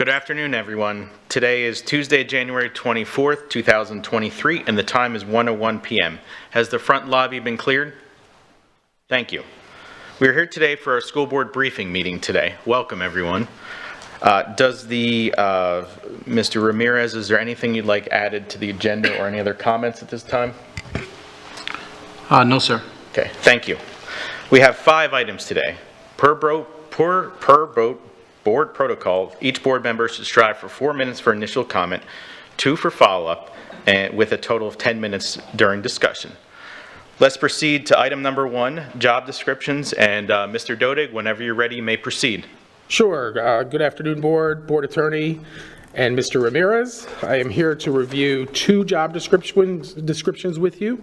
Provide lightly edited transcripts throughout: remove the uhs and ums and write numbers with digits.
Good afternoon, everyone. Today is Tuesday, January 24th, 2023, and the time is 1:01 p.m. Has the front lobby been cleared? Thank you. We are here today for our school board briefing meeting today. Welcome, everyone. Mr. Ramirez, is there anything you'd like added to the agenda or any other comments at this time? No, sir. Okay, thank you. We have 5 items today. Per board protocol, each board member should strive for 4 minutes for initial comment, 2 for follow-up, and with a total of 10 minutes during discussion. Let's proceed to item number 1, job descriptions, and Mr. Dodig, whenever you're ready, you may proceed. Sure. Good afternoon, board attorney, and Mr. Ramirez. I am here to review 2 job descriptions with you.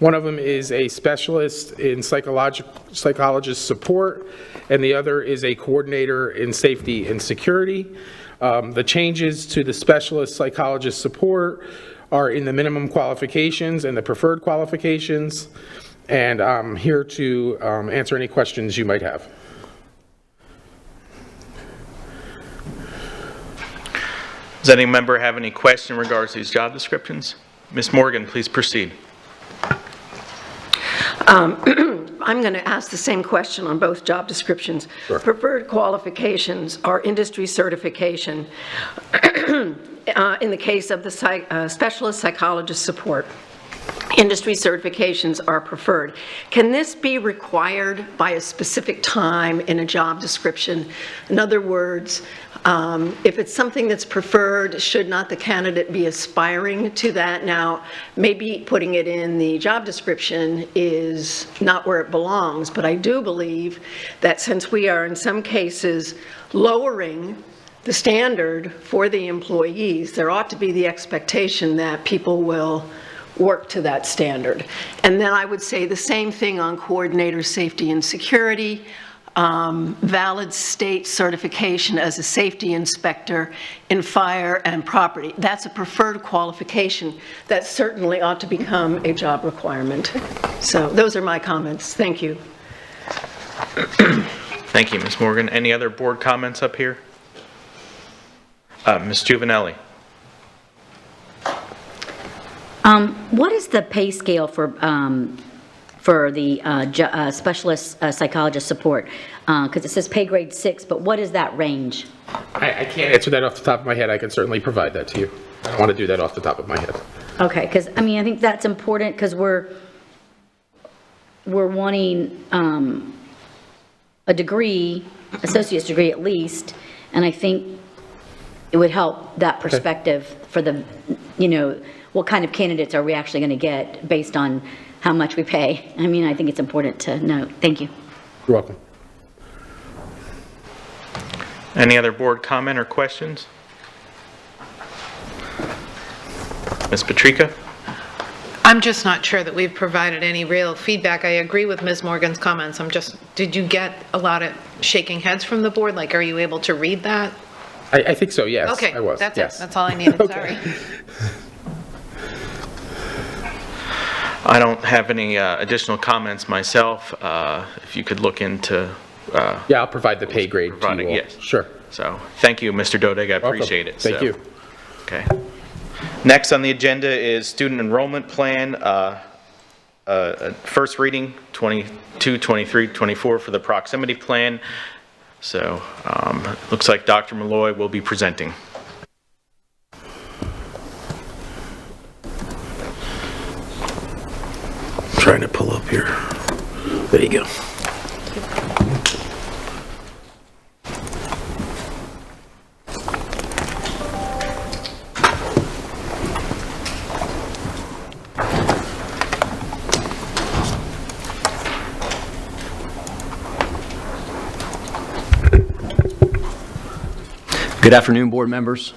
One of them is a specialist in psychologist support, and the other is a coordinator in safety and security. The changes to the specialist psychologist support are in the minimum qualifications and the preferred qualifications, and I'm here to answer any questions you might have. Does any member have any question in regards to these job descriptions? Ms. Morgan, please proceed. I'm going to ask the same question on both job descriptions. Sure. Preferred qualifications are industry certification in the case of the specialist psychologist support. Industry certifications are preferred. Can this be required by a specific time in a job description? In other words, if it's something that's preferred, should not the candidate be aspiring to that? Now, maybe putting it in the job description is not where it belongs, but I do believe that since we are in some cases lowering the standard for the employees, there ought to be the expectation that people will work to that standard. And then I would say the same thing on coordinator safety and security. Valid state certification as a safety inspector in fire and property. That's a preferred qualification that certainly ought to become a job requirement. So those are my comments. Thank you. Thank you, Ms. Morgan. Any other board comments up here? Ms. Giovanelli. What is the pay scale for the specialist psychologist support? Because it says pay grade 6, but what is that range? I can't answer that off the top of my head. I can certainly provide that to you. I don't want to do that off the top of my head. Okay, because I mean, I think that's important because we're wanting a degree, associate's degree at least, and I think it would help that perspective for the, what kind of candidates are we actually going to get based on how much we pay. I mean, I think it's important to know. Thank you. You're welcome. Any other board comment or questions? Ms. Patrica? I'm just not sure that we've provided any real feedback. I agree with Ms. Morgan's comments. Did you get a lot of shaking heads from the board? Like, are you able to read that? I think so, yes. Okay, I was. that's yes. it. That's all I needed. Okay. Sorry. I don't have any additional comments myself. If you could look into... yeah, I'll provide the pay grade to you all. Yes. Sure. So, thank you, Mr. Dodig. I appreciate it. Thank you. Okay. Next on the agenda is student enrollment plan. First reading, 22, 23, 24 for the proximity plan. So, looks like Dr. Malloy will be presenting. Trying to pull up here. There you go. Good afternoon, board members.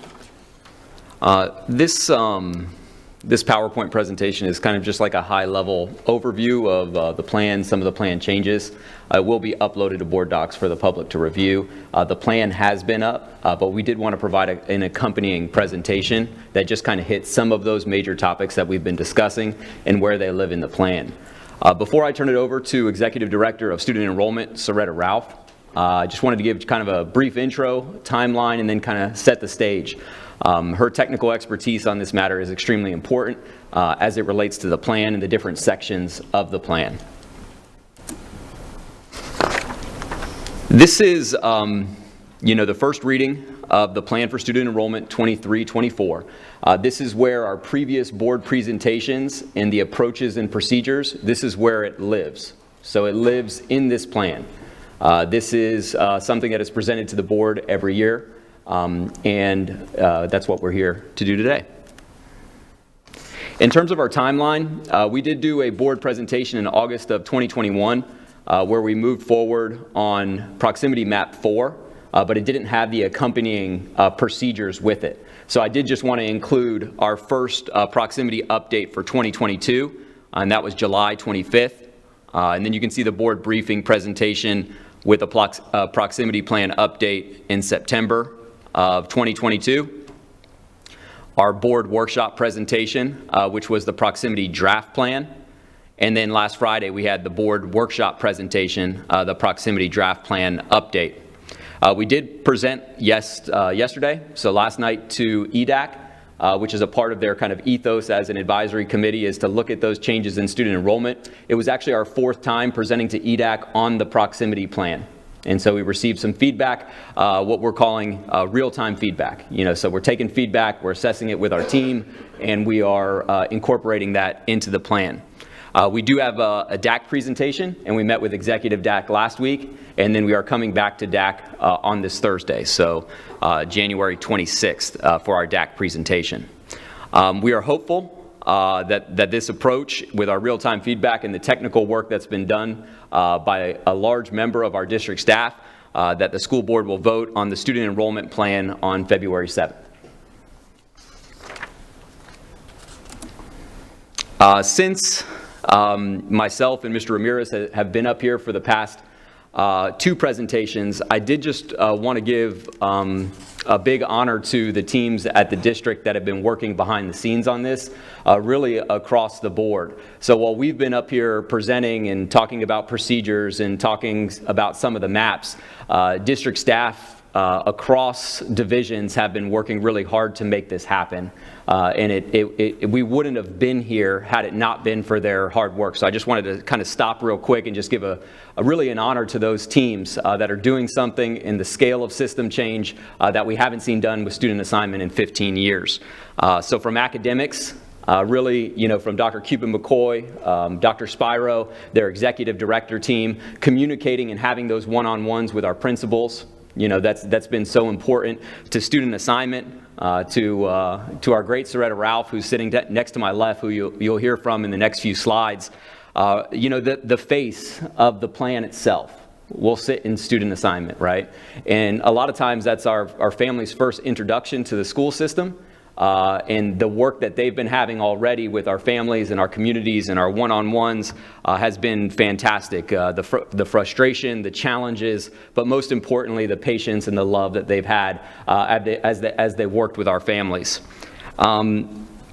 This PowerPoint presentation is kind of just like a high-level overview of the plan, some of the plan changes. It will be uploaded to board docs for the public to review. The plan has been up, but we did want to provide an accompanying presentation that just kind of hits some of those major topics that we've been discussing and where they live in the plan. Before I turn it over to Executive Director of Student Enrollment, Soretta Ralph, I just wanted to give kind of a brief intro, timeline, and then kind of set the stage. Her technical expertise on this matter is extremely important as it relates to the plan and the different sections of the plan. This is, the first reading of the Plan for Student Enrollment 23-24. This is where our previous board presentations and the approaches and procedures, this is where it lives. So it lives in this plan. This is something that is presented to the board every year, and that's what we're here to do today. In terms of our timeline, we did do a board presentation in August of 2021 where we moved forward on Proximity Map 4, but it didn't have the accompanying procedures with it. So I did just want to include our first proximity update for 2022, and that was July 25th. And then you can see the board briefing presentation with a proximity plan update in September of 2022. Our board workshop presentation, which was the proximity draft plan. And then last Friday, we had the board workshop presentation, the proximity draft plan update. We did present yesterday, so last night, to EDAC, which is a part of their kind of ethos as an advisory committee, is to look at those changes in student enrollment. It was actually our fourth time presenting to EDAC on the proximity plan. And so we received some feedback, what we're calling real-time feedback. So we're taking feedback, we're assessing it with our team, and we are incorporating that into the plan. We do have a DAC presentation, and we met with Executive DAC last week, and then we are coming back to DAC on this Thursday, so January 26th for our DAC presentation. We are hopeful that this approach with our real-time feedback and the technical work that's been done by a large member of our district staff, that the school board will vote on the student enrollment plan on February 7th. Since myself and Mr. Ramirez have been up here for the past two presentations, I did just want to give a big honor to the teams at the district that have been working behind the scenes on this, really across the board. So while we've been up here presenting and talking about procedures and talking about some of the maps, district staff across divisions have been working really hard to make this happen. And we wouldn't have been here had it not been for their hard work. So I just wanted to kind of stop real quick and just give really an honor to those teams that are doing something in the scale of system change that we haven't seen done with student assignment in 15 years. So from academics, really, from Dr. Cupid McCoy, Dr. Spiro, their executive director team, communicating and having those one-on-ones with our principals. That's been so important to student assignment, to our great Soretta Ralph, who's sitting next to my left, who you'll hear from in the next few slides. The face of the plan itself will sit in student assignment, right? And a lot of times that's our family's first introduction to the school system. And the work that they've been having already with our families and our communities and our one-on-ones has been fantastic. The frustration, the challenges, but most importantly, the patience and the love that they've had as they worked with our families.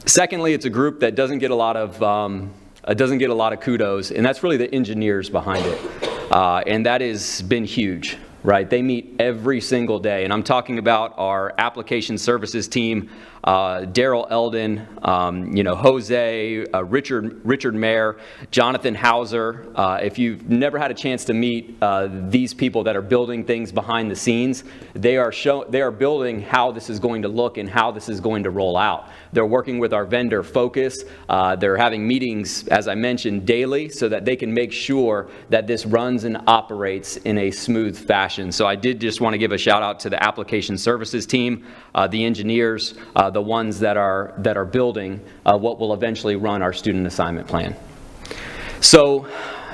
Secondly, it's a group that doesn't get a lot of kudos, and that's really the engineers behind it. And that has been huge. Right, they meet every single day, and I'm talking about our application services team, Daryl Eldon, Jose, Richard Mayer, Jonathan Hauser. If you've never had a chance to meet these people that are building things behind the scenes, they are building how this is going to look and how this is going to roll out. They're working with our vendor Focus. They're having meetings, as I mentioned, daily, so that they can make sure that this runs and operates in a smooth fashion. So I did just want to give a shout out to the application services team, the engineers, the ones that are building what will eventually run our student assignment plan. So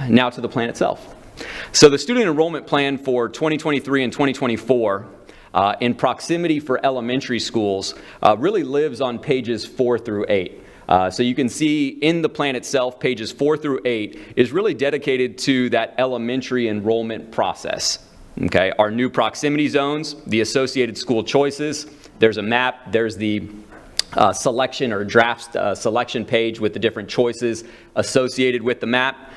now to the plan itself. So the student enrollment plan for 2023 and 2024 in proximity for elementary schools really lives on pages 4 through 8. So you can see in the plan itself, pages 4 through 8 is really dedicated to that elementary enrollment process. Okay, our new proximity zones, the associated school choices, there's a map, there's the selection or draft selection page with the different choices associated with the map.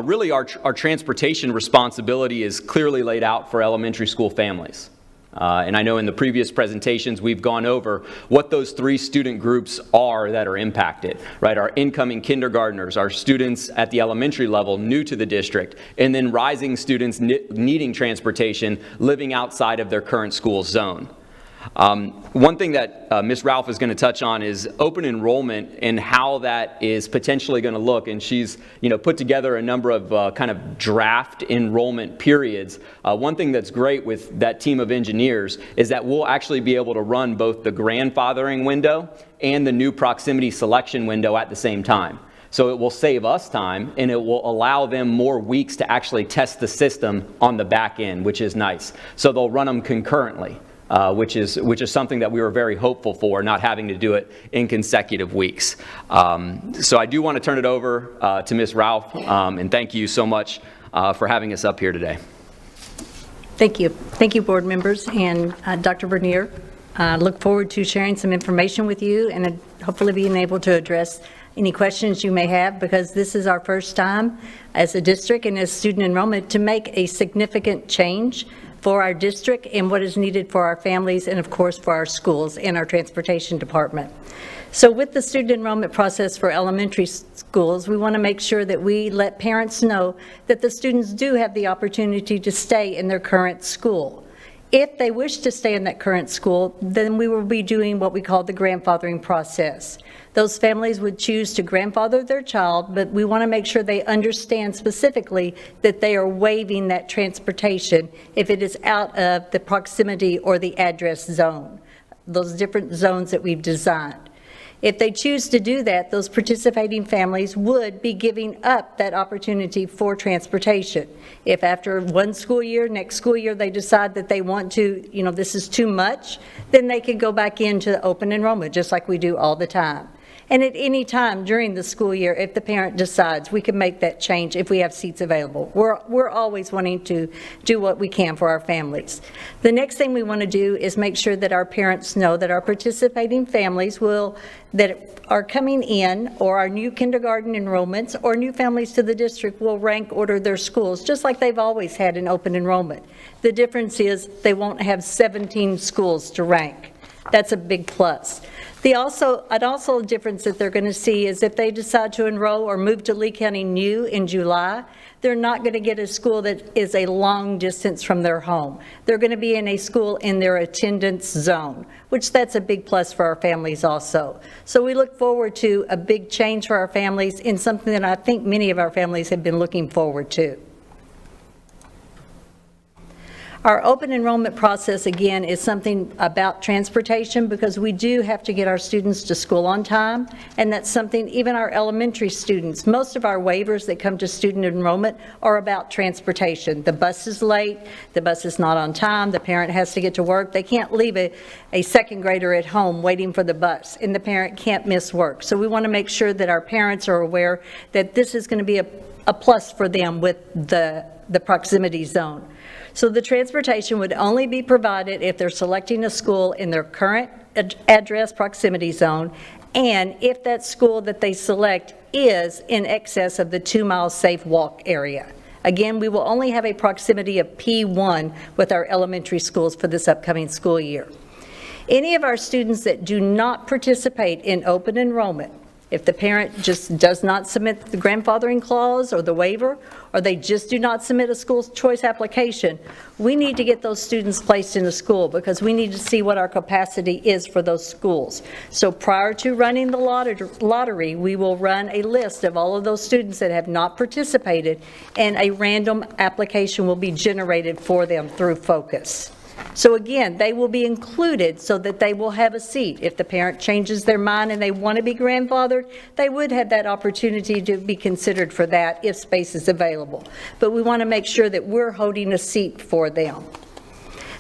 Really, our transportation responsibility is clearly laid out for elementary school families. And I know in the previous presentations we've gone over what those 3 student groups are that are impacted, right? Our incoming kindergartners, our students at the elementary level new to the district, and then rising students needing transportation living outside of their current school zone. One thing that Ms. Ralph is going to touch on is open enrollment and how that is potentially going to look. And she's, put together a number of kind of draft enrollment periods. One thing that's great with that team of engineers is that we'll actually be able to run both the grandfathering window and the new proximity selection window at the same time. So it will save us time, and it will allow them more weeks to actually test the system on the back end, which is nice. So they'll run them concurrently. Which is something that we were very hopeful for, not having to do it in consecutive weeks. So I do want to turn it over to Ms. Ralph, and thank you so much for having us up here today. Thank you. Thank you, board members and Dr. Bernier. Look forward to sharing some information with you and hopefully being able to address any questions you may have, because this is our first time as a district and as student enrollment to make a significant change for our district and what is needed for our families and, of course, for our schools and our transportation department. So with the student enrollment process for elementary schools, we want to make sure that we let parents know that the students do have the opportunity to stay in their current school. If they wish to stay in that current school, then we will be doing what we call the grandfathering process. Those families would choose to grandfather their child, but we want to make sure they understand specifically that they are waiving that transportation if it is out of the proximity or the address zone, those different zones that we've designed. If they choose to do that, those participating families would be giving up that opportunity for transportation. If after one school year, next school year, they decide that they want to, this is too much, then they could go back into open enrollment, just like we do all the time. And at any time during the school year, if the parent decides, we can make that change if we have seats available. We're always wanting to do what we can for our families. The next thing we want to do is make sure that our parents know that our participating families that are coming in, or our new kindergarten enrollments or new families to the district, will rank order their schools just like they've always had in open enrollment. The difference is they won't have 17 schools to rank. That's a big plus. A difference that they're going to see is if they decide to enroll or move to Lee County new in July, they're not going to get a school that is a long distance from their home. They're going to be in a school in their attendance zone, which that's a big plus for our families also. So we look forward to a big change for our families in something that I think many of our families have been looking forward to. Our open enrollment process, again, is something about transportation, because we do have to get our students to school on time, and that's something even our elementary students, most of our waivers that come to student enrollment are about transportation. The bus is late, the bus is not on time, the parent has to get to work. They can't leave a second grader at home waiting for the bus, and the parent can't miss work. So we want to make sure that our parents are aware that this is going to be a plus for them with the proximity zone. So the transportation would only be provided if they're selecting a school in their current address proximity zone, and if that school that they select is in excess of the 2-mile safe walk area. Again, we will only have a proximity of P1 with our elementary schools for this upcoming school year. Any of our students that do not participate in open enrollment, if the parent just does not submit the grandfathering clause or the waiver, or they just do not submit a school choice application, we need to get those students placed in a school, because we need to see what our capacity is for those schools. So prior to running the lottery, we will run a list of all of those students that have not participated, and a random application will be generated for them through Focus. So again, they will be included so that they will have a seat. If the parent changes their mind and they want to be grandfathered, they would have that opportunity to be considered for that if space is available. But we want to make sure that we're holding a seat for them.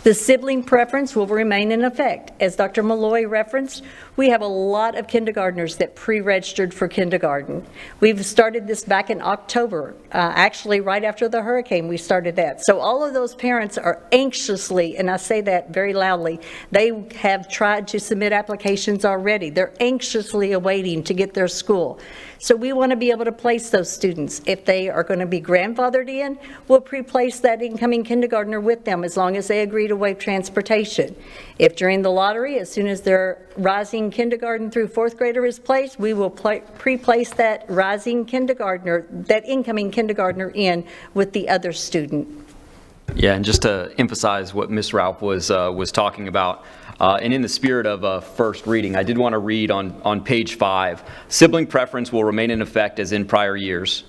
The sibling preference will remain in effect. As Dr. Malloy referenced, we have a lot of kindergartners that pre-registered for kindergarten. We've started this back in October, actually right after the hurricane we started that. So all of those parents are anxiously, and I say that very loudly, they have tried to submit applications already. They're anxiously awaiting to get their school. So we want to be able to place those students. If they are going to be grandfathered in, we'll pre-place that incoming kindergartner with them as long as they agree to waive transportation. If during the lottery, as soon as their rising kindergarten through fourth grader is placed, we will pre-place that rising kindergartner, that incoming kindergartner in with the other student. Yeah, and just to emphasize what Ms. Ralph was talking about, and in the spirit of first reading, I did want to read on page 5, sibling preference will remain in effect as in prior years.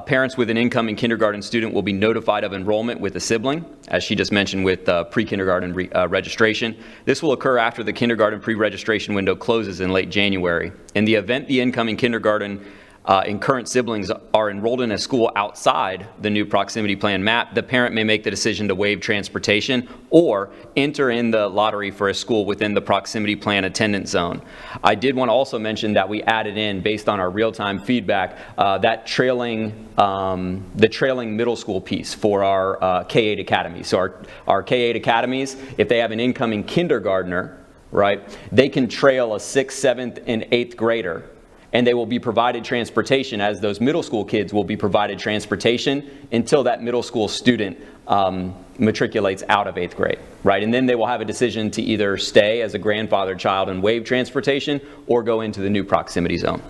Parents with an incoming kindergarten student will be notified of enrollment with a sibling, as she just mentioned with pre-kindergarten registration. This will occur after the kindergarten pre-registration window closes in late January. In the event the incoming kindergarten and current siblings are enrolled in a school outside the new proximity plan map, the parent may make the decision to waive transportation or enter in the lottery for a school within the proximity plan attendance zone. I did want to also mention that we added in, based on our real-time feedback, that the trailing middle school piece for our K-8 academies. So our K-8 academies, if they have an incoming kindergartner, right, they can trail a 6th, 7th, and 8th grader, and they will be provided transportation, as those middle school kids will be provided transportation until that middle school student matriculates out of 8th grade, right? And then they will have a decision to either stay as a grandfathered child and waive transportation or go into the new proximity zone.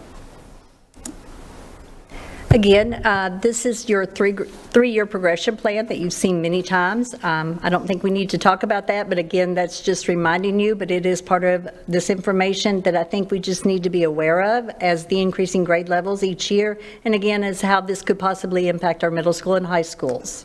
Again, this is your three-year progression plan that you've seen many times. I don't think we need to talk about that, but again, that's just reminding you, but it is part of this information that I think we just need to be aware of as the increasing grade levels each year, and again, as how this could possibly impact our middle school and high schools.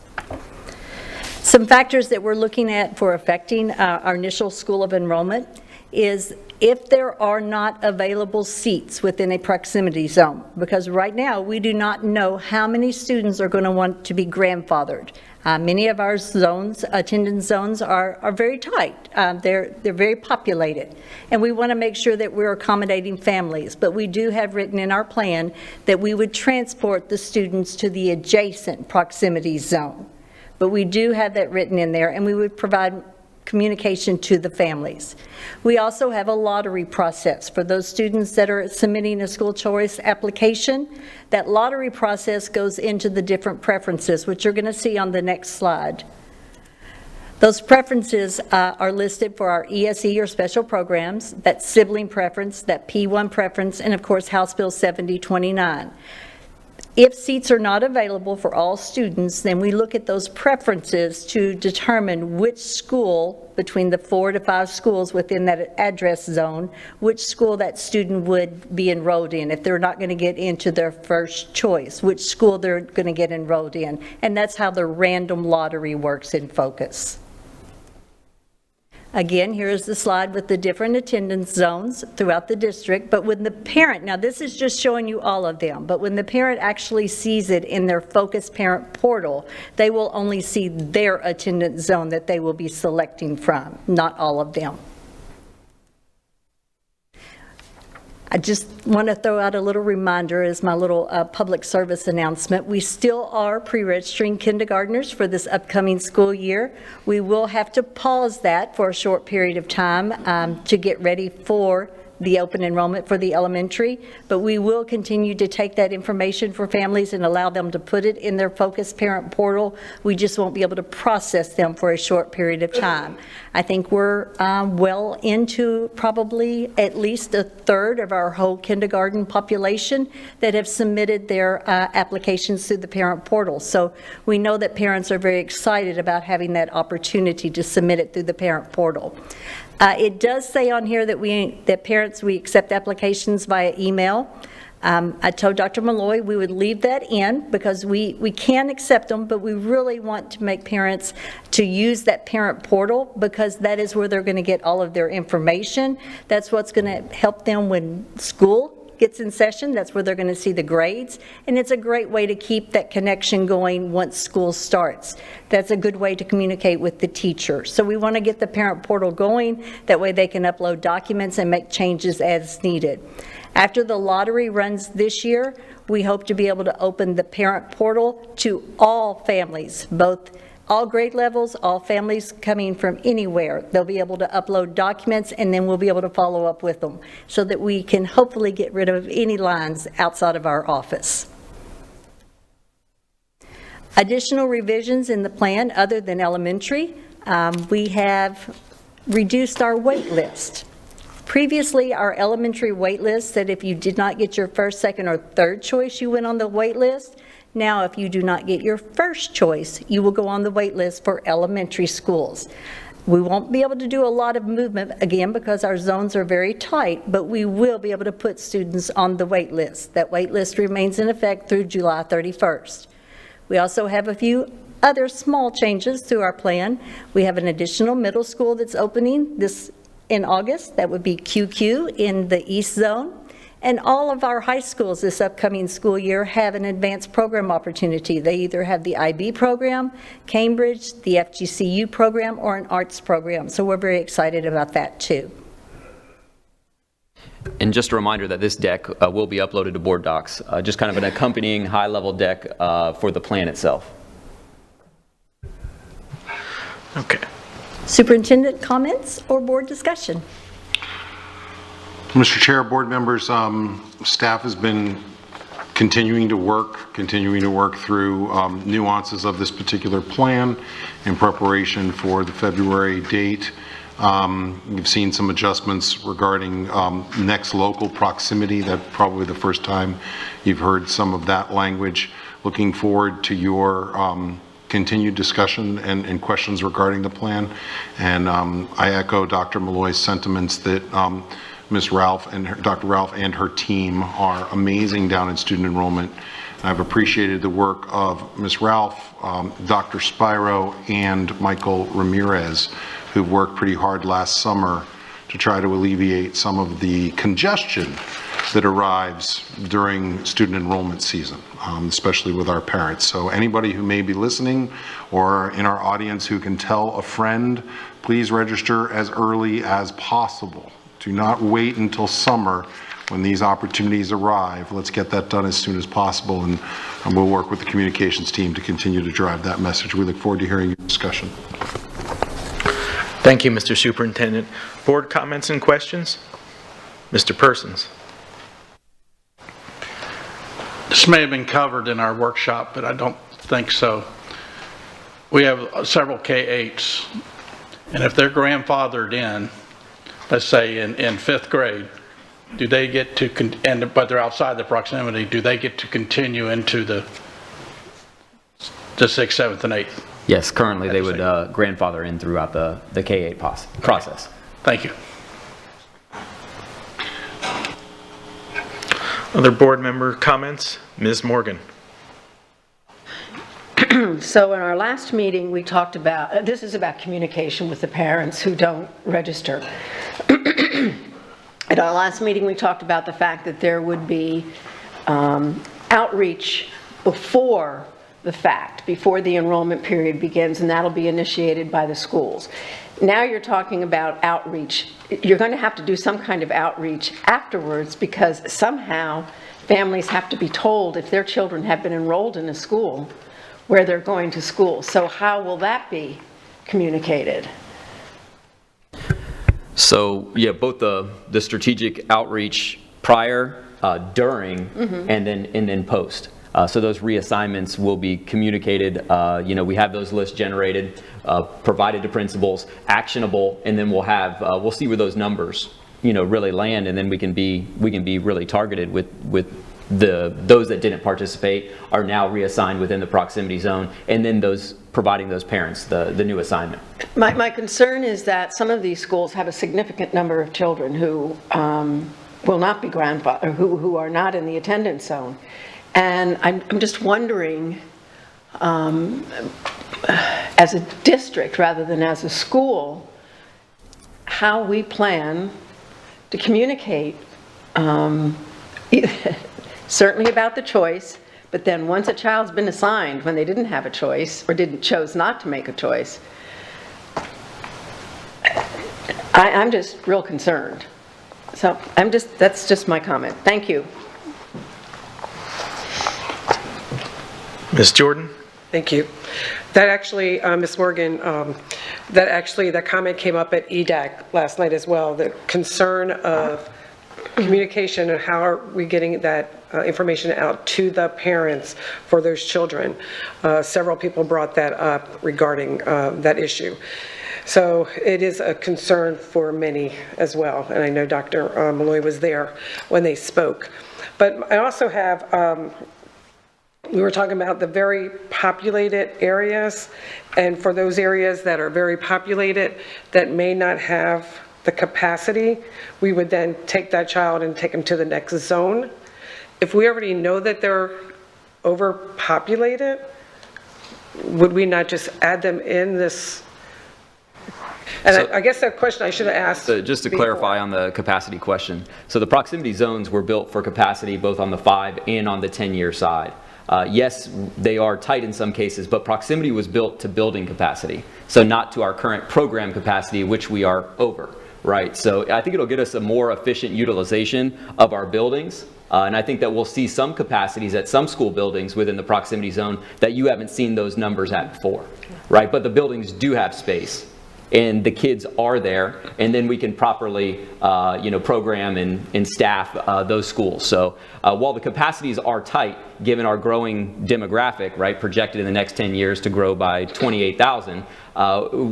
Some factors that we're looking at for affecting our initial school of enrollment is if there are not available seats within a proximity zone, because right now we do not know how many students are going to want to be grandfathered. Many of our zones, attendance zones, are very tight. They're very populated, and we want to make sure that we're accommodating families. But we do have written in our plan that we would transport the students to the adjacent proximity zone. But we do have that written in there, and we would provide communication to the families. We also have a lottery process for those students that are submitting a school choice application. That lottery process goes into the different preferences, which you're going to see on the next slide. Those preferences are listed for our ESE or special programs, that sibling preference, that P1 preference, and of course House Bill 7029. If seats are not available for all students, then we look at those preferences to determine which school, between the 4 to 5 schools within that address zone, which school that student would be enrolled in if they're not going to get into their first choice, which school they're going to get enrolled in. And that's how the random lottery works in Focus. Again, here is the slide with the different attendance zones throughout the district, but when the parent, now this is just showing you all of them, but when the parent actually sees it in their Focus Parent portal, they will only see their attendance zone that they will be selecting from, not all of them. I just want to throw out a little reminder as my little public service announcement. We still are pre-registering kindergartners for this upcoming school year. We will have to pause that for a short period of time to get ready for the open enrollment for the elementary, but we will continue to take that information for families and allow them to put it in their Focus Parent portal. We just won't be able to process them for a short period of time. I think we're well into probably at least a third of our whole kindergarten population that have submitted their applications through the parent portal. So we know that parents are very excited about having that opportunity to submit it through the parent portal. It does say on here that parents, we accept applications via email. I told Dr. Malloy we would leave that in because we can accept them, but we really want to make parents to use that parent portal because that is where they're going to get all of their information. That's what's going to help them when school gets in session, that's where they're going to see the grades, and it's a great way to keep that connection going once school starts. That's a good way to communicate with the teacher. So we want to get the parent portal going, that way they can upload documents and make changes as needed. After the lottery runs this year, we hope to be able to open the parent portal to all families, all grade levels, all families coming from anywhere. They'll be able to upload documents, and then we'll be able to follow up with them so that we can hopefully get rid of any lines outside of our office. Additional revisions in the plan other than elementary, we have reduced our wait list. Previously, our elementary wait list said if you did not get your first, second, or third choice, you went on the wait list. Now, if you do not get your first choice, you will go on the wait list for elementary schools. We won't be able to do a lot of movement, again, because our zones are very tight, but we will be able to put students on the wait list. That wait list remains in effect through July 31st. We also have a few other small changes to our plan. We have an additional middle school that's opening in August. That would be QQ in the East Zone. And all of our high schools this upcoming school year have an advanced program opportunity. They either have the IB program, Cambridge, the FGCU program, or an arts program. So we're very excited about that too. And just a reminder that this deck will be uploaded to board docs, just kind of an accompanying high-level deck for the plan itself. Okay. Superintendent comments or board discussion? Mr. Chair, board members, staff has been continuing to work through nuances of this particular plan in preparation for the February date. You've seen some adjustments regarding next local proximity. That's probably the first time you've heard some of that language. Looking forward to your continued discussion and questions regarding the plan. And I echo Dr. Malloy's sentiments that Ms. Ralph and Dr. Ralph and her team are amazing down in student enrollment. I've appreciated the work of Ms. Ralph, Dr. Spiro, and Michael Ramirez, who worked pretty hard last summer to try to alleviate some of the congestion that arrives during student enrollment season, especially with our parents. So anybody who may be listening or in our audience who can tell a friend, please register as early as possible. Do not wait until summer when these opportunities arrive. Let's get that done as soon as possible, and we'll work with the communications team to continue to drive that message. We look forward to hearing your discussion. Thank you, Mr. Superintendent. Board comments and questions? Mr. Persons. This may have been covered in our workshop, but I don't think so. We have several K-8s, and if they're grandfathered in, let's say in fifth grade, do they get to, but they're outside the proximity, do they get to continue into the 6th, 7th, and 8th? Yes, currently they would grandfather in throughout the K-8 process. Thank you. Other board member comments? Ms. Morgan. So in our last meeting, we talked about, this is about communication with the parents who don't register. At our last meeting, we talked about the fact that there would be outreach before the fact, before the enrollment period begins, and that'll be initiated by the schools. Now you're talking about outreach. You're going to have to do some kind of outreach afterwards, because somehow families have to be told if their children have been enrolled in a school where they're going to school. So how will that be communicated? So yeah, both the strategic outreach prior, during, and then post. So those reassignments will be communicated. We have those lists generated, provided to principals, actionable, and then we'll see where those numbers really land, and then we can be really targeted with those that didn't participate are now reassigned within the proximity zone, and then providing those parents the new assignment. My concern is that some of these schools have a significant number of children who will not be grandfathered, who are not in the attendance zone. And I'm just wondering, as a district rather than as a school, how we plan to communicate certainly about the choice, but then once a child's been assigned when they didn't have a choice or chose not to make a choice, I'm just real concerned. So that's just my comment. Thank you. Ms. Jordan? Thank you. That actually, Ms. Morgan, that comment came up at EDAC last night as well, the concern of communication and how are we getting that information out to the parents for those children. Several people brought that up regarding that issue. So it is a concern for many as well, and I know Dr. Malloy was there when they spoke. But I also have, we were talking about the very populated areas, and for those areas that are very populated that may not have the capacity, we would then take that child and take them to the next zone. If we already know that they're overpopulated, would we not just add them in this? And So- I guess that question I should have asked. So just to before. clarify on the capacity question, so the proximity zones were built for capacity both on the 5 and on the 10-year side. Yes, they are tight in some cases, but proximity was built to building capacity, so not to our current program capacity, which we are over, right? So I think it'll get us a more efficient utilization of our buildings, and I think that we'll see some capacities at some school buildings within the proximity zone that you haven't seen those numbers at before, right? But the buildings do have space, and the kids are there, and then we can properly, program and staff those schools. So while the capacities are tight, given our growing demographic, right, projected in the next 10 years to grow by 28,000,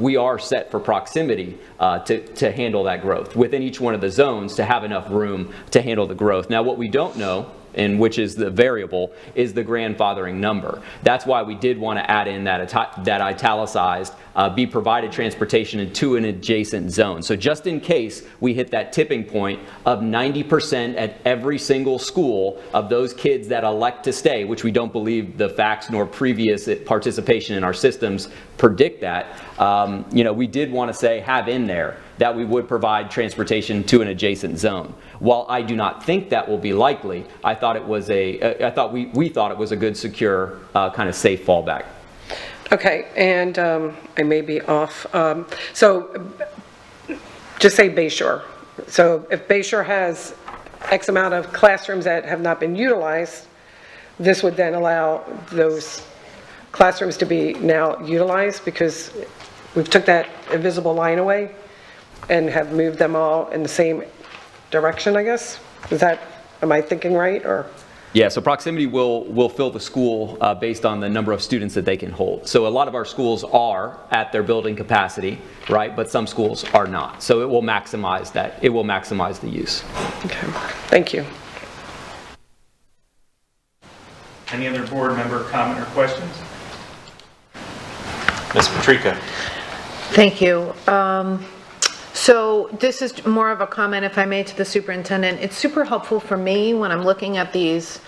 we are set for proximity to handle that growth within each one of the zones to have enough room to handle the growth. Now, what we don't know, and which is the variable, is the grandfathering number. That's why we did want to add in that italicized, be provided transportation into an adjacent zone. So just in case we hit that tipping point of 90% at every single school of those kids that elect to stay, which we don't believe the facts nor previous participation in our systems predict that, we did want to say have in there that we would provide transportation to an adjacent zone. While I do not think that will be likely, I thought it was we thought it was a good, secure, kind of safe fallback. Okay, and I may be off. So just say Bayshore. So if Bayshore has X amount of classrooms that have not been utilized, this would then allow those classrooms to be now utilized because we've took that invisible line away and have moved them all in the same direction, I guess? Am I thinking right, or? Yeah, so proximity will fill the school based on the number of students that they can hold. So a lot of our schools are at their building capacity, right? But some schools are not. So it will maximize that. It will maximize the use. Okay, thank you. Any other board member comment or questions? Ms. Patrica? Thank you. So this is more of a comment, if I may, to the superintendent. It's super helpful for me when I'm looking at these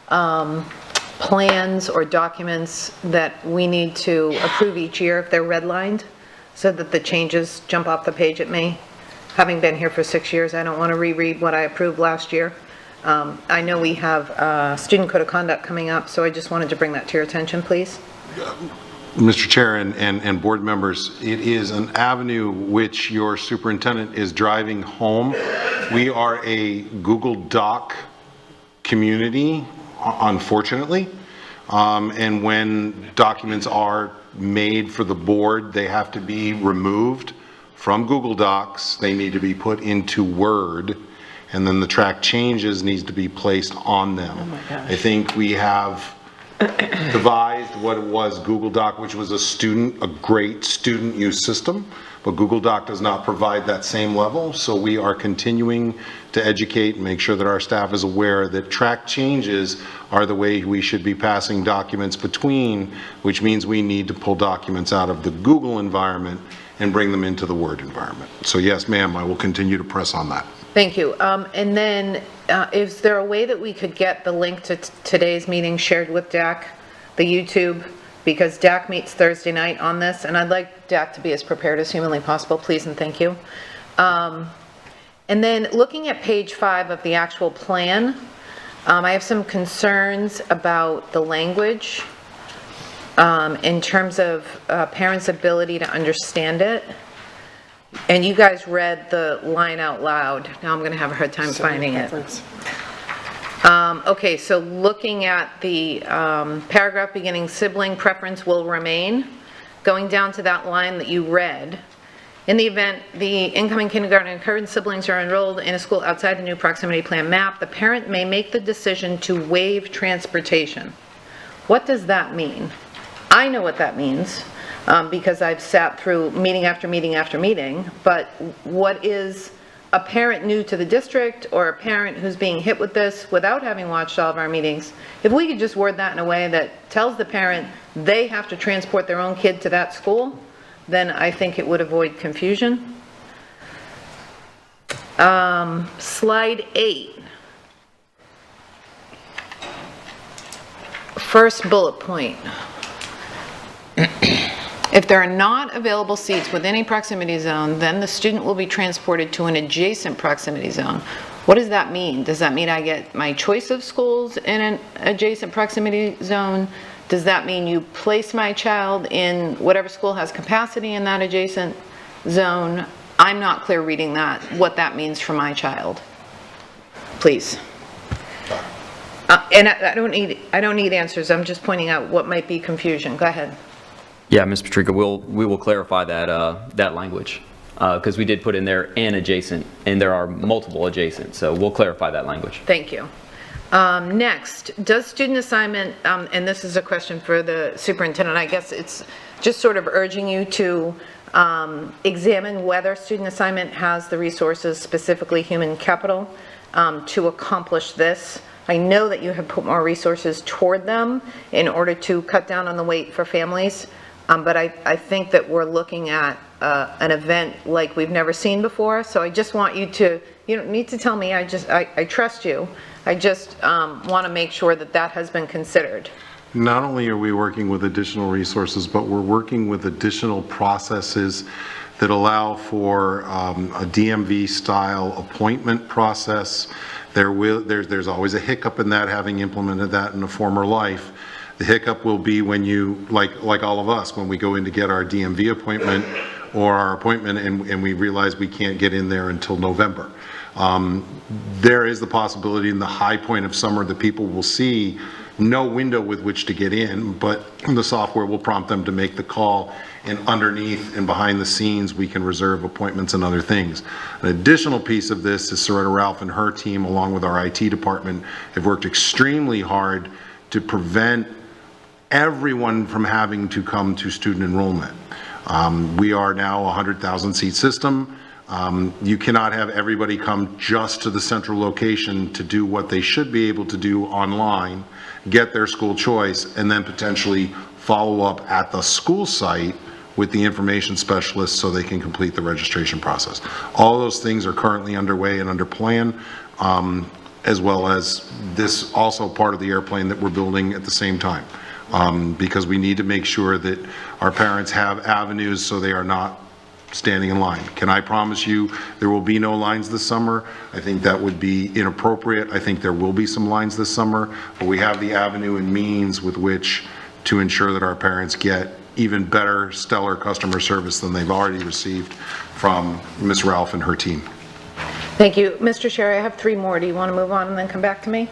plans or documents that we need to approve each year if they're redlined, so that the changes jump off the page at me. Having been here for 6 years, I don't want to reread what I approved last year. I know we have student code of conduct coming up, so I just wanted to bring that to your attention, please. Mr. Chair and board members, it is an avenue which your superintendent is driving home. We are a Google Doc community, unfortunately, and when documents are made for the board, they have to be removed from Google Docs. They need to be put into Word, and then the track changes needs to be placed on them. Oh my gosh. I think we have devised what it was Google Doc, which was a great student use system, but Google Doc does not provide that same level. So we are continuing to educate and make sure that our staff is aware that track changes are the way we should be passing documents between, which means we need to pull documents out of the Google environment and bring them into the Word environment. So yes, ma'am, I will continue to press on that. Thank you. And then is there a way that we could get the link to today's meeting shared with DAC, the YouTube? Because DAC meets Thursday night on this, and I'd like DAC to be as prepared as humanly possible, please and thank you. And then looking at page 5 of the actual plan, I have some concerns about the language in terms of parents' ability to understand it. And you guys read the line out loud. Now I'm going to have a hard time finding it. Okay, so looking at the paragraph beginning, sibling preference will remain, going down to that line that you read. In the event the incoming kindergarten and current siblings are enrolled in a school outside the new proximity plan map, the parent may make the decision to waive transportation. What does that mean? I know what that means because I've sat through meeting after meeting after meeting, but what is a parent new to the district or a parent who's being hit with this without having watched all of our meetings, if we could just word that in a way that tells the parent they have to transport their own kid to that school, then I think it would avoid confusion. Slide 8. First bullet point. If there are not available seats within a proximity zone, then the student will be transported to an adjacent proximity zone. What does that mean? Does that mean I get my choice of schools in an adjacent proximity zone? Does that mean you place my child in whatever school has capacity in that adjacent zone? I'm not clear reading that, what that means for my child. Please. And I don't need answers. I'm just pointing out what might be confusion. Go ahead. Yeah, Ms. Patrica, we will clarify that language, because we did put in there an adjacent, and there are multiple adjacent, so we'll clarify that language. Thank you. Next, does student assignment, and this is a question for the superintendent, I guess it's just sort of urging you to examine whether student assignment has the resources, specifically human capital, to accomplish this. I know that you have put more resources toward them in order to cut down on the wait for families. But I think that we're looking at an event like we've never seen before. So I just want you to, you don't need to tell me, I trust you. I just want to make sure that that has been considered. Not only are we working with additional resources, but we're working with additional processes that allow for a DMV style appointment process. There's always a hiccup in that, having implemented that in a former life. The hiccup will be when you, like all of us, when we go in to get our DMV appointment or our appointment and we realize we can't get in there until November. There is the possibility in the high point of summer that people will see no window with which to get in, but the software will prompt them to make the call, and underneath and behind the scenes we can reserve appointments and other things. An additional piece of this is Soretta Ralph and her team, along with our IT department, have worked extremely hard to prevent everyone from having to come to student enrollment. We are now a 100,000 seat system. You cannot have everybody come just to the central location to do what they should be able to do online, get their school choice, and then potentially follow up at the school site with the information specialists so they can complete the registration process. All those things are currently underway and under plan, as well as this also part of the airplane that we're building at the same time. Because we need to make sure that our parents have avenues so they are not standing in line. Can I promise you there will be no lines this summer? I think that would be inappropriate. I think there will be some lines this summer, but we have the avenue and means with which to ensure that our parents get even better, stellar customer service than they've already received from Ms. Ralph and her team. Thank you. Mr. Sherry, I have 3 more. Do you want to move on and then come back to me?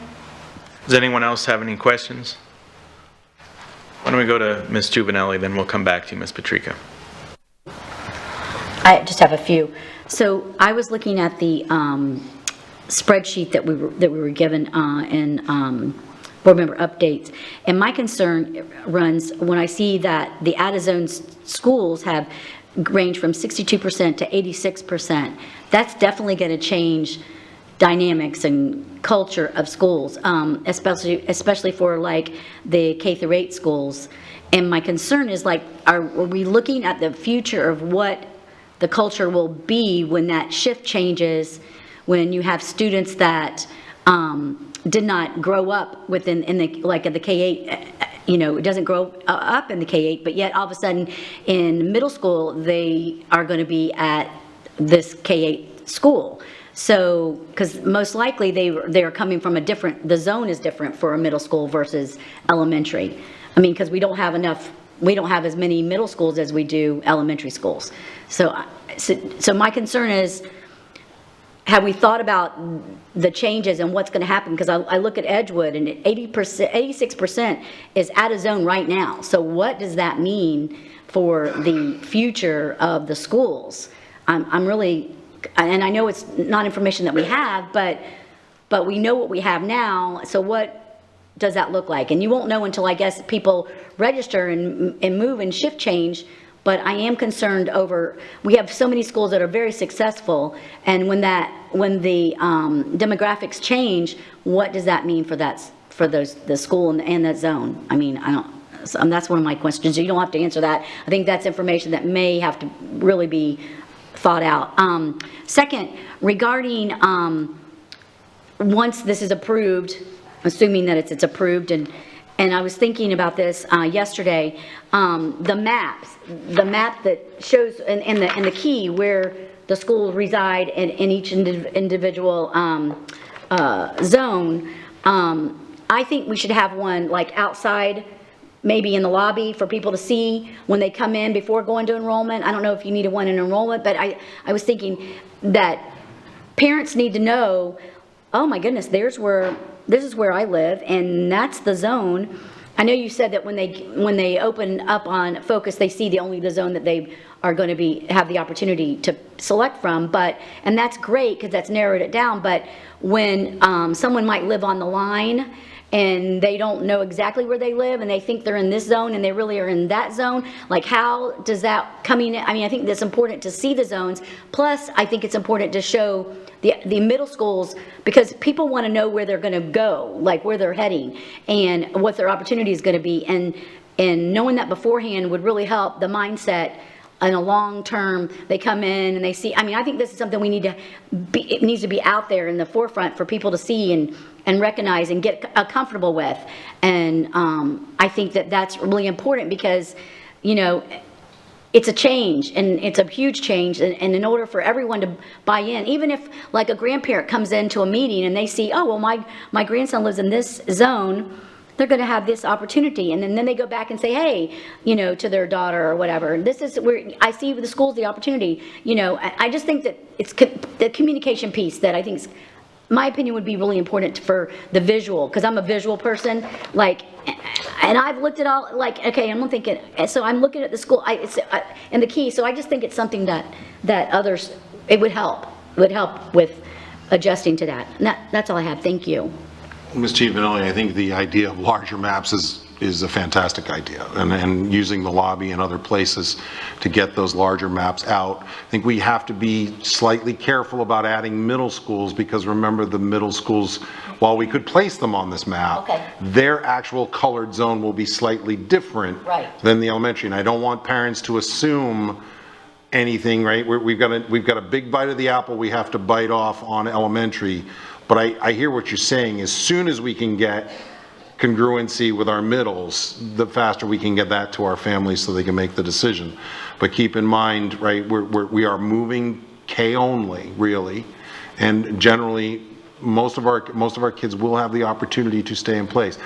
Does anyone else have any questions? Why don't we go to Ms. Juvenelli, then we'll come back to you, Ms. Patrica. I just have a few. So I was looking at the spreadsheet that we were given in board member updates, and my concern runs when I see that the out-of-zone schools have ranged from 62% to 86%. That's definitely going to change dynamics and culture of schools, especially for like the K-8 schools. And my concern is, like, are we looking at the future of what the culture will be when that shift changes, when you have students that did not grow up within the K-8, you know, it doesn't grow up in the K-8, but yet all of a sudden in middle school they are going to be at this K-8 school. So, because most likely they're coming from the zone is different for a middle school versus elementary. I mean, because we don't have as many middle schools as we do elementary schools. So my concern is, have we thought about the changes and what's going to happen? Because I look at Edgewood and 86% is out of zone right now. So what does that mean for the future of the schools? I'm really, and I know it's not information that we have, but we know what we have now. So what does that look like? And you won't know until, I guess, people register and move and shift change. But I am concerned over, we have so many schools that are very successful, and when the demographics change, what does that mean for the school and that zone? I mean, that's one of my questions. You don't have to answer that. I think that's information that may have to really be thought out. Second, regarding once this is approved, assuming that it's approved, and I was thinking about this yesterday, the map that shows, and the key where the schools reside in each individual zone, I think we should have one like outside, maybe in the lobby for people to see when they come in before going to enrollment. I don't know if you need one in enrollment, but I was thinking that parents need to know, oh my goodness, this is where I live, and that's the zone. I know you said that when they open up on Focus, they see only the zone that they are going to have the opportunity to select from, and that's great because that's narrowed it down. But when someone might live on the line and they don't know exactly where they live and they think they're in this zone and they really are in that zone, like how does that coming in? I mean, I think that's important to see the zones. Plus, I think it's important to show the middle schools, because people want to know where they're going to go, like where they're heading and what their opportunity is going to be. And knowing that beforehand would really help the mindset. In a long term, they come in and they see, I mean, I think this is something it needs to be out there in the forefront for people to see and recognize and get comfortable with. And I think that's really important because, it's a change, and it's a huge change, and in order for everyone to buy in, even if like a grandparent comes into a meeting and they see, oh, well, my grandson lives in this zone, they're going to have this opportunity, and then they go back and say, hey, to their daughter or whatever, this is where I see the school's the opportunity. I just think that it's the communication piece that I think, my opinion, would be really important for the visual, because I'm a visual person, and I've looked at all, okay, I'm thinking, so I'm looking at the school, and the key, so I just think it's something that others, it would help with adjusting to that. And that's all I have. Thank you. Ms. Chief Vanelli, I think the idea of larger maps is a fantastic idea, and using the lobby and other places to get those larger maps out. I think we have to be slightly careful about adding middle schools, because remember, the middle schools, while we could place them on this map, their actual colored zone will be slightly different than the elementary, and I don't want parents to assume anything, right? We've got a big bite of the apple we have to bite off on elementary. But I hear what you're saying. As soon as we can get congruency with our middles, the faster we can get that to our families so they can make the decision. But keep in mind, right, we are moving K only, really, and generally most of our kids will have the opportunity to stay in place.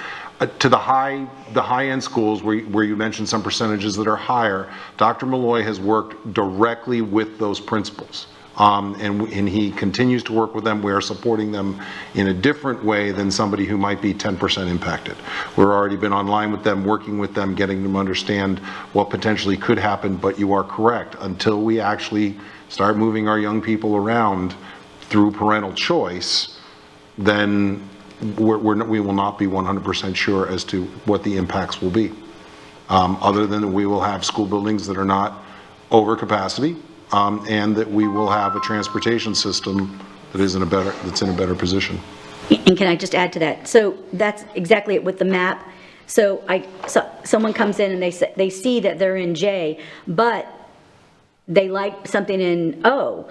To the high-end schools where you mentioned some percentages that are higher, Dr. Malloy has worked directly with those principals. And he continues to work with them. We are supporting them in a different way than somebody who might be 10% impacted. We've already been online with them, working with them, getting them to understand what potentially could happen, but you are correct. Until we actually start moving our young people around through parental choice, then we will not be 100% sure as to what the impacts will be. Other than we will have school buildings that are not over capacity, and that we will have a transportation system that's in a better position. And can I just add to that? So that's exactly it with the map. So someone comes in and they see that they're in J, but they like something in O.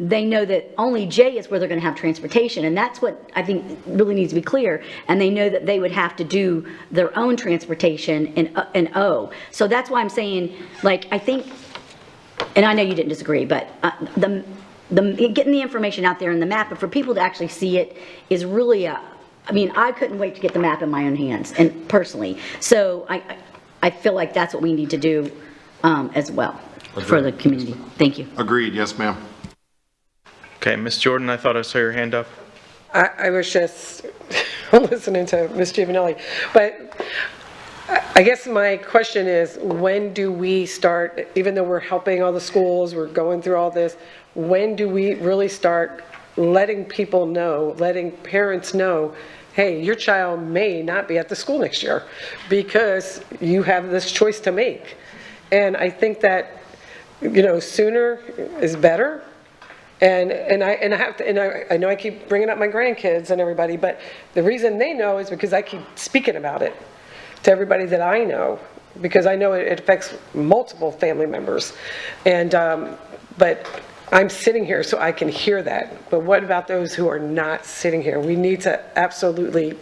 They know that only J is where they're going to have transportation, and that's what I think really needs to be clear. And they know that they would have to do their own transportation in O. So that's why I'm saying, I think, and I know you didn't disagree, but getting the information out there in the map, but for people to actually see it is really I mean, I couldn't wait to get the map in my own hands, and personally. So I feel like that's what we need to do as well for the community. Thank you. Agreed, yes, ma'am. Okay, Ms. Jordan, I thought I saw your hand up. I was just listening to Ms. Giovanelli, but I guess my question is, when do we start, even though we're helping all the schools, we're going through all this, when do we really start letting people know, letting parents know, hey, your child may not be at the school next year because you have this choice to make? And I think that, sooner is better. And I know I keep bringing up my grandkids and everybody, but the reason they know is because I keep speaking about it to everybody that I know, because I know it affects multiple family members. And, but I'm sitting here so I can hear that. But what about those who are not sitting here? We need to absolutely,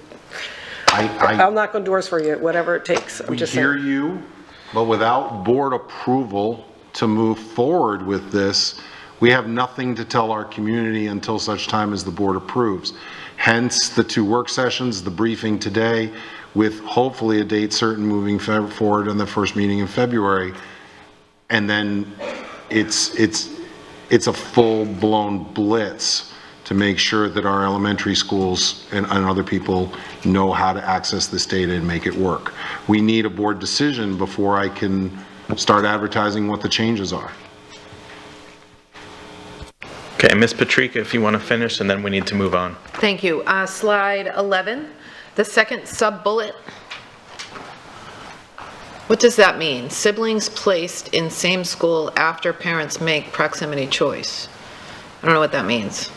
I'll knock on doors for you, whatever it takes. I'm just saying. We hear you, but without board approval to move forward with this, we have nothing to tell our community until such time as the board approves. Hence the 2 work sessions, the briefing today, with hopefully a date certain moving forward in the first meeting in February. And then it's a full-blown blitz to make sure that our elementary schools and other people know how to access this data and make it work. We need a board decision before I can start advertising what the changes are. Okay, Ms. Patrica, if you want to finish, and then we need to move on. Thank you. Slide 11, the second sub-bullet. What does that mean? Siblings placed in same school after parents make proximity choice. I don't know what that means.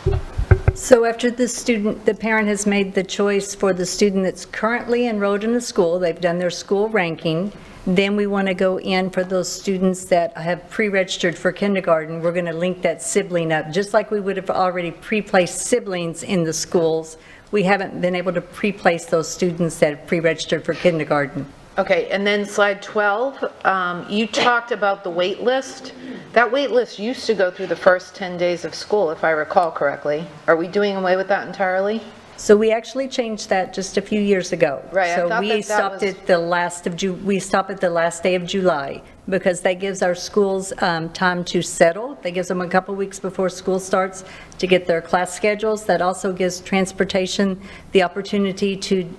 So after the parent has made the choice for the student that's currently enrolled in the school, they've done their school ranking, then we want to go in for those students that have pre-registered for kindergarten. We're going to link that sibling up, just like we would have already pre-placed siblings in the schools. We haven't been able to pre-place those students that have pre-registered for kindergarten. Okay, and then slide 12, you talked about the wait list. That wait list used to go through the first 10 days of school, if I recall correctly. Are we doing away with that entirely? So we actually changed that just a few years ago. Right, I So thought we that stopped was- at the last of we stop at the last day of July, because that gives our schools time to settle. That gives them a couple weeks before school starts to get their class schedules. That also gives transportation the opportunity to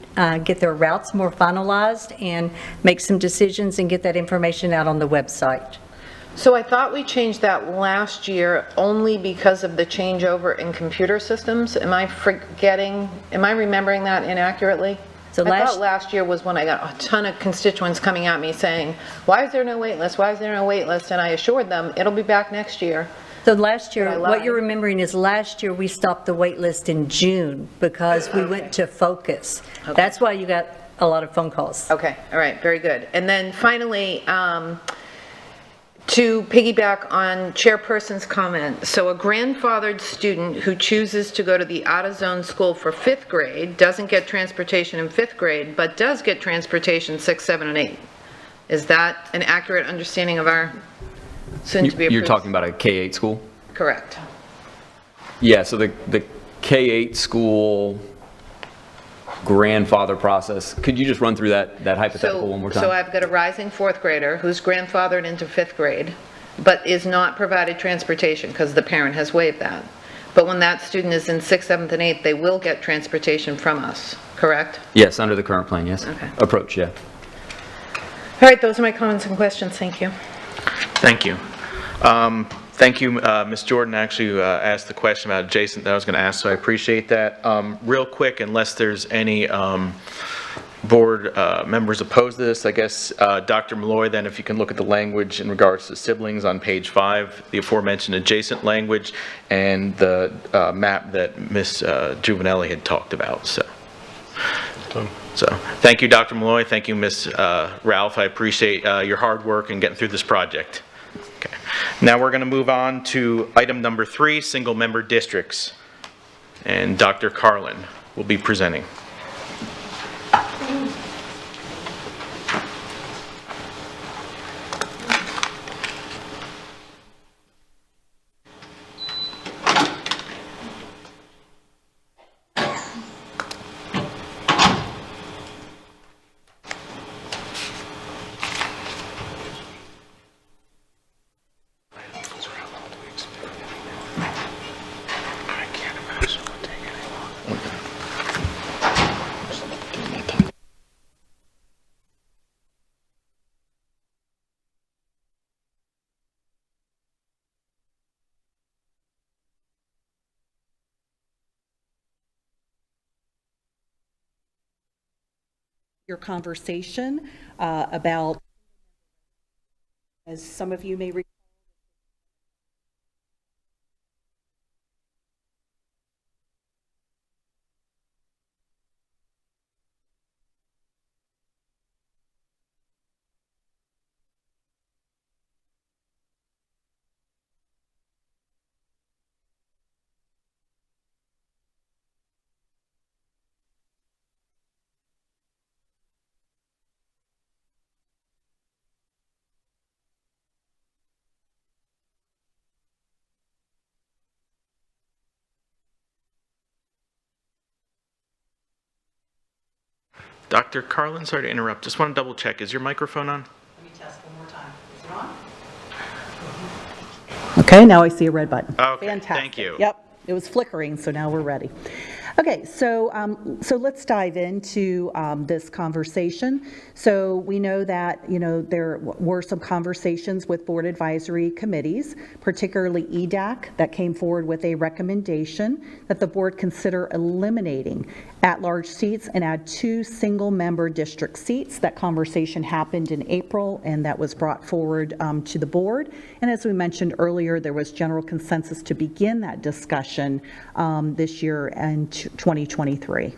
get their routes more finalized and make some decisions and get that information out on the website. So I thought we changed that last year only because of the changeover in computer systems. Am I remembering that inaccurately? So I thought last year was when I got a ton of constituents coming at me saying, why is there no wait list? Why is there no wait list? And I assured them, it'll be back next year. So last Did I year, lie? what you're remembering is last year we stopped the wait list in June because we went to focus. That's why you got a lot of phone calls. Okay, all right, very good. And then finally, to piggyback on Chairperson's comment, so a grandfathered student who chooses to go to the out-of-zone school for 5th grade doesn't get transportation in 5th grade, but does get transportation 6, 7, and 8. Is that an accurate understanding of our soon-to-be approved? You're talking about a K-8 school? Correct. Yeah, so the K-8 school grandfather process, could you just run through that hypothetical one more time? So I've got a rising 4th grader who's grandfathered into 5th grade, but is not provided transportation because the parent has waived that. But when that student is in 6th, 7th, and 8th, they will get transportation from us, correct? Yes, under the current plan, yes. Okay. Approach, yeah. All right, those are my comments and questions. Thank you. Thank you. Thank you, Ms. Jordan actually asked the question about adjacent that I was going to ask, so I appreciate that. Real quick, unless there's any board members opposed to this, I guess, Dr. Malloy, then if you can look at the language in regards to siblings on page 5, the aforementioned adjacent language, and the map that Ms. Giovanelli had talked about. So thank you, Dr. Malloy. Thank you, Ms. Ralph. I appreciate your hard work in getting through this project. Okay. Now we're going to move on to item number 3, single-member districts. And Dr. Carlin will be presenting. your conversation about, as some of you may recall, Dr. Carlin, sorry to interrupt. Just want to double check. Is your microphone on? let me test one more time. Is it on? Okay, now I see a red button. Okay, Fantastic. thank you. Yep, it was flickering, so now we're ready. Okay, so let's dive into this conversation. So we know that, there were some conversations with board advisory committees, particularly EDAC, that came forward with a recommendation that the board consider eliminating at-large seats and add 2 single-member district seats. That conversation happened in April, and that was brought forward to the board. And as we mentioned earlier, there was general consensus to begin that discussion this year and 2023.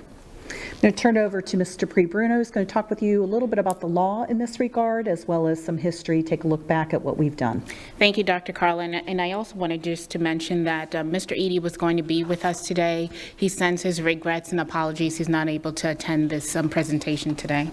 I'm going to turn it over to Mr. Pre-Bruno, who's going to talk with you a little bit about the law in this regard, as well as some history, take a look back at what we've done. Thank you, Dr. Carlin. And I also wanted just to mention that Mr. Eady was going to be with us today. He sends his regrets and apologies. He's not able to attend this presentation today.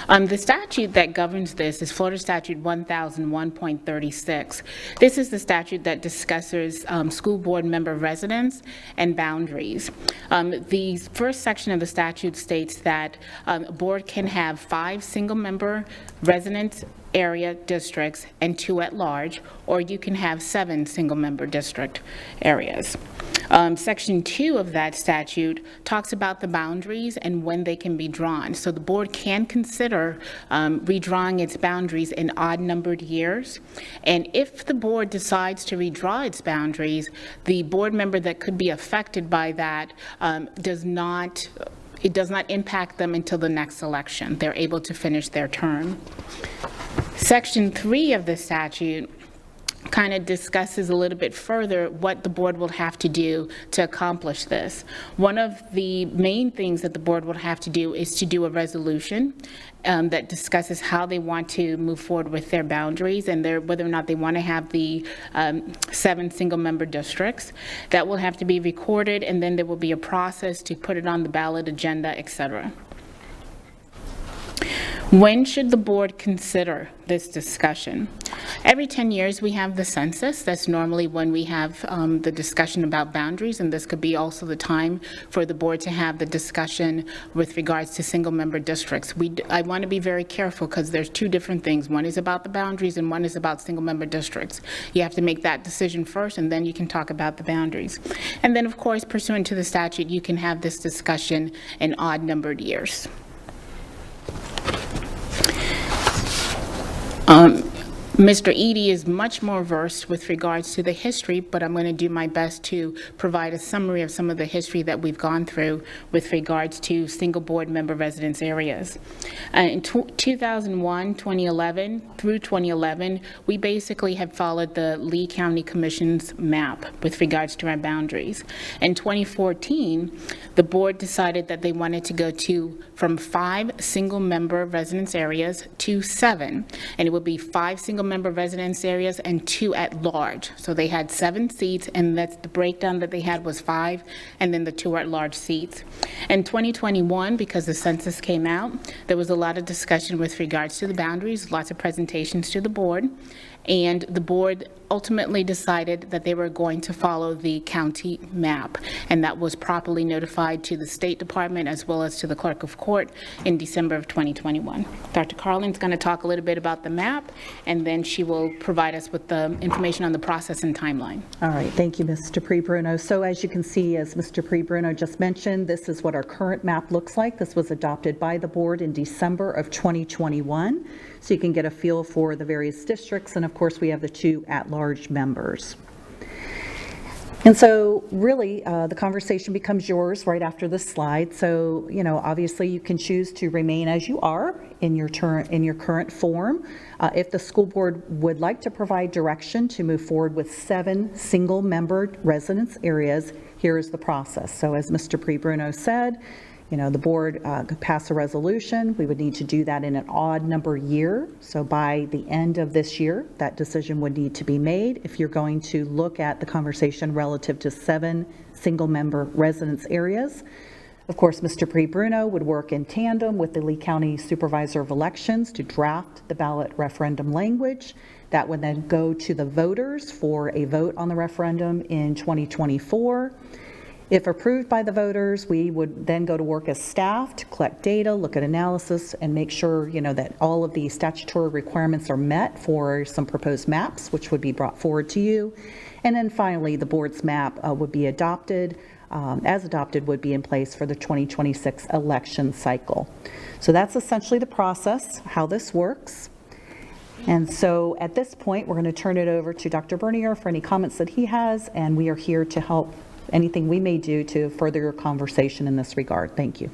The statute that governs this is Florida Statute 1001.36. This is the statute that discusses school board member residence and boundaries. The first section of the statute states that a board can have 5 single-member residence area districts and 2 at large, or you can have 7 single-member district areas. Section 2 of that statute talks about the boundaries and when they can be drawn. So the board can consider redrawing its boundaries in odd-numbered years. And if the board decides to redraw its boundaries, the board member that could be affected by that does not impact them until the next election. They're able to finish their term. Section 3 of the statute kind of discusses a little bit further what the board will have to do to accomplish this. One of the main things that the board will have to do is to do a resolution that discusses how they want to move forward with their boundaries and whether or not they want to have the 7 single-member districts. That will have to be recorded, and then there will be a process to put it on the ballot agenda, etc. When should the board consider this discussion? Every 10 years we have the census. That's normally when we have the discussion about boundaries, and this could be also the time for the board to have the discussion with regards to single-member districts. I want to be very careful because there's 2 different things. One is about the boundaries and one is about single-member districts. You have to make that decision first, and then you can talk about the boundaries. And then, of course, pursuant to the statute, you can have this discussion in odd-numbered years. Mr. Eady is much more versed with regards to the history, but I'm going to do my best to provide a summary of some of the history that we've gone through with regards to single board member residence areas. In 2001, 2011, through 2011, we basically have followed the Lee County Commission's map with regards to our boundaries. In 2014, the board decided that they wanted to go from 5 single member residence areas to 7, and it would be 5 single member residence areas and 2 at large. So they had 7 seats, and that's the breakdown that they had was 5, and then the 2 at large seats. In 2021, because the census came out, there was a lot of discussion with regards to the boundaries, lots of presentations to the board, and the board ultimately decided that they were going to follow the county map, and that was properly notified to the State Department as well as to the Clerk of Court in December of 2021. Dr. Carlin's going to talk a little bit about the map, and then she will provide us with the information on the process and timeline. All right, thank you, Mr. Pre-Bruno. So as you can see, as Mr. Pre-Bruno just mentioned, this is what our current map looks like. This was adopted by the board in December of 2021. So you can get a feel for the various districts, and of course we have the 2 at-large members. And so really, the conversation becomes yours right after this slide. So, obviously you can choose to remain as you are in your current form. If the school board would like to provide direction to move forward with 7 single-member residence areas, here is the process. So as Mr. Bruno said, the board could pass a resolution. We would need to do that in an odd number year. So by the end of this year, that decision would need to be made if you're going to look at the conversation relative to 7 single-member residence areas. Of course, Mr. Bruno would work in tandem with the Lee County Supervisor of Elections to draft the ballot referendum language. That would then go to the voters for a vote on the referendum in 2024. If approved by the voters, we would then go to work as staff to collect data, look at analysis, and make sure, that all of the statutory requirements are met for some proposed maps, which would be brought forward to you. And then finally, the board's map would be adopted, would be in place for the 2026 election cycle. So that's essentially the process, how this works. And so at this point, we're going to turn it over to Dr. Bernier for any comments that he has, and we are here to help anything we may do to further your conversation in this regard. Thank you.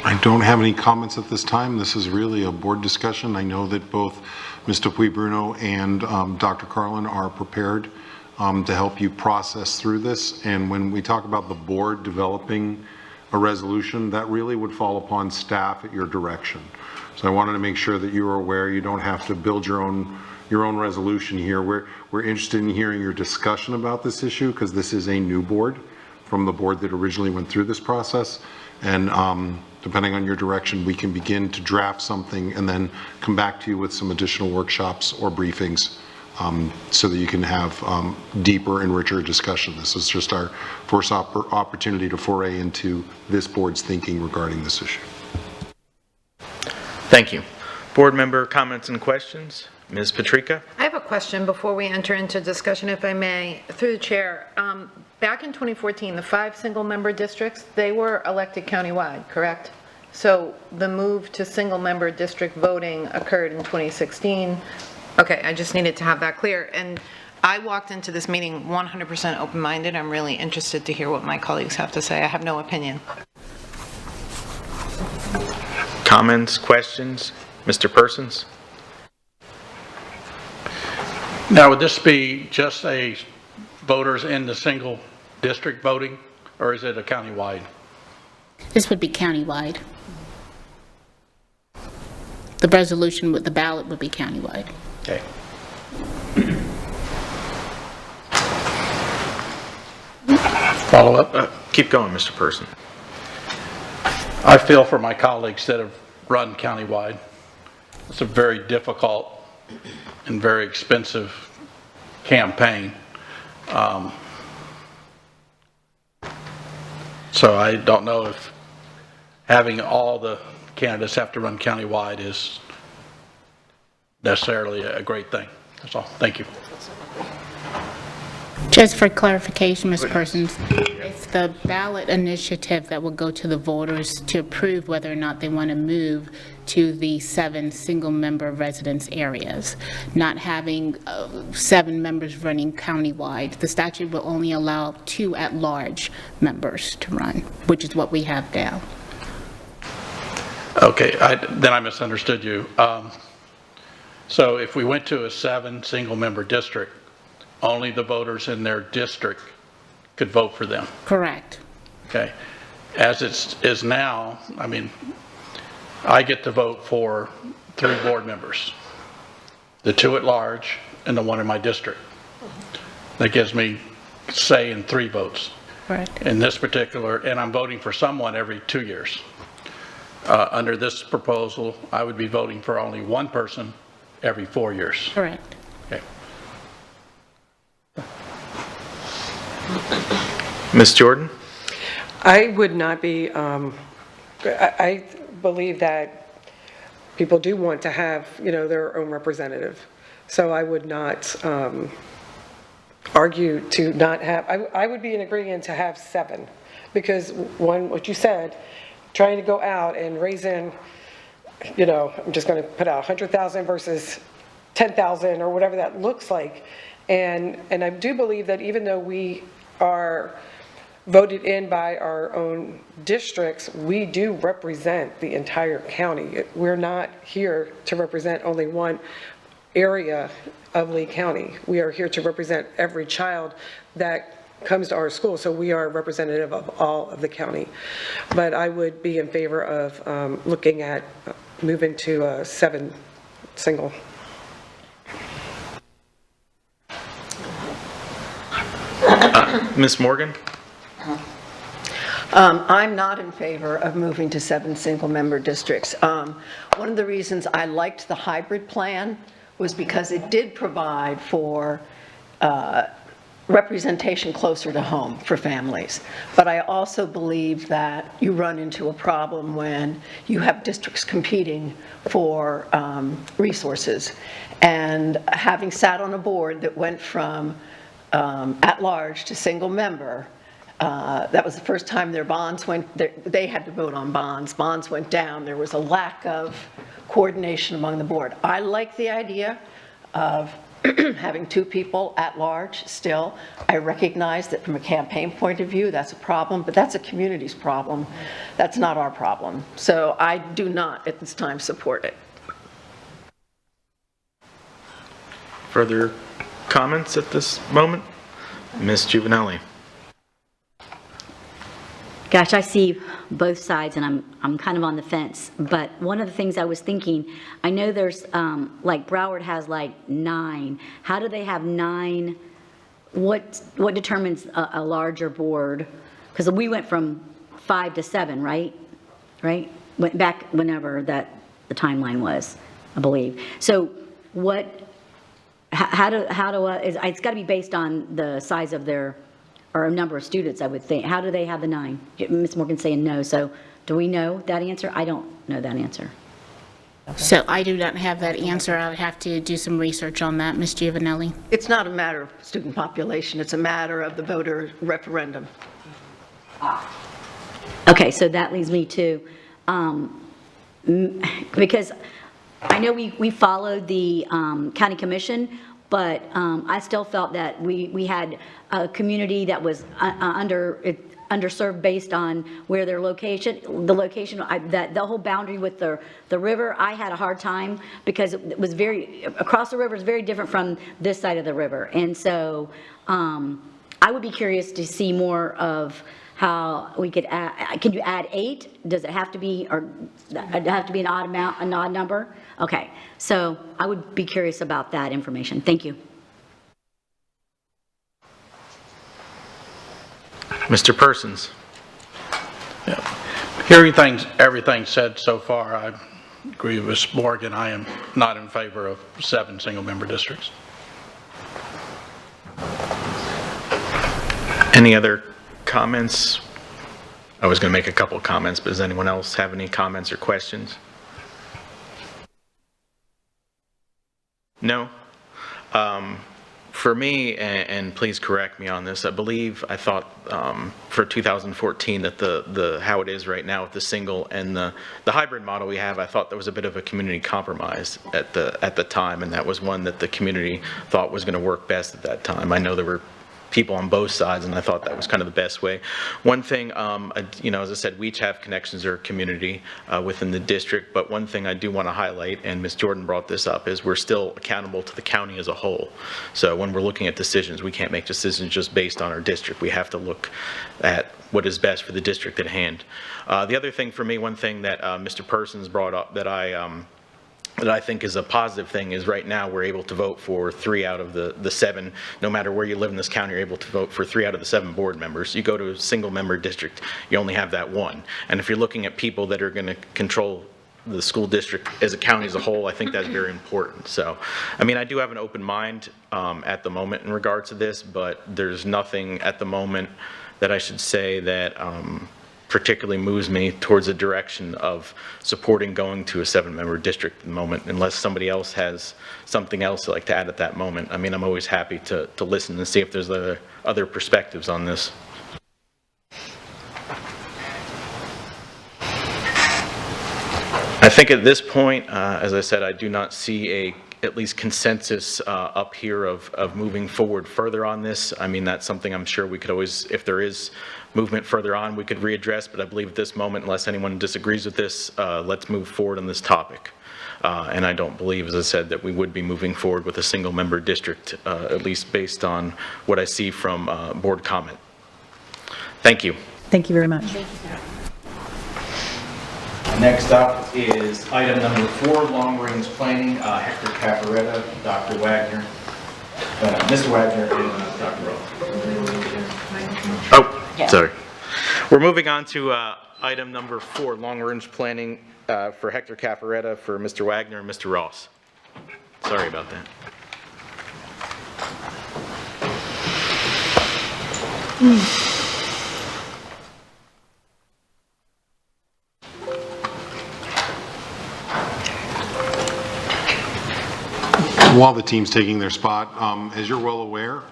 I don't have any comments at this time. This is really a board discussion. I know that both Mr. Bruno and Dr. Carlin are prepared to help you process through this. And when we talk about the board developing a resolution, that really would fall upon staff at your direction. So I wanted to make sure that you are aware you don't have to build your own resolution here. We're interested in hearing your discussion about this issue because this is a new board from the board that originally went through this process. And depending on your direction, we can begin to draft something and then come back to you with some additional workshops or briefings so that you can have deeper and richer discussion. This is just our first opportunity to foray into this board's thinking regarding this issue. Thank you. Board member comments and questions? Ms. Patrica? I have a question before we enter into discussion, if I may, through the chair. Back in 2014, the 5 single-member districts, they were elected countywide, correct? So the move to single-member district voting occurred in 2016. Okay, I just needed to have that clear. And I walked into this meeting 100% open-minded. I'm really interested to hear what my colleagues have to say. I have no opinion. Comments, questions? Mr. Persons? Now, would this be just a voters in the single district voting, or is it a countywide? This would be countywide. The resolution with the ballot would be countywide. Okay. Follow up? Keep going, Mr. Person. I feel for my colleagues that have run countywide. It's a very difficult and very expensive campaign. So I don't know if having all the candidates have to run countywide is necessarily a great thing. That's all. Thank you. Just for clarification, Ms. Persons, it's the ballot initiative that will go to the voters to approve whether or not they want to move to the 7 single-member residence areas, not having 7 members running countywide. The statute will only allow 2 at-large members to run, which is what we have now. Okay, then I misunderstood you. So if we went to a 7 single-member district, only the voters in their district could vote for them. Correct. Okay. As it is now, I mean, I get to vote for 3 board members, the 2 at large and the 1 in my district. That gives me say in 3 votes. Correct. In this particular, and I'm voting for someone every 2 years. Under this proposal, I would be voting for only 1 person every 4 years. Correct. Okay. Ms. Jordan? I would not be, I believe that people do want to have, their own representative. So I would not argue to not have, I would be in agreement to have 7. Because one, what you said, trying to go out and raise in, I'm just going to put out 100,000 versus 10,000 or whatever that looks like. And I do believe that even though we are voted in by our own districts, we do represent the entire county. We're not here to represent only one area of Lee County. We are here to represent every child that comes to our school, so we are representative of all of the county. But I would be in favor of looking at moving to a 7 single. Ms. Morgan? I'm not in favor of moving to 7 single-member districts. One of the reasons I liked the hybrid plan was because it did provide for representation closer to home for families. But I also believe that you run into a problem when you have districts competing for resources. And having sat on a board that went from at-large to single-member, that was the first time their bonds went, they had to vote on bonds. Bonds went down. There was a lack of coordination among the board. I like the idea of having 2 people at large still. I recognize that from a campaign point of view, that's a problem, but that's a community's problem. That's not our problem. So I do not at this time support it. Further comments at this moment? Ms. Juvenelli? Gosh, I see both sides, and I'm kind of on the fence. But one of the things I was thinking, I know there's, like Broward has like 9. How do they have 9? What determines a larger board? Because we went from 5 to 7, right? Right? Went back whenever the timeline was, I believe. So it's got to be based on the size of their, or a number of students, I would think. How do they have the 9? Ms. Morgan's saying no, so do we know that answer? I don't know that answer. So I do not have that answer. I would have to do some research on that, Ms. Giovanelli. It's not a matter of student population. It's a matter of the voter referendum. Okay, so that leads me to, because I know we followed the county commission, but I still felt that we had a community that was underserved based on where their location, that the whole boundary with the river, I had a hard time because it was across the river is very different from this side of the river. And so I would be curious to see more of how we could add. Can you add 8? Does it have to be, or have to be an odd amount, an odd number? Okay, so I would be curious about that information. Thank you. Mr. Persons? Yeah. Hearing everything said so far, I agree with Ms. Morgan. I am not in favor of 7 single-member districts. Any other comments? I was going to make a couple of comments, but does anyone else have any comments or questions? No? For me, and please correct me on this, I thought for 2014 that how it is right now with the single and the hybrid model we have, I thought there was a bit of a community compromise at the time, and that was one that the community thought was going to work best at that time. I know there were people on both sides, and I thought that was kind of the best way. One thing, as I said, we each have connections or community within the district, but one thing I do want to highlight, and Ms. Jordan brought this up, is we're still accountable to the county as a whole. So when we're looking at decisions, we can't make decisions just based on our district. We have to look at what is best for the district at hand. The other thing for me, one thing that Mr. Persons brought up that I think is a positive thing is right now we're able to vote for 3 out of the 7. No matter where you live in this county, you're able to vote for 3 out of the 7 board members. You go to a single member district, you only have that 1. And if you're looking at people that are going to control the school district as a county as a whole, I think that's very important. So, I mean, I do have an open mind at the moment in regards to this, but there's nothing at the moment that I should say that particularly moves me towards a direction of supporting going to a 7-member district at the moment, unless somebody else has something else they'd like to add at that moment. I mean, I'm always happy to listen and see if there's other perspectives on this. I think at this point, as I said, I do not see at least consensus up here of moving forward further on this. I mean, that's something I'm sure we could always, if there is movement further on, we could readdress, but I believe at this moment, unless anyone disagrees with this, let's move forward on this topic. And I don't believe, as I said, that we would be moving forward with a single-member district, at least based on what I see from board comment. Thank you. Thank you very much. Next up is item number 4, long-range planning, Hector Caparetta, Dr. Wagner, Mr. Wagner, and Dr. Rowe. Oh, sorry. We're moving on to item number 4, long-range planning for Hector Caparetta, for Mr. Wagner and Mr. Ross. Sorry about that. While the team's taking their spot, as you're well aware,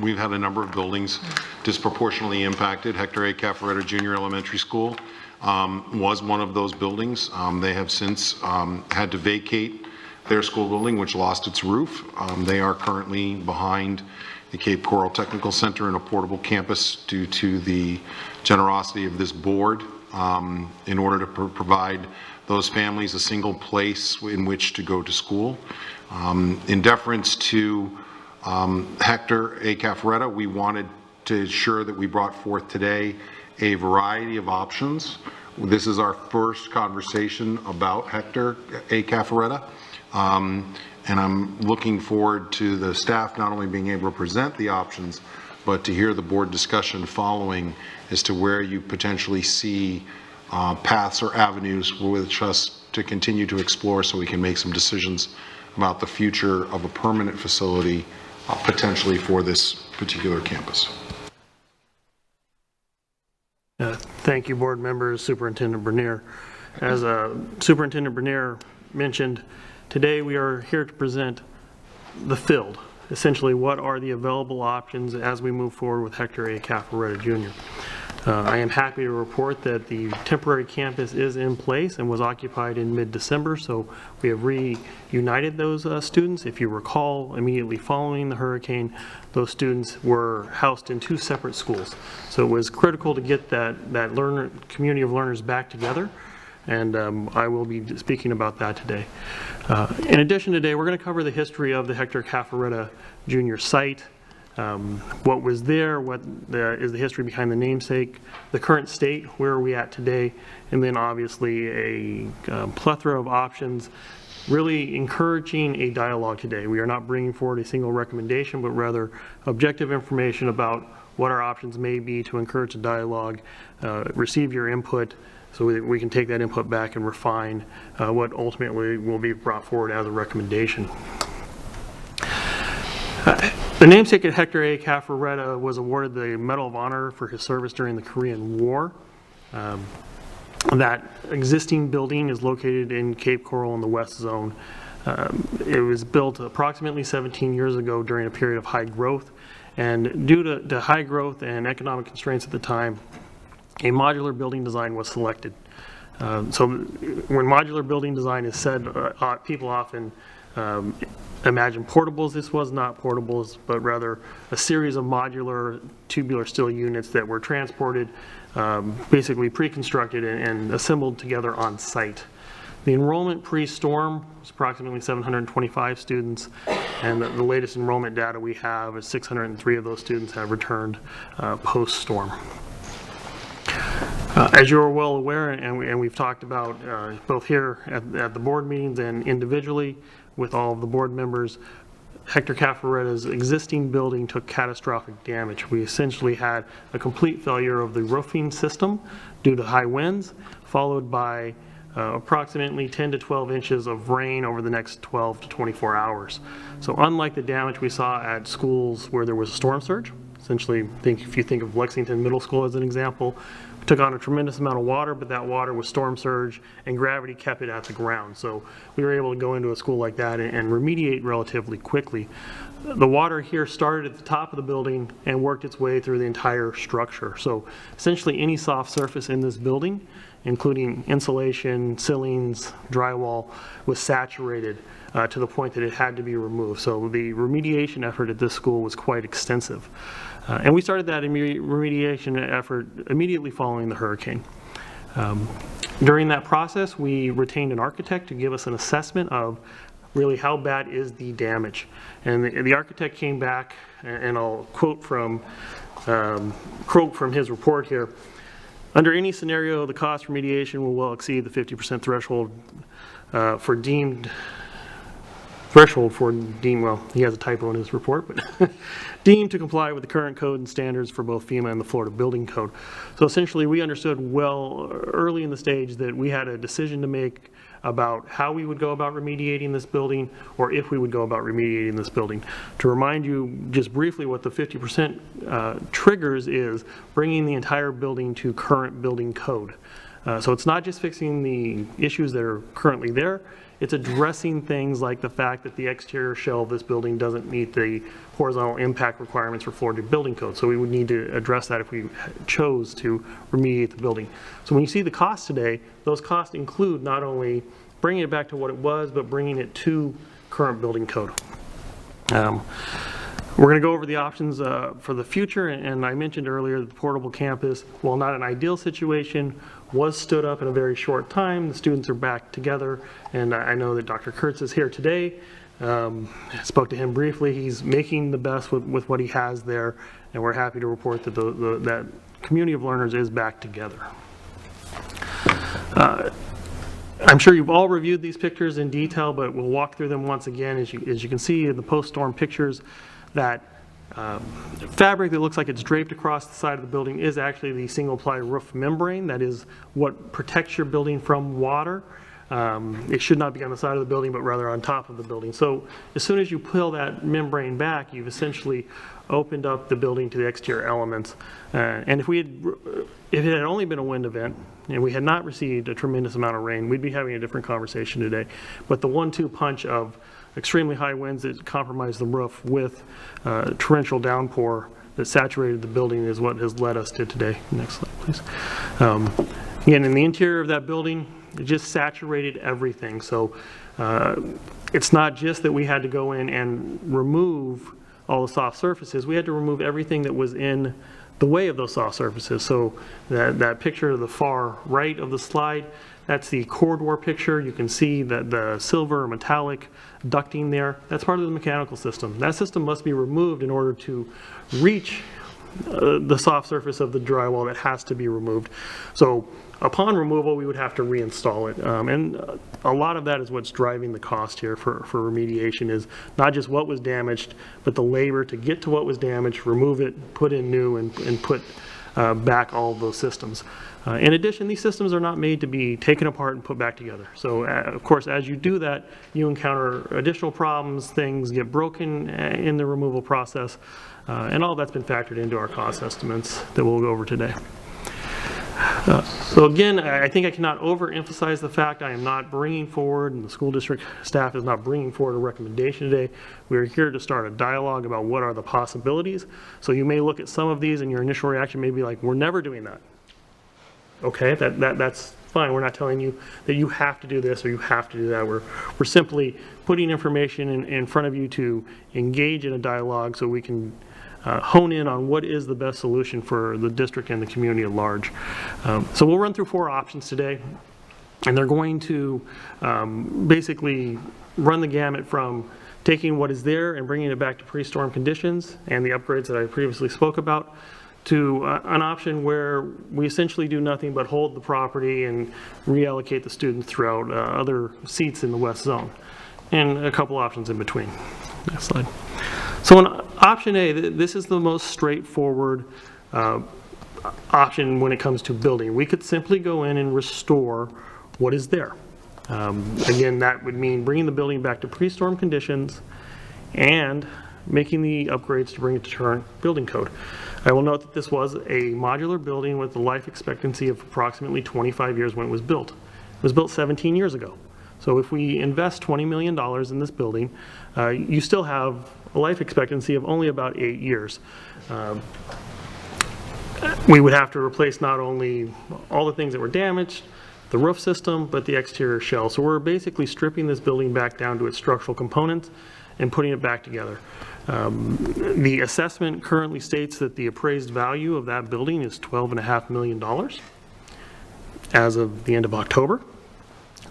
we've had a number of buildings disproportionately impacted. Hector A. Cafaretta Junior Elementary School was one of those buildings. They have since had to vacate their school building, which lost its roof. They are currently behind the Cape Coral Technical Center in a portable campus due to the generosity of this board in order to provide those families a single place in which to go to school. In deference to Hector A. Cafaretta, we wanted to ensure that we brought forth today a variety of options. This is our first conversation about Hector A. Cafaretta, and I'm looking forward to the staff not only being able to present the options, but to hear the board discussion following as to where you potentially see paths or avenues with us to continue to explore so we can make some decisions about the future of a permanent facility potentially for this particular campus. Thank you, board members, Superintendent Bernier. As Superintendent Bernier mentioned, today we are here to present the field, essentially what are the available options as we move forward with Hector A. Cafaretta Jr. I am happy to report that the temporary campus is in place and was occupied in mid-December, so we have reunited those students. If you recall, immediately following the hurricane, those students were housed in 2 separate schools. So it was critical to get that community of learners back together, and I will be speaking about that today. In addition, today we're going to cover the history of the Hector Cafaretta Jr. site, what was there, what is the history behind the namesake, the current state, where are we at today, and then obviously a plethora of options, really encouraging a dialogue today. We are not bringing forward a single recommendation, but rather objective information about what our options may be to encourage a dialogue, receive your input, so we can take that input back and refine what ultimately will be brought forward as a recommendation. The namesake of Hector A. Cafaretta was awarded the Medal of Honor for his service during the Korean War. That existing building is located in Cape Coral in the West Zone. It was built approximately 17 years ago during a period of high growth, and due to high growth and economic constraints at the time, a modular building design was selected. So when modular building design is said, people often imagine portables. This was not portables, but rather a series of modular tubular steel units that were transported, basically pre-constructed and assembled together on site. The enrollment pre-storm was approximately 725 students, and the latest enrollment data we have is 603 of those students have returned post-storm. As you are well aware, and we've talked about both here at the board meetings and individually with all of the board members, Hector Cafaretta's existing building took catastrophic damage. We essentially had a complete failure of the roofing system due to high winds, followed by approximately 10 to 12 inches of rain over the next 12 to 24 hours. So unlike the damage we saw at schools where there was a storm surge, essentially if you think of Lexington Middle School as an example, we took on a tremendous amount of water, but that water was storm surge and gravity kept it at the ground. So we were able to go into a school like that and remediate relatively quickly. The water here started at the top of the building and worked its way through the entire structure. So essentially any soft surface in this building, including insulation, ceilings, drywall, was saturated to the point that it had to be removed. So the remediation effort at this school was quite extensive. And we started that remediation effort immediately following the hurricane. During that process, we retained an architect to give us an assessment of really how bad is the damage. And the architect came back, and I'll quote from his report here. Under any scenario, the cost remediation will well exceed the 50% threshold for deemed, well, he has a typo in his report, but deemed to comply with the current code and standards for both FEMA and the Florida Building Code. So essentially, we understood well early in the stage that we had a decision to make about how we would go about remediating this building, or if we would go about remediating this building. To remind you just briefly what the 50% triggers is bringing the entire building to current building code. So it's not just fixing the issues that are currently there, it's addressing things like the fact that the exterior shell of this building doesn't meet the horizontal impact requirements for Florida Building Code. So we would need to address that if we chose to remediate the building. So when you see the costs today, those costs include not only bringing it back to what it was, but bringing it to current building code. We're going to go over the options for the future, and I mentioned earlier that the portable campus, while not an ideal situation, was stood up in a very short time. The students are back together, and I know that Dr. Kurtz is here today. I spoke to him briefly. He's making the best with what he has there, and we're happy to report that that community of learners is back together. I'm sure you've all reviewed these pictures in detail, but we'll walk through them once again. As you can see in the post-storm pictures, that fabric that looks like it's draped across the side of the building is actually the single-ply roof membrane. That is what protects your building from water. It should not be on the side of the building, but rather on top of the building. So as soon as you peel that membrane back, you've essentially opened up the building to the exterior elements. And if it had only been a wind event, and we had not received a tremendous amount of rain, we'd be having a different conversation today. But the 1-2 punch of extremely high winds that compromised the roof with torrential downpour that saturated the building is what has led us to today. Next slide, please. Again, in the interior of that building, it just saturated everything. So it's not just that we had to go in and remove all the soft surfaces. We had to remove everything that was in the way of those soft surfaces. So that picture to the far right of the slide, that's the corridor picture. You can see that the silver metallic ducting there, that's part of the mechanical system. That system must be removed in order to reach the soft surface of the drywall that has to be removed. So upon removal, we would have to reinstall it. And a lot of that is what's driving the cost here for remediation, is not just what was damaged, but the labor to get to what was damaged, remove it, put in new, and put back all of those systems. In addition, these systems are not made to be taken apart and put back together. So of course, as you do that, you encounter additional problems, things get broken in the removal process, and all that's been factored into our cost estimates that we'll go over today. So again, I think I cannot overemphasize the fact I am not bringing forward, and the school district staff is not bringing forward a recommendation today. We are here to start a dialogue about what are the possibilities. So you may look at some of these and your initial reaction may be like, we're never doing that. Okay, that's fine. We're not telling you that you have to do this or you have to do that. We're simply putting information in front of you to engage in a dialogue so we can hone in on what is the best solution for the district and the community at large. So we'll run through 4 options today, and they're going to basically run the gamut from taking what is there and bringing it back to pre-storm conditions and the upgrades that I previously spoke about, to an option where we essentially do nothing but hold the property and reallocate the students throughout other seats in the west zone, and a couple options in between. Next slide. So in option A, this is the most straightforward option when it comes to building. We could simply go in and restore what is there. Again, that would mean bringing the building back to pre-storm conditions and making the upgrades to bring it to current building code. I will note that this was a modular building with a life expectancy of approximately 25 years when it was built. It was built 17 years ago. So if we invest $20 million in this building, you still have a life expectancy of only about 8 years. We would have to replace not only all the things that were damaged, the roof system, but the exterior shell. So we're basically stripping this building back down to its structural components and putting it back together. The assessment currently states that the appraised value of that building is $12.5 million as of the end of October.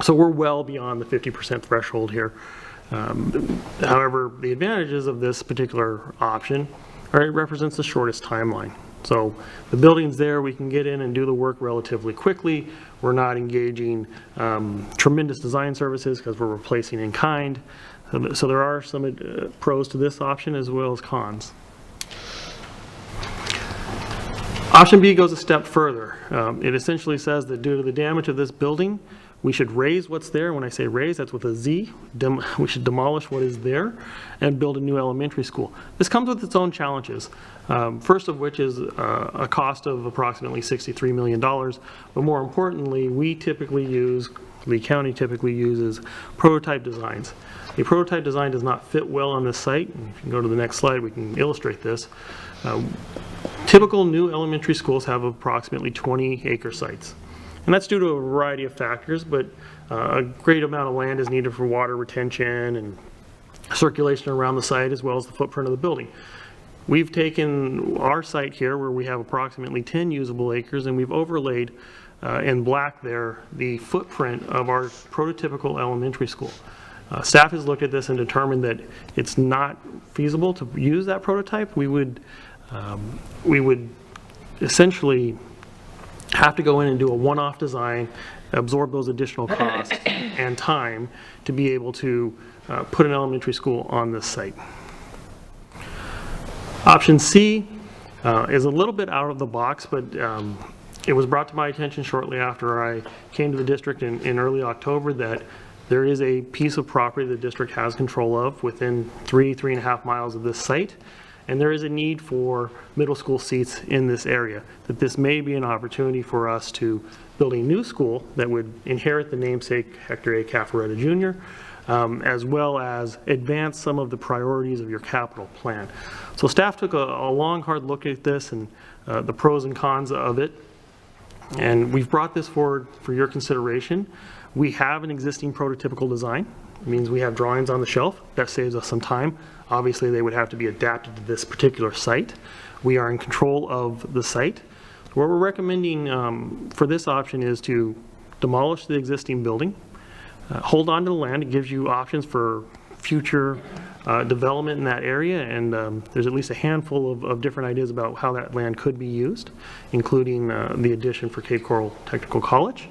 So we're well beyond the 50% threshold here. However, the advantages of this particular option are it represents the shortest timeline. So the building's there, we can get in and do the work relatively quickly. We're not engaging tremendous design services because we're replacing in kind. So there are some pros to this option as well as cons. Option B goes a step further. It essentially says that due to the damage of this building, we should raise what's there. When I say raise, that's with a Z. We should demolish what is there and build a new elementary school. This comes with its own challenges. First of which is a cost of approximately $63 million. But more importantly, Lee County typically uses prototype designs. A prototype design does not fit well on this site. If you can go to the next slide, we can illustrate this. Typical new elementary schools have approximately 20-acre sites. And that's due to a variety of factors, but a great amount of land is needed for water retention and circulation around the site, as well as the footprint of the building. We've taken our site here, where we have approximately 10 usable acres, and we've overlaid in black there the footprint of our prototypical elementary school. Staff has looked at this and determined that it's not feasible to use that prototype. We would essentially have to go in and do a one-off design, absorb those additional costs and time to be able to put an elementary school on this site. Option C is a little bit out of the box, but it was brought to my attention shortly after I came to the district in early October that there is a piece of property the district has control of within 3.5 miles of this site. And there is a need for middle school seats in this area, that this may be an opportunity for us to build a new school that would inherit the namesake Hector A. Caffaretta Jr., as well as advance some of the priorities of your capital plan. So staff took a long, hard look at this and the pros and cons of it, and we've brought this forward for your consideration. We have an existing prototypical design. It means we have drawings on the shelf. That saves us some time. Obviously, they would have to be adapted to this particular site. We are in control of the site. What we're recommending for this option is to demolish the existing building, hold on to the land. It gives you options for future development in that area, and there's at least a handful of different ideas about how that land could be used, including the addition for Cape Coral Technical College.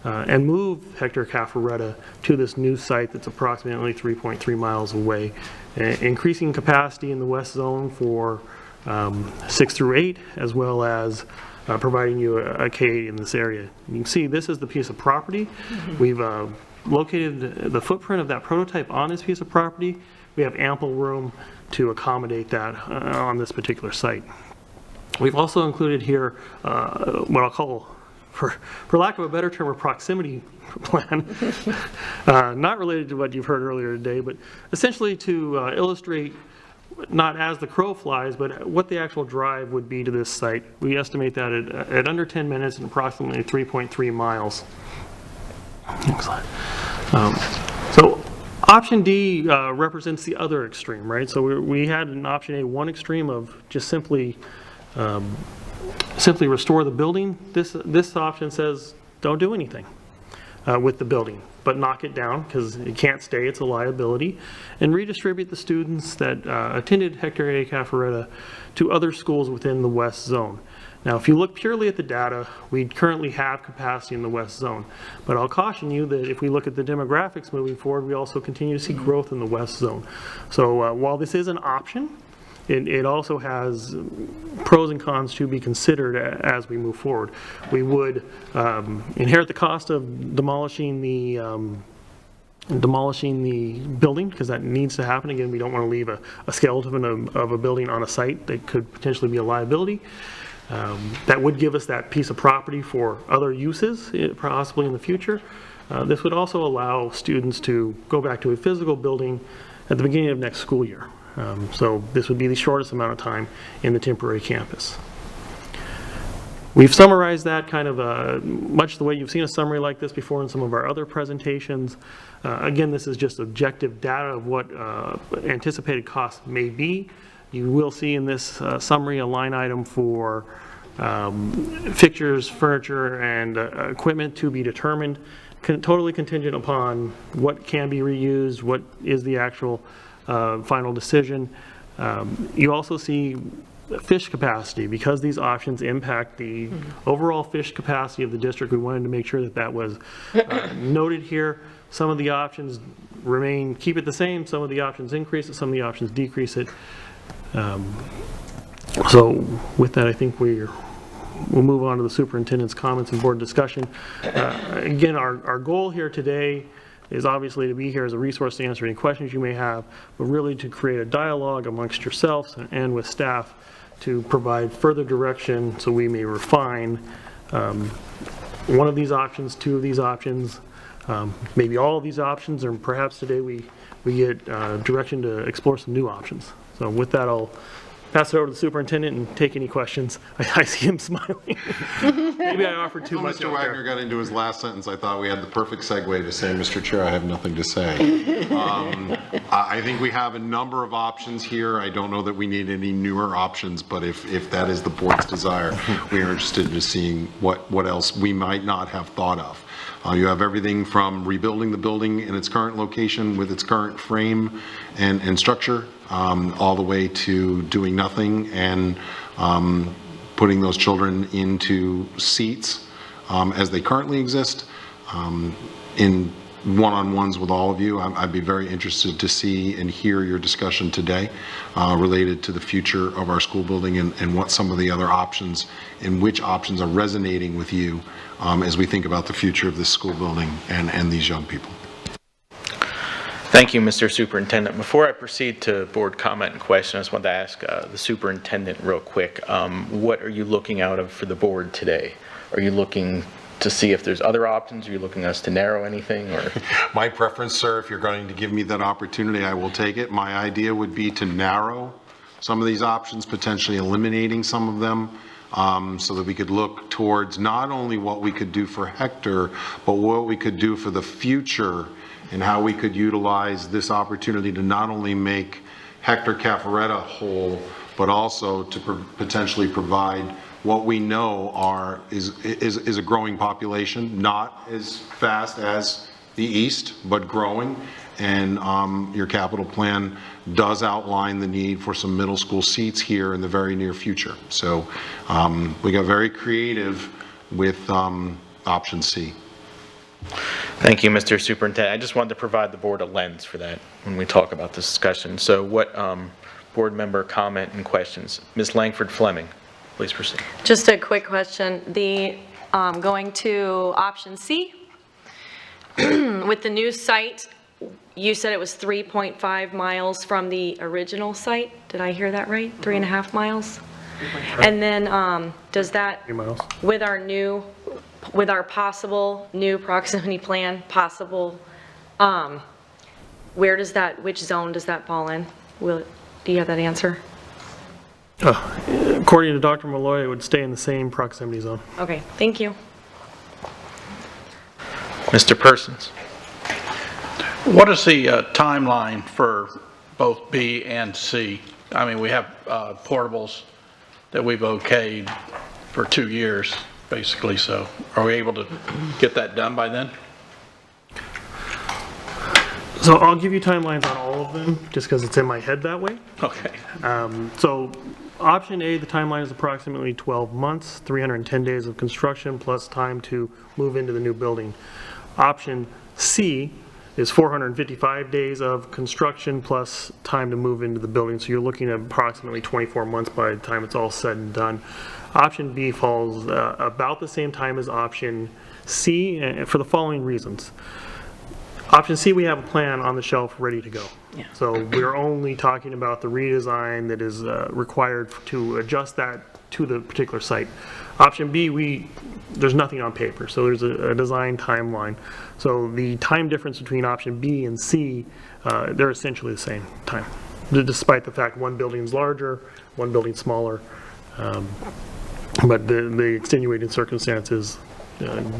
And move Hector Caffaretta to this new site that's approximately 3.3 miles away, increasing capacity in the west zone for 6 through 8, as well as providing you a K8 in this area. You can see this is the piece of property. We've located the footprint of that prototype on this piece of property. We have ample room to accommodate that on this particular site. We've also included here what I'll call, for lack of a better term, a proximity plan, not related to what you've heard earlier today, but essentially to illustrate not as the crow flies, but what the actual drive would be to this site. We estimate that at under 10 minutes and approximately 3.3 miles. Next slide. So option D represents the other extreme, right? So we had an option A, one extreme of just simply restore the building. This option says don't do anything with the building, but knock it down because it can't stay, it's a liability, and redistribute the students that attended Hector A. Caffaretta to other schools within the west zone. Now, if you look purely at the data, we currently have capacity in the west zone, but I'll caution you that if we look at the demographics moving forward, we also continue to see growth in the west zone. So while this is an option, it also has pros and cons to be considered as we move forward. We would inherit the cost of demolishing the building, because that needs to happen. Again, we don't want to leave a skeleton of a building on a site that could potentially be a liability. That would give us that piece of property for other uses, possibly in the future. This would also allow students to go back to a physical building at the beginning of next school year. So this would be the shortest amount of time in the temporary campus. We've summarized that kind of much the way you've seen a summary like this before in some of our other presentations. Again, this is just objective data of what anticipated costs may be. You will see in this summary a line item for fixtures, furniture, and equipment to be determined, totally contingent upon what can be reused, what is the actual final decision. You also see fish capacity. Because these options impact the overall fish capacity of the district, we wanted to make sure that that was noted here. Some of the options remain, keep it the same, some of the options increase it, some of the options decrease it. So with that, I think we'll move on to the superintendent's comments and board discussion. Again, our goal here today is obviously to be here as a resource to answer any questions you may have, but really to create a dialogue amongst yourselves and with staff to provide further direction so we may refine one of these options, two of these options, maybe all of these options, or perhaps today we get direction to explore some new options. So with that, I'll pass it over to the superintendent and take any questions. I see him smiling. Maybe I offered too much. Mr. Wagner got into his last sentence. I thought we had the perfect segue to say, Mr. Chair, I have nothing to say. I think we have a number of options here. I don't know that we need any newer options, but if that is the board's desire, we are interested in seeing what else we might not have thought of. You have everything from rebuilding the building in its current location with its current frame and structure, all the way to doing nothing and putting those children into seats as they currently exist. In one-on-ones with all of you, I'd be very interested to see and hear your discussion today related to the future of our school building and what some of the other options and which options are resonating with you as we think about the future of this school building and these young people. Thank you, Mr. Superintendent. Before I proceed to board comment and question, I just wanted to ask the superintendent real quick, what are you looking out of for the board today? Are you looking to see if there's other options? Are you looking us to narrow anything? Or my preference, sir, if you're going to give me that opportunity, I will take it. My idea would be to narrow some of these options, potentially eliminating some of them, so that we could look towards not only what we could do for Hector, but what we could do for the future and how we could utilize this opportunity to not only make Hector Caffaretta whole, but also to potentially provide what we know is a growing population, not as fast as the East, but growing. And your capital plan does outline the need for some middle school seats here in the very near future. So we got very creative with option C. Thank you, Mr. Superintendent. I just wanted to provide the board a lens for that when we talk about this discussion. So what board member comment and questions? Ms. Langford Fleming, please proceed. Just a quick question. Going to option C, with the new site, you said it was 3.5 miles from the original site. Did I hear that right? 3.5 miles? And then does that, 3 miles. with our possible new proximity plan, which zone does that fall in? Do you have that answer? According to Dr. Malloy, it would stay in the same proximity zone. Okay, thank you. Mr. Persons. What is the timeline for both B and C? I mean, we have portables that we've okayed for 2 years, basically, so are we able to get that done by then? So I'll give you timelines on all of them, just because it's in my head that way. Okay. So option A, the timeline is approximately 12 months, 310 days of construction, plus time to move into the new building. Option C is 455 days of construction plus time to move into the building. So you're looking at approximately 24 months by the time it's all said and done. Option B falls about the same time as option C for the following reasons. Option C, we have a plan on the shelf ready to go. Yeah. So we're only talking about the redesign that is required to adjust that to the particular site. Option B, there's nothing on paper, so there's a design timeline. So the time difference between option B and C, they're essentially the same time, despite the fact one building's larger, one building's smaller. But the extenuating circumstances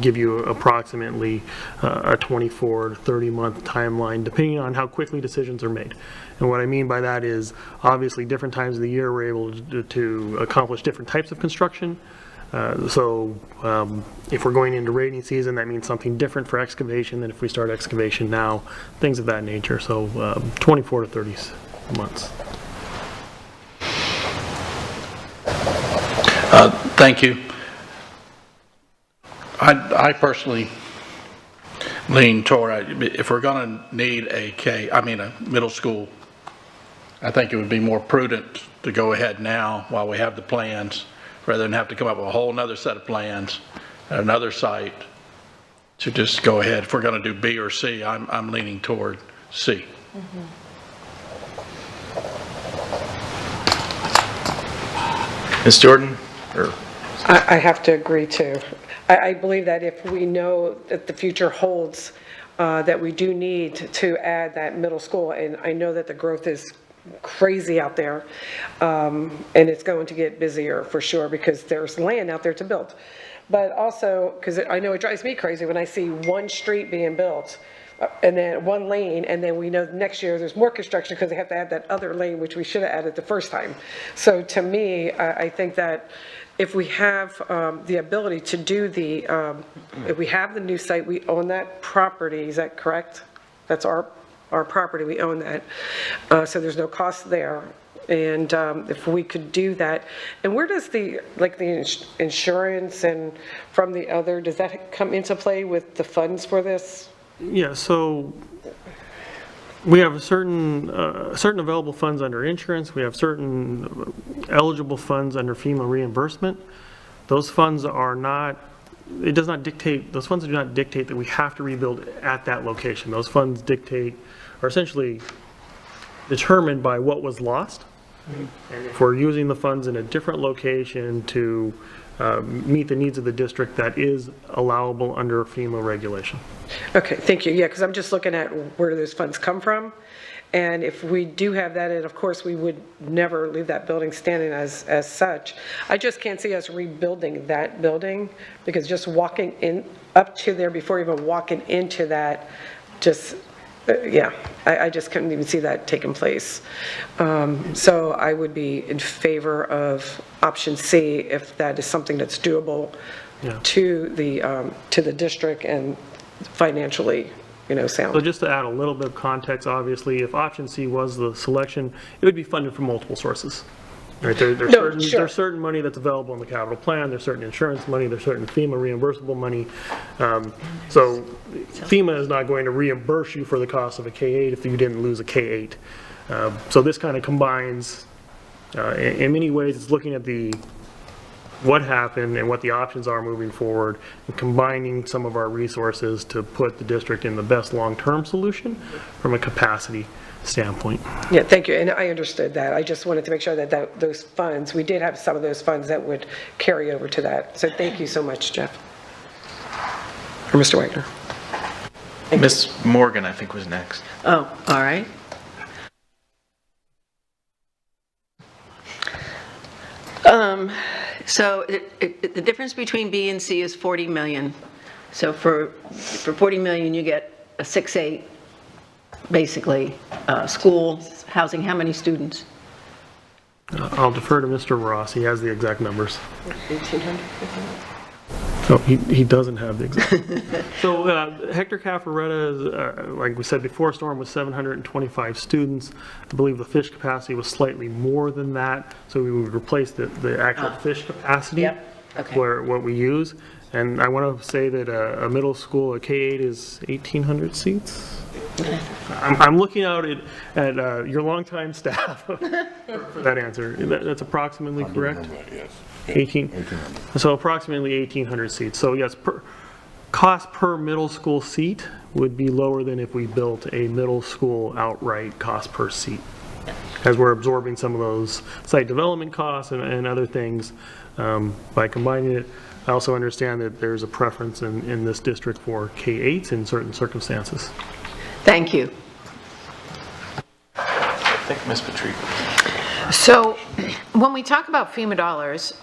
give you approximately a 24 to 30-month timeline, depending on how quickly decisions are made. And what I mean by that is, obviously, different times of the year, we're able to accomplish different types of construction. So if we're going into rainy season, that means something different for excavation than if we start excavation now, things of that nature. So 24 to 30 months. Thank you. I personally lean toward, if we're going to need a middle school, I think it would be more prudent to go ahead now while we have the plans, rather than have to come up with a whole nother set of plans, another site, to just go ahead. If we're going to do B or C, I'm leaning toward C. Ms. Jordan? I have to agree too. I believe that if we know that the future holds, that we do need to add that middle school, and I know that the growth is crazy out there, and it's going to get busier for sure because there's land out there to build. But also, because I know it drives me crazy when I see one street being built, and then one lane, and then we know next year there's more construction because they have to add that other lane, which we should have added the first time. So to me, I think that if we have the ability to do if we have the new site, we own that property, is that correct? That's our property, we own that. So there's no cost there. And if we could do that, and where does the insurance and from the other, does that come into play with the funds for this? Yeah, so we have certain available funds under insurance. We have certain eligible funds under FEMA reimbursement. Those funds are not, those funds do not dictate that we have to rebuild at that location. Those funds are essentially determined by what was lost. And if we're using the funds in a different location to meet the needs of the district, that is allowable under FEMA regulation. Okay, thank you. Yeah, because I'm just looking at where those funds come from. And if we do have that, and of course we would never leave that building standing as such. I just can't see us rebuilding that building because just walking in up to there before even walking into that, just, yeah, I just couldn't even see that taking place. So I would be in favor of option C if that is something that's doable to the district and financially, sound. So just to add a little bit of context, obviously, if option C was the selection, it would be funded from multiple sources. Right? There's certain money that's available in the capital plan, there's certain insurance money, there's certain FEMA reimbursable money. So FEMA is not going to reimburse you for the cost of a K-8 if you didn't lose a K-8. So this kind of combines, in many ways, it's looking at what happened and what the options are moving forward, and combining some of our resources to put the district in the best long-term solution from a capacity standpoint. Yeah, thank you, and I understood that. I just wanted to make sure that those funds, we did have some of those funds that would carry over to that. So thank you so much, Jeff. Or Mr. Wagner. Ms. Morgan, I think, was next. Oh, all right. So the difference between B and C is 40 million. So for 40 million, you get a 6-8, basically, school, housing, how many students? I'll defer to Mr. Ross, he has the exact numbers. 1,800? No, he doesn't have the exact. So Hector Cafaretta, like we said before, storm was 725 students. I believe the fish capacity was slightly more than that, so we would replace the actual fish capacity. Yep. Okay. Where what we use. And I want to say that a middle school, a K-8 is 1,800 seats. I'm looking out at your longtime staff for that answer. That's approximately correct? Yes. 18. So approximately 1,800 seats. So yes, cost per middle school seat would be lower than if we built a middle school outright cost per seat, as we're absorbing some of those site development costs and other things by combining it. I also understand that there's a preference in this district for K-8s in certain circumstances. Thank you. I think Ms. Patrico. So when we talk about FEMA dollars,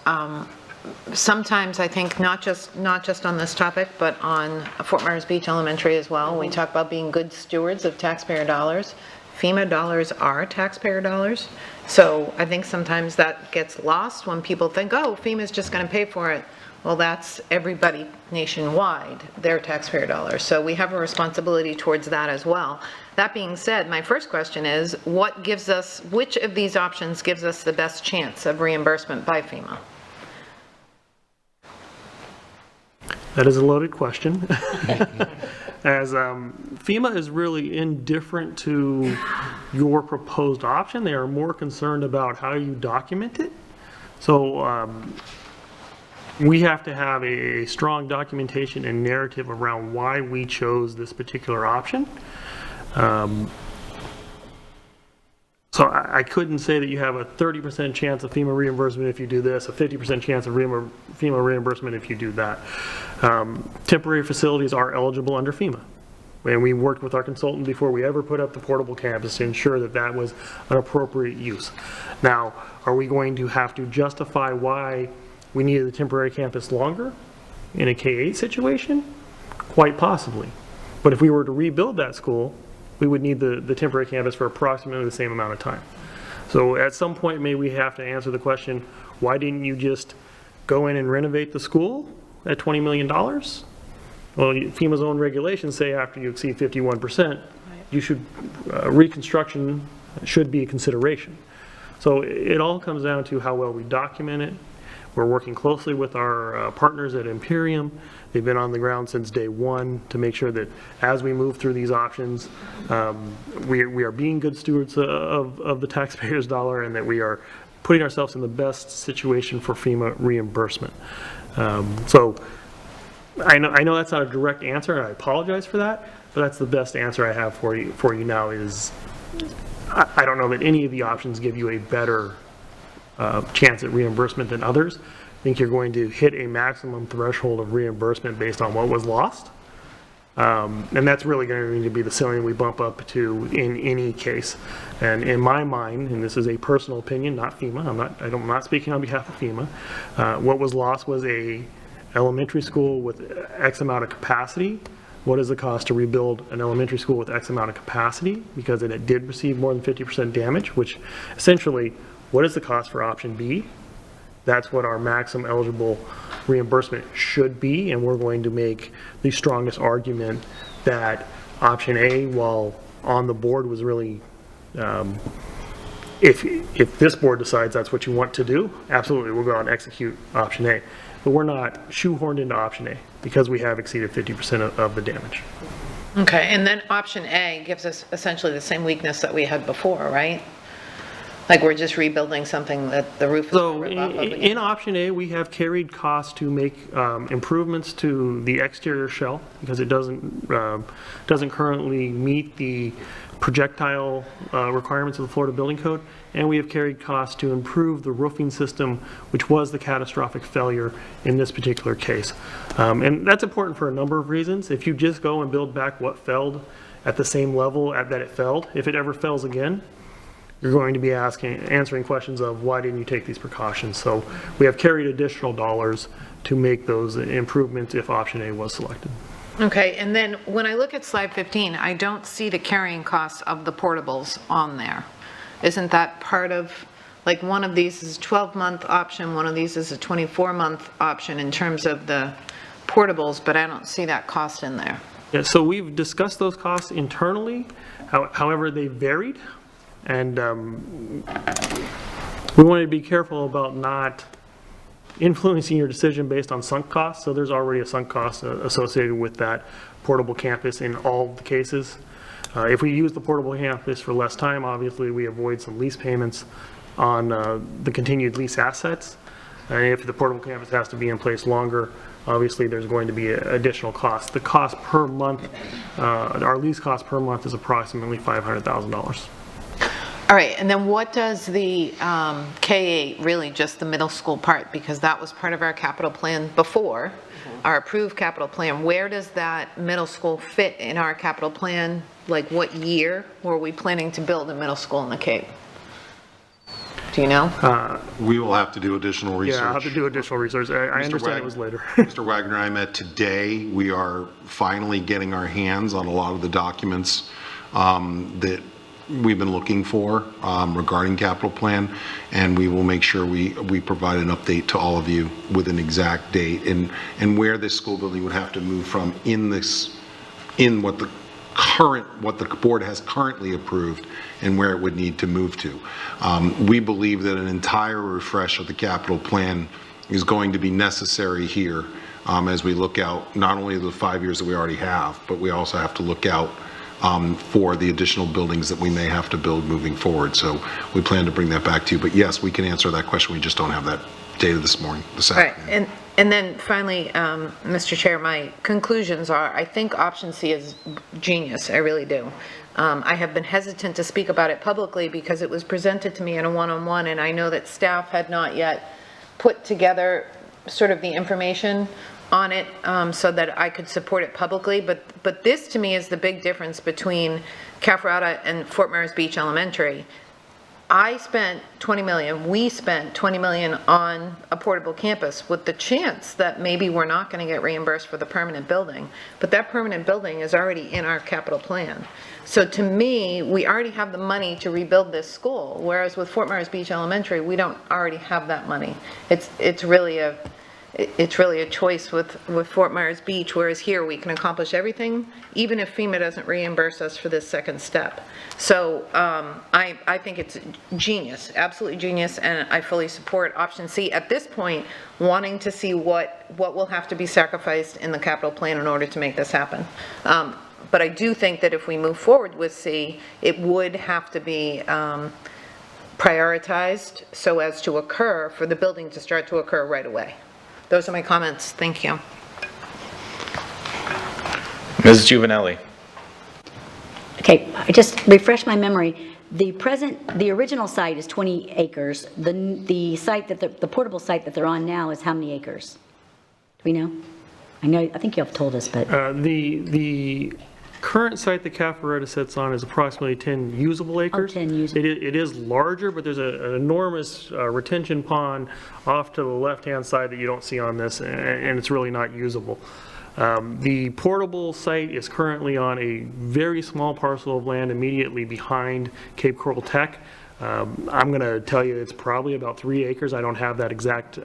sometimes I think not just on this topic, but on Fort Myers Beach Elementary as well, we talk about being good stewards of taxpayer dollars. FEMA dollars are taxpayer dollars. So I think sometimes that gets lost when people think, oh, FEMA's just going to pay for it. Well, that's everybody nationwide, their taxpayer dollars. So we have a responsibility towards that as well. That being said, my first question is, which of these options gives us the best chance of reimbursement by FEMA? That is a loaded question. As FEMA is really indifferent to your proposed option. They are more concerned about how you document it. So we have to have a strong documentation and narrative around why we chose this particular option. So I couldn't say that you have a 30% chance of FEMA reimbursement if you do this, a 50% chance of FEMA reimbursement if you do that. Temporary facilities are eligible under FEMA. And we worked with our consultant before we ever put up the portable campus to ensure that that was an appropriate use. Now, are we going to have to justify why we needed the temporary campus longer in a K-8 situation? Quite possibly. But if we were to rebuild that school, we would need the temporary campus for approximately the same amount of time. So at some point, maybe we have to answer the question, why didn't you just go in and renovate the school at $20 million? Well, FEMA's own regulations say after you exceed 51%, you should, reconstruction should be a consideration. So it all comes down to how well we document it. We're working closely with our partners at Imperium. They've been on the ground since day one to make sure that as we move through these options, we are being good stewards of the taxpayers' dollar, and that we are putting ourselves in the best situation for FEMA reimbursement. So I know that's not a direct answer, and I apologize for that, but that's the best answer I have for you now is I don't know that any of the options give you a better chance at reimbursement than others. I think you're going to hit a maximum threshold of reimbursement based on what was lost. And that's really going to be the ceiling we bump up to in any case. And in my mind, and this is a personal opinion, not FEMA, I'm not speaking on behalf of FEMA, what was lost was a elementary school with X amount of capacity. What is the cost to rebuild an elementary school with X amount of capacity? Because it did receive more than 50% damage, which essentially, what is the cost for option B? That's what our maximum eligible reimbursement should be, and we're going to make the strongest argument that option A, while on the board, was really, if this board decides that's what you want to do, absolutely, we'll go out and execute option A. But we're not shoehorned into option A because we have exceeded 50% of the damage. Okay, and then option A gives us essentially the same weakness that we had before, right? Like we're just rebuilding something that the roof is So going to rip off of again. in option A, we have carried costs to make improvements to the exterior shell because it doesn't currently meet the projectile requirements of the Florida Building Code, and we have carried costs to improve the roofing system, which was the catastrophic failure in this particular case. And that's important for a number of reasons. If you just go and build back what failed at the same level that it failed, if it ever fails again, you're going to be answering questions of why didn't you take these precautions? So we have carried additional dollars to make those improvements if option A was selected. Okay, and then when I look at slide 15, I don't see the carrying costs of the portables on there. Isn't that part of, like one of these is a 12-month option, one of these is a 24-month option in terms of the portables, but I don't see that cost in there. Yeah, so we've discussed those costs internally, however, they varied. And we wanted to be careful about not influencing your decision based on sunk costs. So there's already a sunk cost associated with that portable campus in all the cases. If we use the portable campus for less time, obviously we avoid some lease payments on the continued lease assets. And if the portable campus has to be in place longer, obviously there's going to be additional costs. The cost per month, our lease cost per month is approximately $500,000. All right, and then what does the K-8, really just the middle school part, because that was part of our capital plan before, our approved capital plan, where does that middle school fit in our capital plan? Like what year were we planning to build a middle school in the Cape? Do Do you know? We will have to do additional research. Yeah, I'll have to do additional research. I understand it was later. Mr. Wagner and I met today. We are finally getting our hands on a lot of the documents that we've been looking for regarding capital plan, and we will make sure we provide an update to all of you with an exact date and where this school building would have to move from in what the board has currently approved and where it would need to move to. We believe that an entire refresh of the capital plan is going to be necessary here as we look out not only the 5 years that we already have, but we also have to look out for the additional buildings that we may have to build moving forward. So we plan to bring that back to you. But yes, we can answer that question. We just don't have that data this afternoon. Right, and then finally, Mr. Chair, my conclusions are, I think option C is genius, I really do. I have been hesitant to speak about it publicly because it was presented to me in a one-on-one, and I know that staff had not yet put together sort of the information on it so that I could support it publicly, but this to me is the big difference between Cafarata and Fort Myers Beach Elementary. I spent $20 million, we spent $20 million on a portable campus with the chance that maybe we're not going to get reimbursed for the permanent building, but that permanent building is already in our capital plan. So to me, we already have the money to rebuild this school, whereas with Fort Myers Beach Elementary, we don't already have that money. It's really a choice with Fort Myers Beach, whereas here we can accomplish everything, even if FEMA doesn't reimburse us for this second step. So I think it's genius, absolutely genius, and I fully support option C at this point, wanting to see what will have to be sacrificed in the capital plan in order to make this happen. But I do think that if we move forward with C, it would have to be prioritized so as to occur, for the building to start to occur right away. Those are my comments. Thank you. Ms. Juvenelli. Okay, I just refresh my memory. The original site is 20 acres. The site that the portable site that they're on now is how many acres? Do we know? I think you have told us, but. The current site that Cafarata sits on is approximately 10 usable acres. 10 usable. It is larger, but there's an enormous retention pond off to the left-hand side that you don't see on this, and it's really not usable. The portable site is currently on a very small parcel of land immediately behind Cape Coral Tech. I'm going to tell you it's probably about 3 acres. I don't have that exact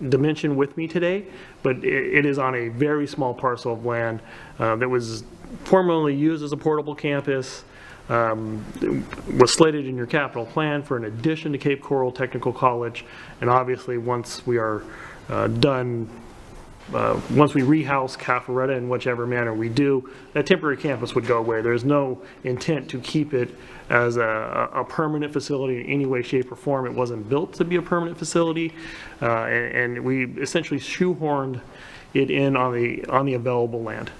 dimension with me today, but it is on a very small parcel of land that was formerly used as a portable campus, was slated in your capital plan for an addition to Cape Coral Technical College, and obviously once we are done, once we rehouse Cafarata in whichever manner we do, that temporary campus would go away. There's no intent to keep it as a permanent facility in any way, shape, or form. It wasn't built to be a permanent facility, and we essentially shoehorned it in on the available land.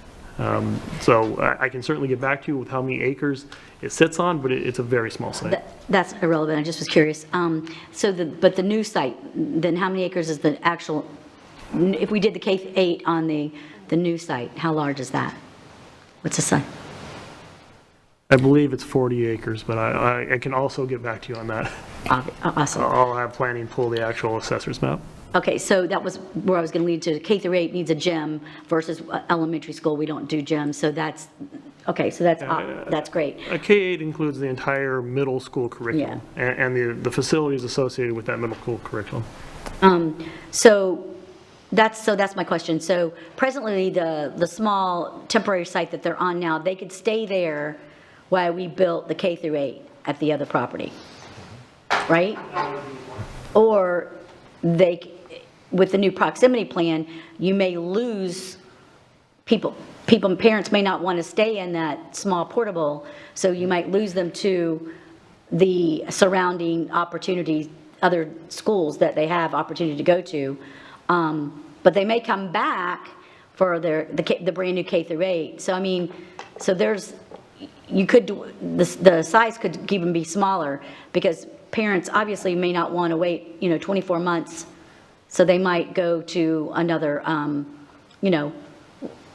So I can certainly get back to you with how many acres it sits on, but it's a very small site. That's irrelevant. I just was curious. But the new site, then how many acres is the actual? If we did the K-8 on the new site, how large is that? What's the site? I believe it's 40 acres, but I can also get back to you on that. Awesome. I'll have planning pull the actual assessor's map. Okay, so that was where I was going to lead to. K-8 needs a gym versus elementary school. We don't do gyms, so that's okay. So that's great. A K-8 includes the entire middle school curriculum and the facilities associated with that middle school curriculum. So that's my question. So presently, the small temporary site that they're on now, they could stay there while we built the K-8 at the other property, right? Or with the new proximity plan, you may lose people, parents may not want to stay in that small portable, so you might lose them to the surrounding opportunities, other schools that they have opportunity to go to. But they may come back for the brand new K-8. So I mean, so the size could even be smaller because parents obviously may not want to wait, 24 months. So they might go to another,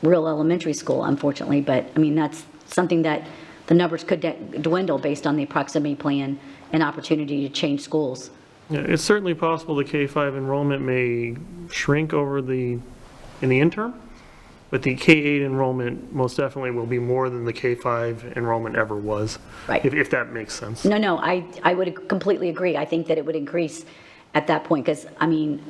real elementary school, unfortunately. But I mean, that's something that the numbers could dwindle based on the proximity plan and opportunity to change schools. Yeah, it's certainly possible the K-5 enrollment may shrink in the interim, but the K-8 enrollment most definitely will be more than the K-5 enrollment ever was. Right. If that makes sense. No, I would completely agree. I think that it would increase at that point, because, I mean,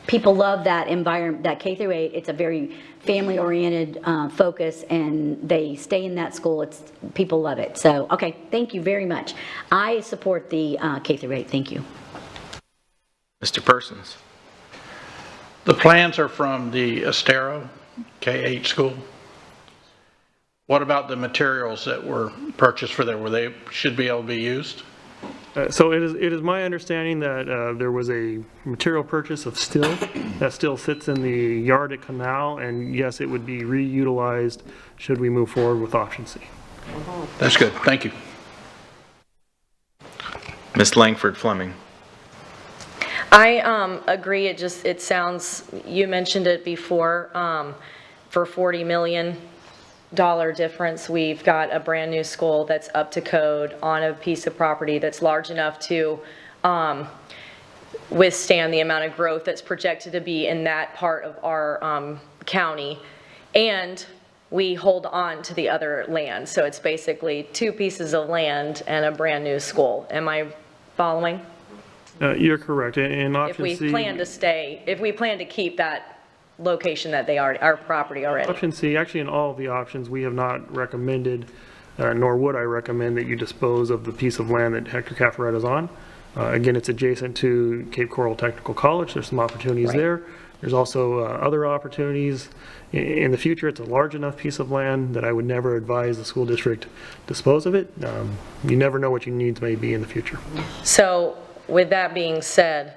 people love that environment, that K through 8. It's a very family-oriented focus, and they stay in that school. People love it. So, okay, thank you very much. I support the K through 8. Thank you. Mr. Persons. The plans are from the Estero K-8 school. What about the materials that were purchased for there? Should be able to be used? So it is my understanding that there was a material purchase of steel that still sits in the yard at Canal, and yes, it would be reutilized should we move forward with option C. That's good. Thank you. Ms. Langford Fleming. I agree. It sounds, you mentioned it before, for $40 million difference, we've got a brand new school that's up to code on a piece of property that's large enough to withstand the amount of growth that's projected to be in that part of our county. And we hold on to the other land. So it's basically 2 pieces of land and a brand new school. Am I following? You're correct. In option If C, we plan to keep that location that they are, our property already. option C, actually in all of the options, we have not recommended, nor would I recommend that you dispose of the piece of land that Hector Caffaretta is on. Again, it's adjacent to Cape Coral Technical College. There's some opportunities there. There's also other opportunities in the future. It's a large enough piece of land that I would never advise the school district dispose of it. You never know what your needs may be in the future. So with that being said,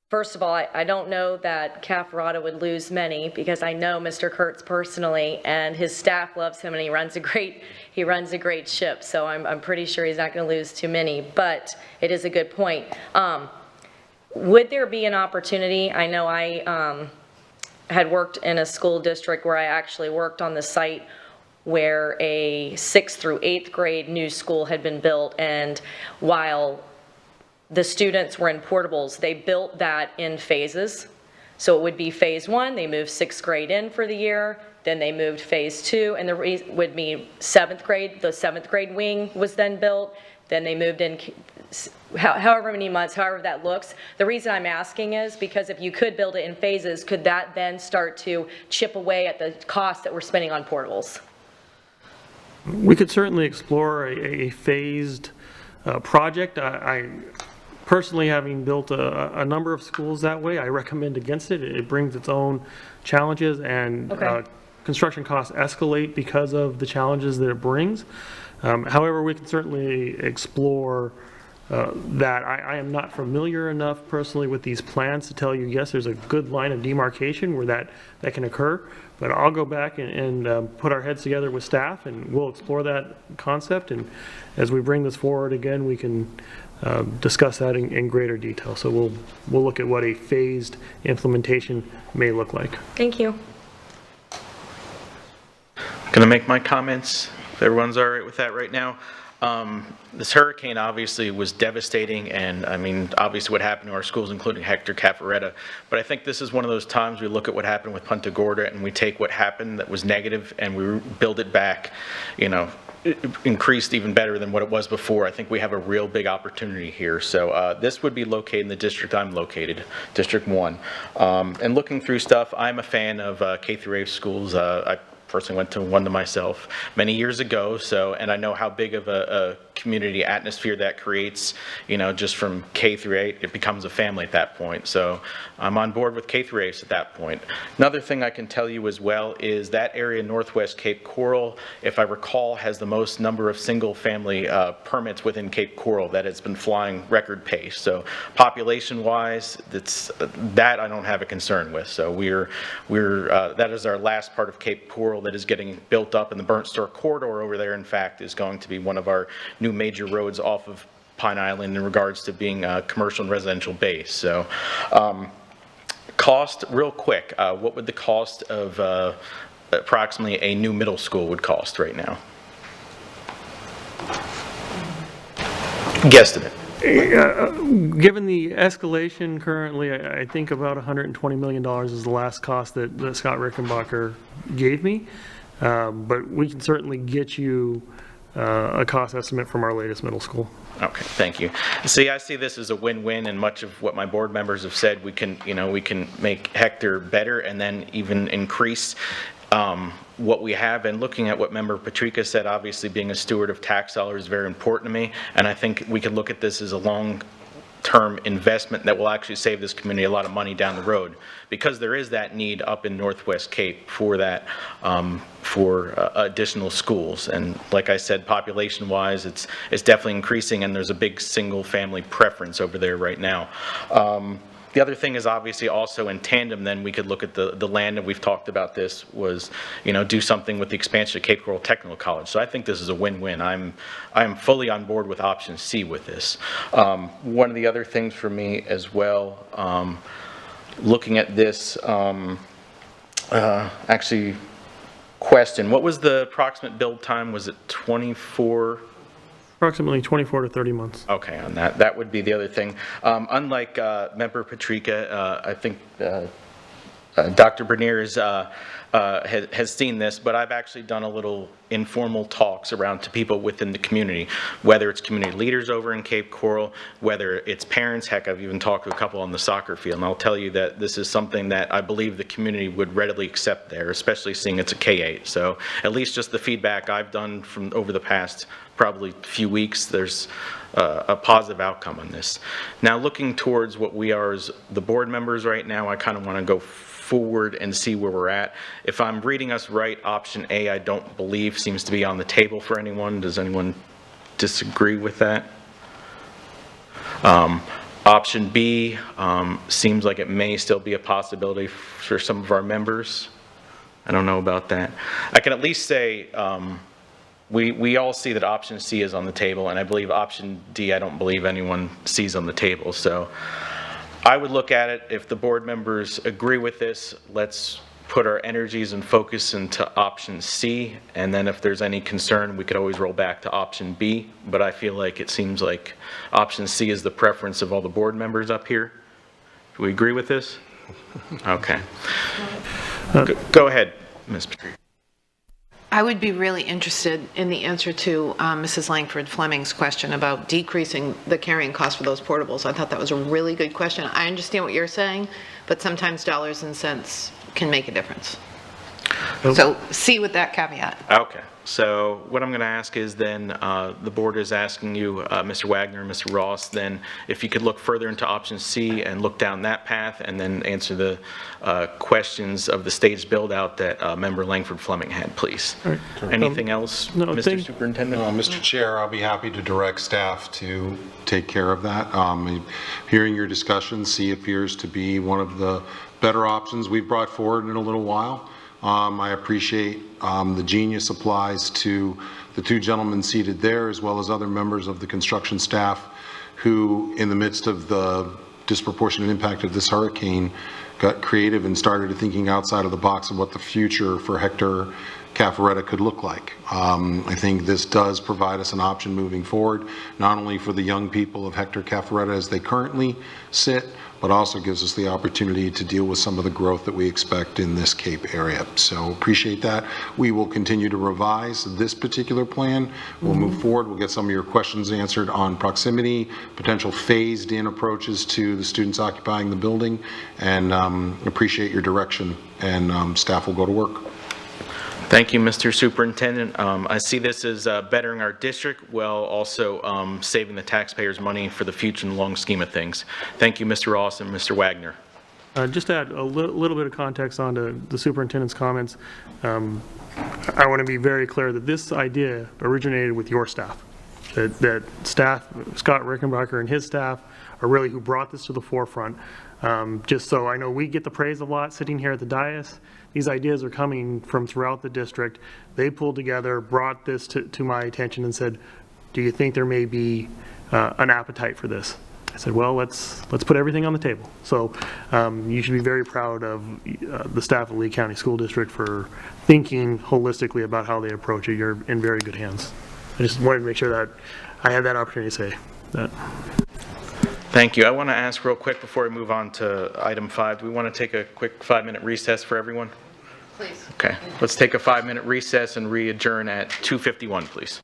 first of all, I don't know that Caffaretta would lose many, because I know Mr. Kurtz personally, and his staff loves him, and he runs a great ship. So I'm pretty sure he's not going to lose too many. But it is a good point. Would there be an opportunity? I know I had worked in a school district where I actually worked on the site where a 6th through 8th grade new school had been built, and while the students were in portables, they built that in phases. So it would be phase 1, they moved 6th grade in for the year, then they moved phase 2, and would be 7th grade, the 7th grade wing was then built, then they moved in however many months, however that looks. The reason I'm asking is because if you could build it in phases, could that then start to chip away at the cost that we're spending on portables? We could certainly explore a phased project. I personally, having built a number of schools that way, I recommend against it. It brings its own challenges, and construction costs escalate because of the challenges that it brings. However, we can certainly explore that. I am not familiar enough personally with these plans to tell you, yes, there's a good line of demarcation where that can occur. But I'll go back and put our heads together with staff, and we'll explore that concept. And as we bring this forward again, we can discuss that in greater detail. So we'll look at what a phased implementation may look like. Thank you. Going to make my comments, if everyone's all right with that right now. This hurricane obviously was devastating, and I mean, obviously what happened to our schools, including Hector Caffaretta. But I think this is one of those times we look at what happened with Punta Gorda, and we take what happened that was negative and we build it back, increased even better than what it was before. I think we have a real big opportunity here. So this would be located in the district I'm located, District 1. And looking through stuff, I'm a fan of K through 8 schools. I personally went to one to myself many years ago, and I know how big of a community atmosphere that creates, just from K through 8, it becomes a family at that point. So I'm on board with K through 8 at that point. Another thing I can tell you as well is that area northwest Cape Coral, if I recall, has the most number of single family permits within Cape Coral that has been flying record pace. So population wise, that I don't have a concern with. So that is our last part of Cape Coral that is getting built up, and the Burnt Store corridor over there, in fact, is going to be one of our new major roads off of Pine Island in regards to being a commercial and residential base. So Cost, real quick, what would the cost of approximately a new middle school would cost right now? Guesstimate. Given the escalation currently, I think about $120 million is the last cost that Scott Rickenbacker gave me. But we can certainly get you a cost estimate from our latest middle school. Okay, thank you. See, I see this as a win-win, and much of what my board members have said, we can make Hector better and then even increase what we have. And looking at what Member Patrica said, obviously being a steward of tax dollars is very important to me, and I think we can look at this as a long-term investment that will actually save this community a lot of money down the road, because there is that need up in Northwest Cape for that, for additional schools. And like I said, population-wise, it's definitely increasing, and there's a big single-family preference over there right now. The other thing is obviously also in tandem, then we could look at the land, and we've talked about this, was, do something with the expansion of Cape Coral Technical College. So I think this is a win-win. I'm fully on board with option C with this. One of the other things for me as well, looking at this, actually, question, what was the approximate build time? Was it 24? Approximately 24 to 30 months. Okay, on that. That would be the other thing. Unlike Member Patrica, I think Dr. Bernier has seen this, but I've actually done a little informal talks around to people within the community, whether it's community leaders over in Cape Coral, whether it's parents. Heck, I've even talked to a couple on the soccer field, and I'll tell you that this is something that I believe the community would readily accept there, especially seeing it's a K-8. So at least just the feedback I've done from over the past probably few weeks, there's a positive outcome on this. Now, looking towards what we are as the board members right now, I kind of want to go forward and see where we're at. If I'm reading us right, option A, I don't believe seems to be on the table for anyone. Does anyone disagree with that? Option B seems like it may still be a possibility for some of our members. I don't know about that. I can at least say we all see that option C is on the table, and I believe option D, I don't believe anyone sees on the table. So I would look at it, if the board members agree with this, let's put our energies and focus into option C, and then if there's any concern, we could always roll back to option B. But I feel like it seems like option C is the preference of all the board members up here. Do we agree with this? Okay. Go ahead, Ms. Patricia. I would be really interested in the answer to Mrs. Langford Fleming's question about decreasing the carrying cost for those portables. I thought that was a really good question. I understand what you're saying, but sometimes dollars and cents can make a difference. So see with that caveat. Okay. So what I'm going to ask is then, the board is asking you, Mr. Wagner and Mr. Ross, then if you could look further into option C and look down that path and then answer the questions of the stage build out that Member Langford Fleming had, please. Right. Anything else, no, Mr. Superintendent? Mr. Chair, I'll be happy to direct staff to take care of that. Hearing your discussion, C appears to be one of the better options we've brought forward in a little while. I appreciate the genius applies to the two gentlemen seated there, as well as other members of the construction staff who, in the midst of the disproportionate impact of this hurricane, got creative and started thinking outside of the box of what the future for Hector Caffaretta could look like. I think this does provide us an option moving forward, not only for the young people of Hector Caffaretta as they currently sit, but also gives us the opportunity to deal with some of the growth that we expect in this Cape area. So appreciate that. We will continue to revise this particular plan. We'll move forward. We'll get some of your questions answered on proximity, potential phased in approaches to the students occupying the building, and appreciate your direction, and staff will go to work. Thank you, Mr. Superintendent. I see this as bettering our district while also saving the taxpayers money for the future in the long scheme of things. Thank you, Mr. Ross and Mr. Wagner. Just to add a little bit of context onto the superintendent's comments, I want to be very clear that this idea originated with your staff. That staff, Scott Rickenbacker and his staff, are really who brought this to the forefront. Just so I know we get the praise a lot sitting here at the dais. These ideas are coming from throughout the district. They pulled together, brought this to my attention and said, do you think there may be an appetite for this? I said, well, let's put everything on the table. So you should be very proud of the staff of Lee County School District for thinking holistically about how they approach it. You're in very good hands. I just wanted to make sure that I had that opportunity to say that. Thank you. I want to ask real quick before we move on to item 5, do we want to take a quick 5-minute recess for everyone? Please. Okay, let's take a 5-minute recess and re-adjourn at 2:51, please.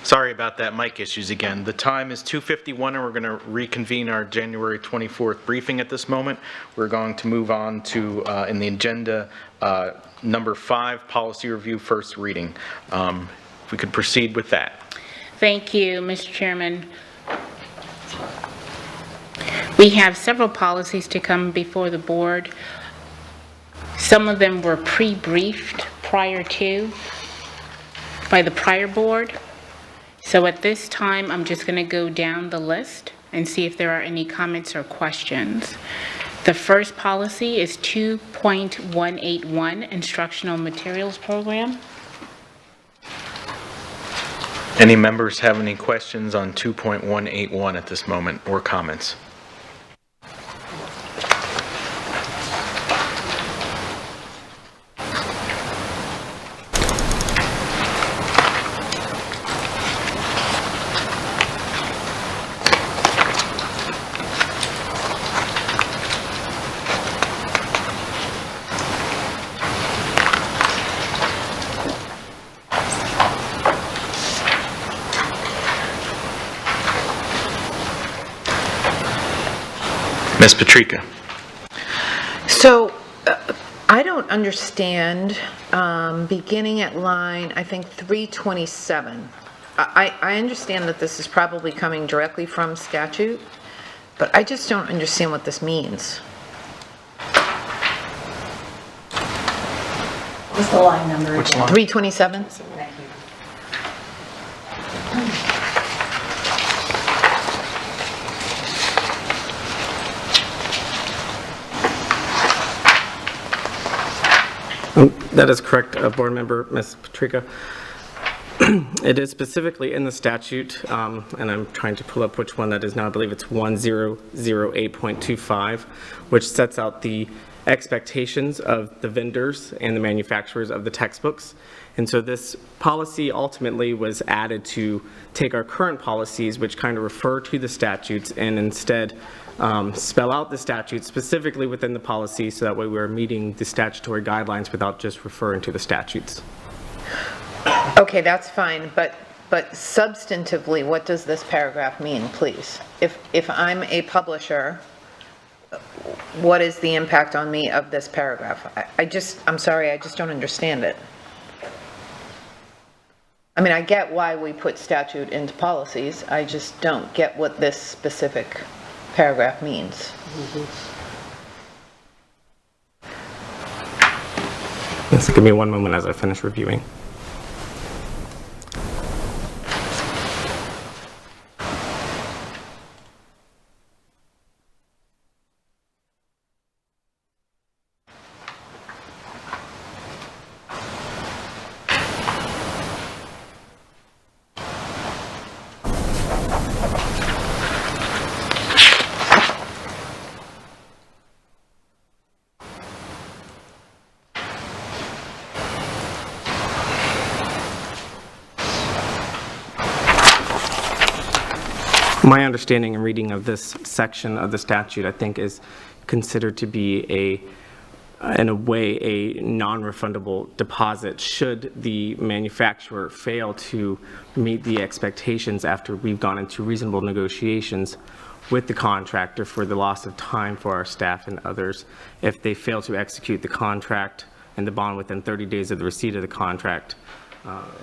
Sorry about that mic issues again. The time is 2:51 and we're going to reconvene our January 24th briefing at this moment. We're going to move on to, in the agenda, number 5, policy review, first reading. If we could proceed with that. Thank you, Mr. Chairman. We have several policies to come before the board. Some of them were pre-briefed prior to by the prior board. So at this time, I'm just going to go down the list and see if there are any comments or questions. The first policy is 2.181, Instructional Materials Program. Any members have any questions on 2.181 at this moment or comments? Ms. Patrica. So I don't understand, beginning at line, I think 327. I understand that this is probably coming directly from statute, but I just don't understand what this means. What's the line number? Which line? 327? Thank you. That is correct, Board Member, Ms. Patrica. It is specifically in the statute, and I'm trying to pull up which one that is now. I believe it's 1008.25, which sets out the expectations of the vendors and the manufacturers of the textbooks. And so this policy ultimately was added to take our current policies, which kind of refer to the statutes, and instead spell out the statutes specifically within the policy, so that way we're meeting the statutory guidelines without just referring to the statutes. Okay, that's fine, but substantively, what does this paragraph mean, please? If I'm a publisher, what is the impact on me of this paragraph? I'm sorry, I just don't understand it. I mean, I get why we put statute into policies, I just don't get what this specific paragraph means. Yes, give me one moment as I finish reviewing. My understanding and reading of this section of the statute, I think, is considered to be in a way, a non-refundable deposit should the manufacturer fail to meet the expectations after we've gone into reasonable negotiations with the contractor for the loss of time for our staff and others. If they fail to execute the contract and the bond within 30 days of the receipt of the contract,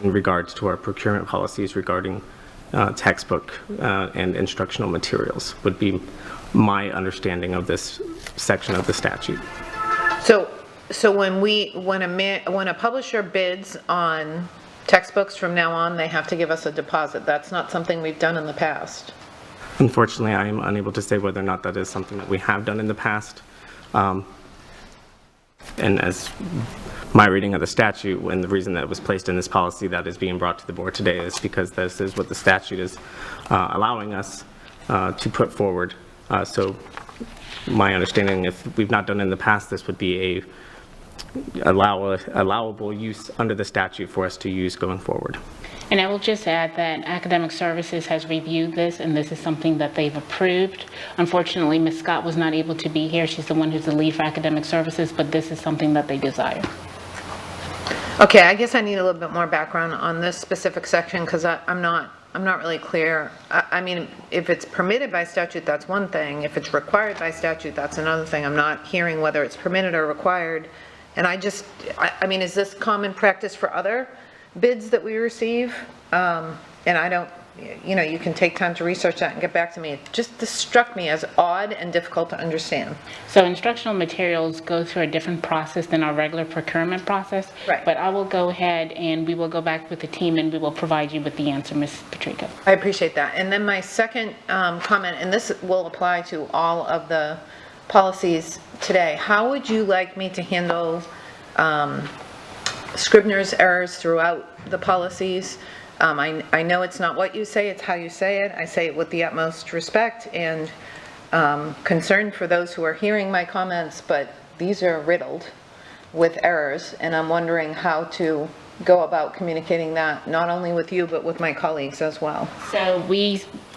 in regards to our procurement policies regarding textbook and instructional materials, would be my understanding of this section of the statute. So when a publisher bids on textbooks from now on, they have to give us a deposit. That's not something we've done in the past. Unfortunately, I am unable to say whether or not that is something that we have done in the past. And as my reading of the statute, and the reason that it was placed in this policy that is being brought to the board today, is because this is what the statute is allowing us to put forward. So my understanding, if we've not done it in the past, this would be a allowable use under the statute for us to use going forward. And I will just add that Academic Services has reviewed this, and this is something that they've approved. Unfortunately, Ms. Scott was not able to be here. She's the one who's the lead for Academic Services, but this is something that they desire. Okay, I guess I need a little bit more background on this specific section because I'm not really clear. I mean, if it's permitted by statute, that's one thing. If it's required by statute, that's another thing. I'm not hearing whether it's permitted or required. And I mean, is this common practice for other bids that we receive? And I don't, you know, you can take time to research that and get back to me. This struck me as odd and difficult to understand. So instructional materials go through a different process than our regular procurement process. Right. But I will go ahead and we will go back with the team and we will provide you with the answer, Ms. Patrica. I appreciate that. And then my second comment, and this will apply to all of the policies today. How would you like me to handle Scribner's errors throughout the policies? I know it's not what you say, it's how you say it. I say it with the utmost respect and concern for those who are hearing my comments, but these are riddled with errors, and I'm wondering how to go about communicating that, not only with you, but with my colleagues as well. So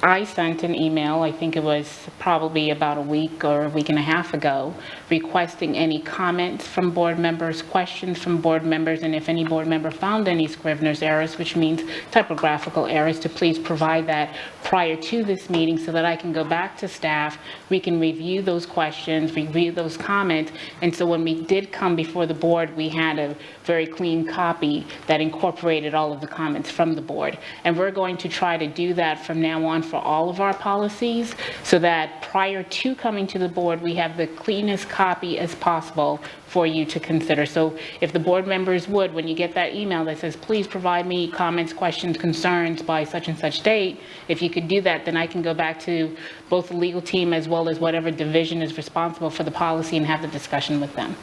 I sent an email, I think it was probably about a week or a week and a half ago, requesting any comments from board members, questions from board members, and if any board member found any Scrivener's errors, which means typographical errors, to please provide that prior to this meeting so that I can go back to staff, we can review those questions, review those comments, and so when we did come before the board, we had a very clean copy that incorporated all of the comments from the board. And we're going to try to do that from now on for all of our policies so that prior to coming to the board, we have the cleanest copy as possible for you to consider. So if the board members would, when you get that email that says, please provide me comments, questions, concerns by such and such date, if you could do that, then I can go back to both the legal team as well as whatever division is responsible for the policy and have the discussion with them.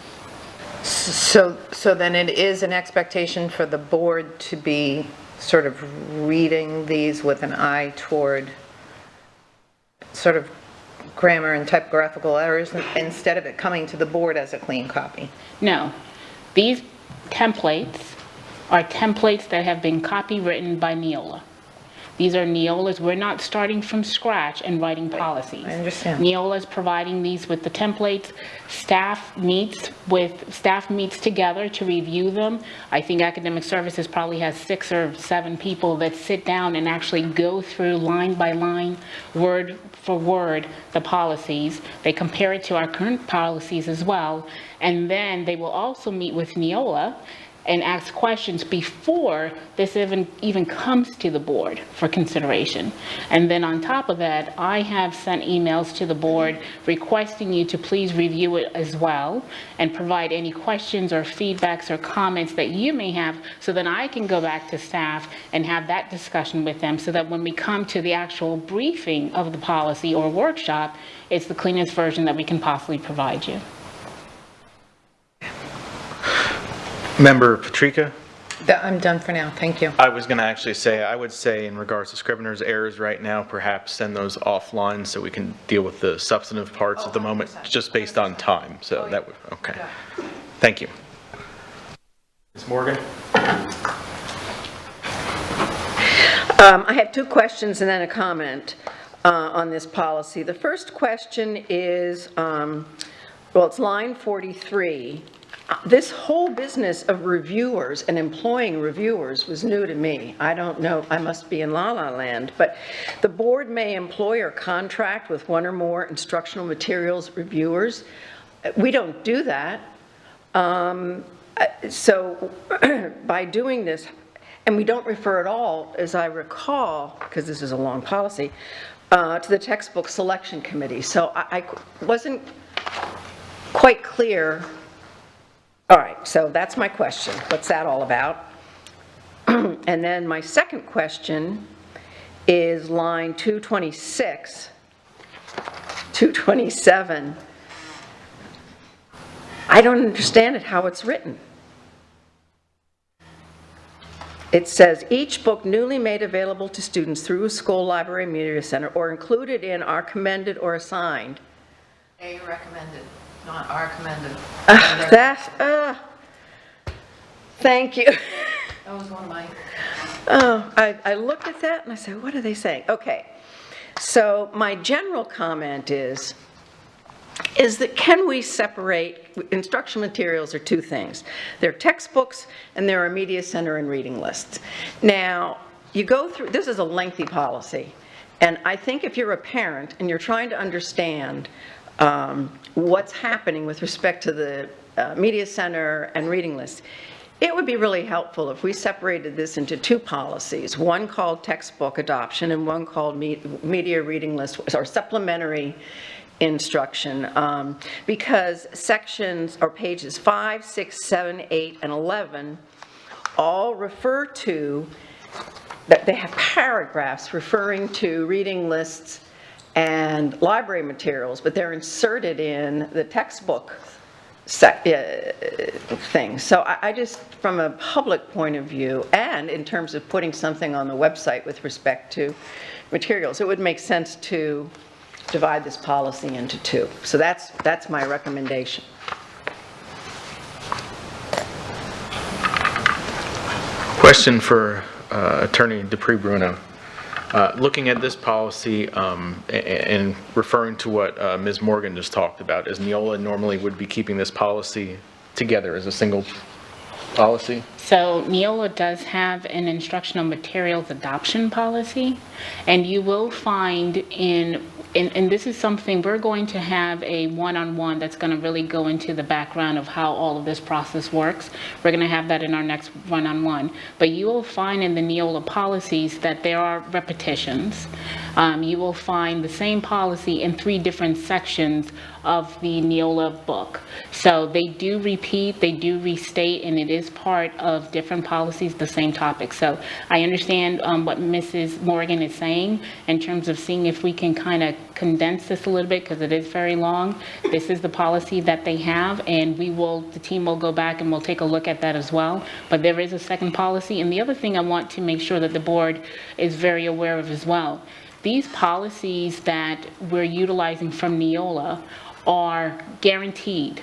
So then it is an expectation for the board to be sort of reading these with an eye toward sort of grammar and typographical errors instead of it coming to the board as a clean copy? No. These templates are templates that have been copywritten by Neola. These are Neola's. We're not starting from scratch and writing policies. I understand. Neola is providing these with the templates. Staff meets together to review them. I think Academic Services probably has 6 or 7 people that sit down and actually go through line by line, word for word, the policies. They compare it to our current policies as well. And then they will also meet with Neola and ask questions before this even comes to the board for consideration. And then on top of that, I have sent emails to the board requesting you to please review it as well and provide any questions or feedbacks or comments that you may have so that I can go back to staff and have that discussion with them so that when we come to the actual briefing of the policy or workshop, it's the cleanest version that we can possibly provide you. Member Patrica? I'm done for now, thank you. I was going to actually say, I would say in regards to Scrivener's errors right now, perhaps send those offline so we can deal with the substantive parts at the moment, just based on time. So that would, okay. Thank you. Ms. Morgan? I have 2 questions and then a comment on this policy. The first question is, well, it's line 43. This whole business of reviewers and employing reviewers was new to me. I don't know, I must be in La La Land, but the board may employ or contract with 1 or more instructional materials reviewers. We don't do that. So by doing this, and we don't refer at all, as I recall, because this is a long policy, to the textbook selection committee. So I wasn't quite clear. All right, so that's my question. What's that all about? And then my second question is line 226, 227. I don't understand it, how it's written. It says, each book newly made available to students through a school, library, media center, or included in are commended or assigned. A recommended, not are commended. Thank you. That was one of my I looked at that and I said, what are they saying? Okay, so my general comment is that can we separate, instruction materials are two things. They're textbooks and there are media center and reading lists. Now, you go through, this is a lengthy policy, and I think if you're a parent and you're trying to understand what's happening with respect to the media center and reading lists, it would be really helpful if we separated this into two policies, one called textbook adoption and one called media reading list or supplementary instruction, because sections or pages 5, 6, 7, 8, and 11 all refer to, that they have paragraphs referring to reading lists and library materials, but they're inserted in the textbook thing. So I just, from a public point of view, and in terms of putting something on the website with respect to materials, it would make sense to divide this policy into two. So that's my recommendation. Question for Attorney Dupree Bruno. Looking at this policy and referring to what Ms. Morgan just talked about, as Neola normally would be keeping this policy together as a single policy? So Neola does have an instructional materials adoption policy, and you will find and this is something, we're going to have a one-on-one that's going to really go into the background of how all of this process works. We're going to have that in our next one-on-one. But you will find in the Neola policies that there are repetitions. You will find the same policy in 3 different sections of the Neola book. So they do repeat, they do restate, and it is part of different policies, the same topic. So I understand what Mrs. Morgan is saying in terms of seeing if we can kind of condense this a little bit, because it is very long. This is the policy that they have, and the team will go back and we'll take a look at that as well. But there is a second policy. And the other thing I want to make sure that the board is very aware of as well, these policies that we're utilizing from Neola are guaranteed.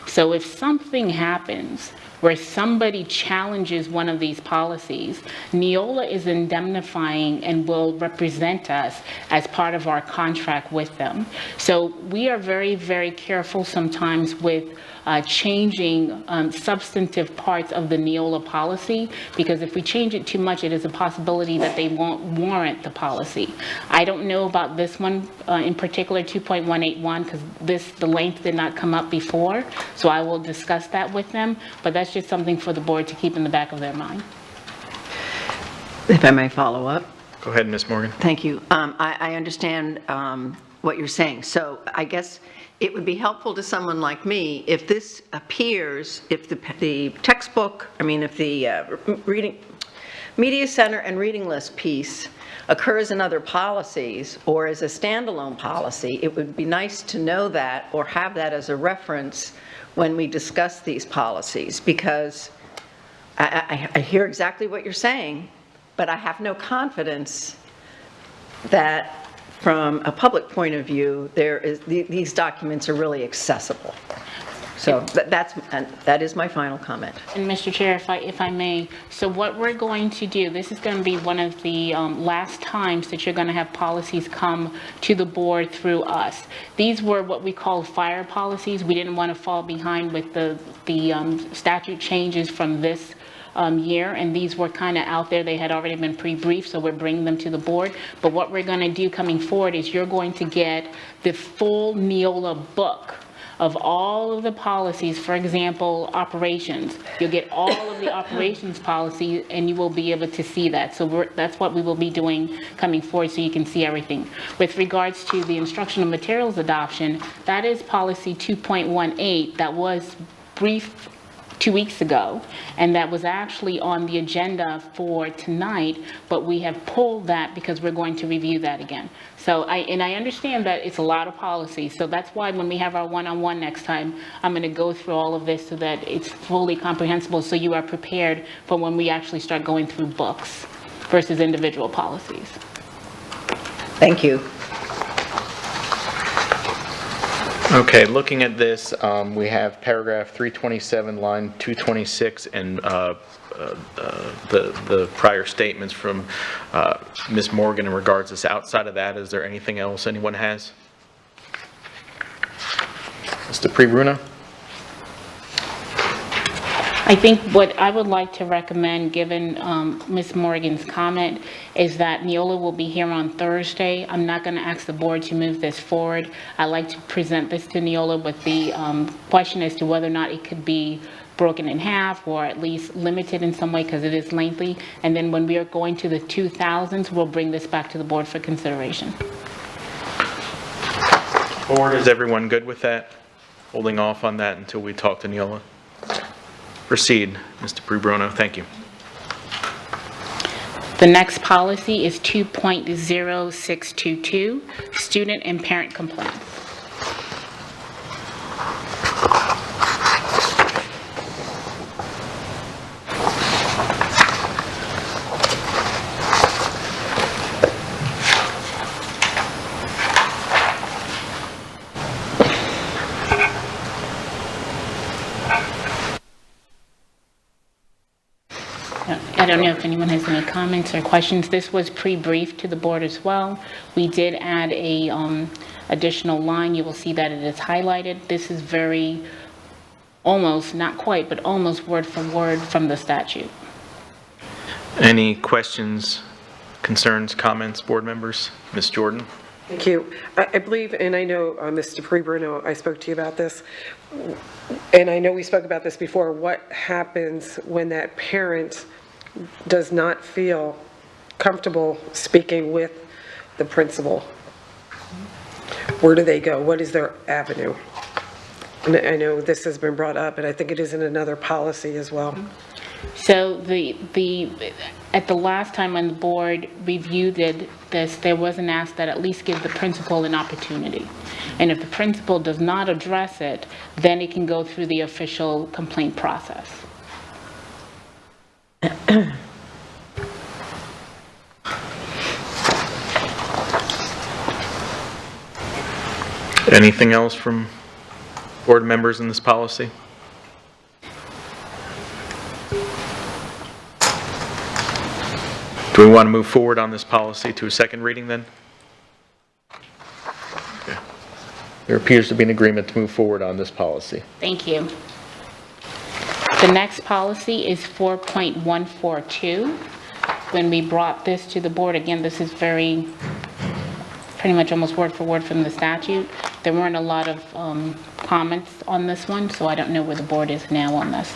So if something happens where somebody challenges one of these policies, Neola is indemnifying and will represent us as part of our contract with them. So we are very, very careful sometimes with changing substantive parts of the Neola policy, because if we change it too much, it is a possibility that they won't warrant the policy. I don't know about this one in particular, 2.181, because the length did not come up before, so I will discuss that with them, but that's just something for the board to keep in the back of their mind. If I may follow up. Go ahead, Ms. Morgan. Thank you. I understand what you're saying. So I guess it would be helpful to someone like me if this appears, if the textbook, if the media center and reading list piece occurs in other policies or as a standalone policy, it would be nice to know that or have that as a reference when we discuss these policies, because I hear exactly what you're saying, but I have no confidence that from a public point of view, these documents are really accessible. So that is my final comment. And Mr. Chair, if I may, so what we're going to do, this is going to be one of the last times that you're going to have policies come to the board through us. These were what we call fire policies. We didn't want to fall behind with the statute changes from this year, and these were kind of out there. They had already been pre-briefed, so we're bringing them to the board. But what we're going to do coming forward is you're going to get the full Neola book of all of the policies. For example, operations. You'll get all of the operations policy, and you will be able to see that. So that's what we will be doing coming forward, so you can see everything. With regards to the instructional materials adoption, that is policy 2.18 that was briefed 2 weeks ago, and that was actually on the agenda for tonight, but we have pulled that because we're going to review that again. So I understand that it's a lot of policy, so that's why when we have our one-on-one next time, I'm going to go through all of this so that it's fully comprehensible, so you are prepared for when we actually start going through books versus individual policies. Thank you. Okay, looking at this, we have paragraph 327, line 226, and the prior statements from Ms. Morgan in regards to this. Outside of that, is there anything else anyone has? Mr. Pre-Bruno? I think what I would like to recommend, given Ms. Morgan's comment, is that Neola will be here on Thursday. I'm not going to ask the board to move this forward. I'd like to present this to Neola with the question as to whether or not it could be broken in half or at least limited in some way because it is lengthy. And then when we are going to the 2000s, we'll bring this back to the board for consideration. Board, is everyone good with that? Holding off on that until we talk to Neola? Proceed, Mr. Pre-Bruno. Thank you. The next policy is 2.0622, student and parent complaints. I don't know if anyone has any comments or questions. This was pre-briefed to the board as well. We did add a additional line. You will see that it is highlighted. This is very, almost, not quite, but almost word for word from the statute. Any questions, concerns, comments, board members? Ms. Jordan? Thank you. I believe, and I know, Mr. Pre-Bruno, I spoke to you about this, and I know we spoke about this before. What happens when that parent does not feel comfortable speaking with the principal? Where do they go? What is their avenue? And I know this has been brought up, and I think it is in another policy as well. So at the last time when the board reviewed this, there was an ask that at least give the principal an opportunity. And if the principal does not address it, then it can go through the official complaint process. Anything else from board members in this policy? Do we want to move forward on this policy to a second reading then? Okay. There appears to be an agreement to move forward on this policy. Thank you. The next policy is 4.142. When we brought this to the board, again, this is pretty much almost word for word from the statute. There weren't a lot of comments on this one, so I don't know where the board is now on this.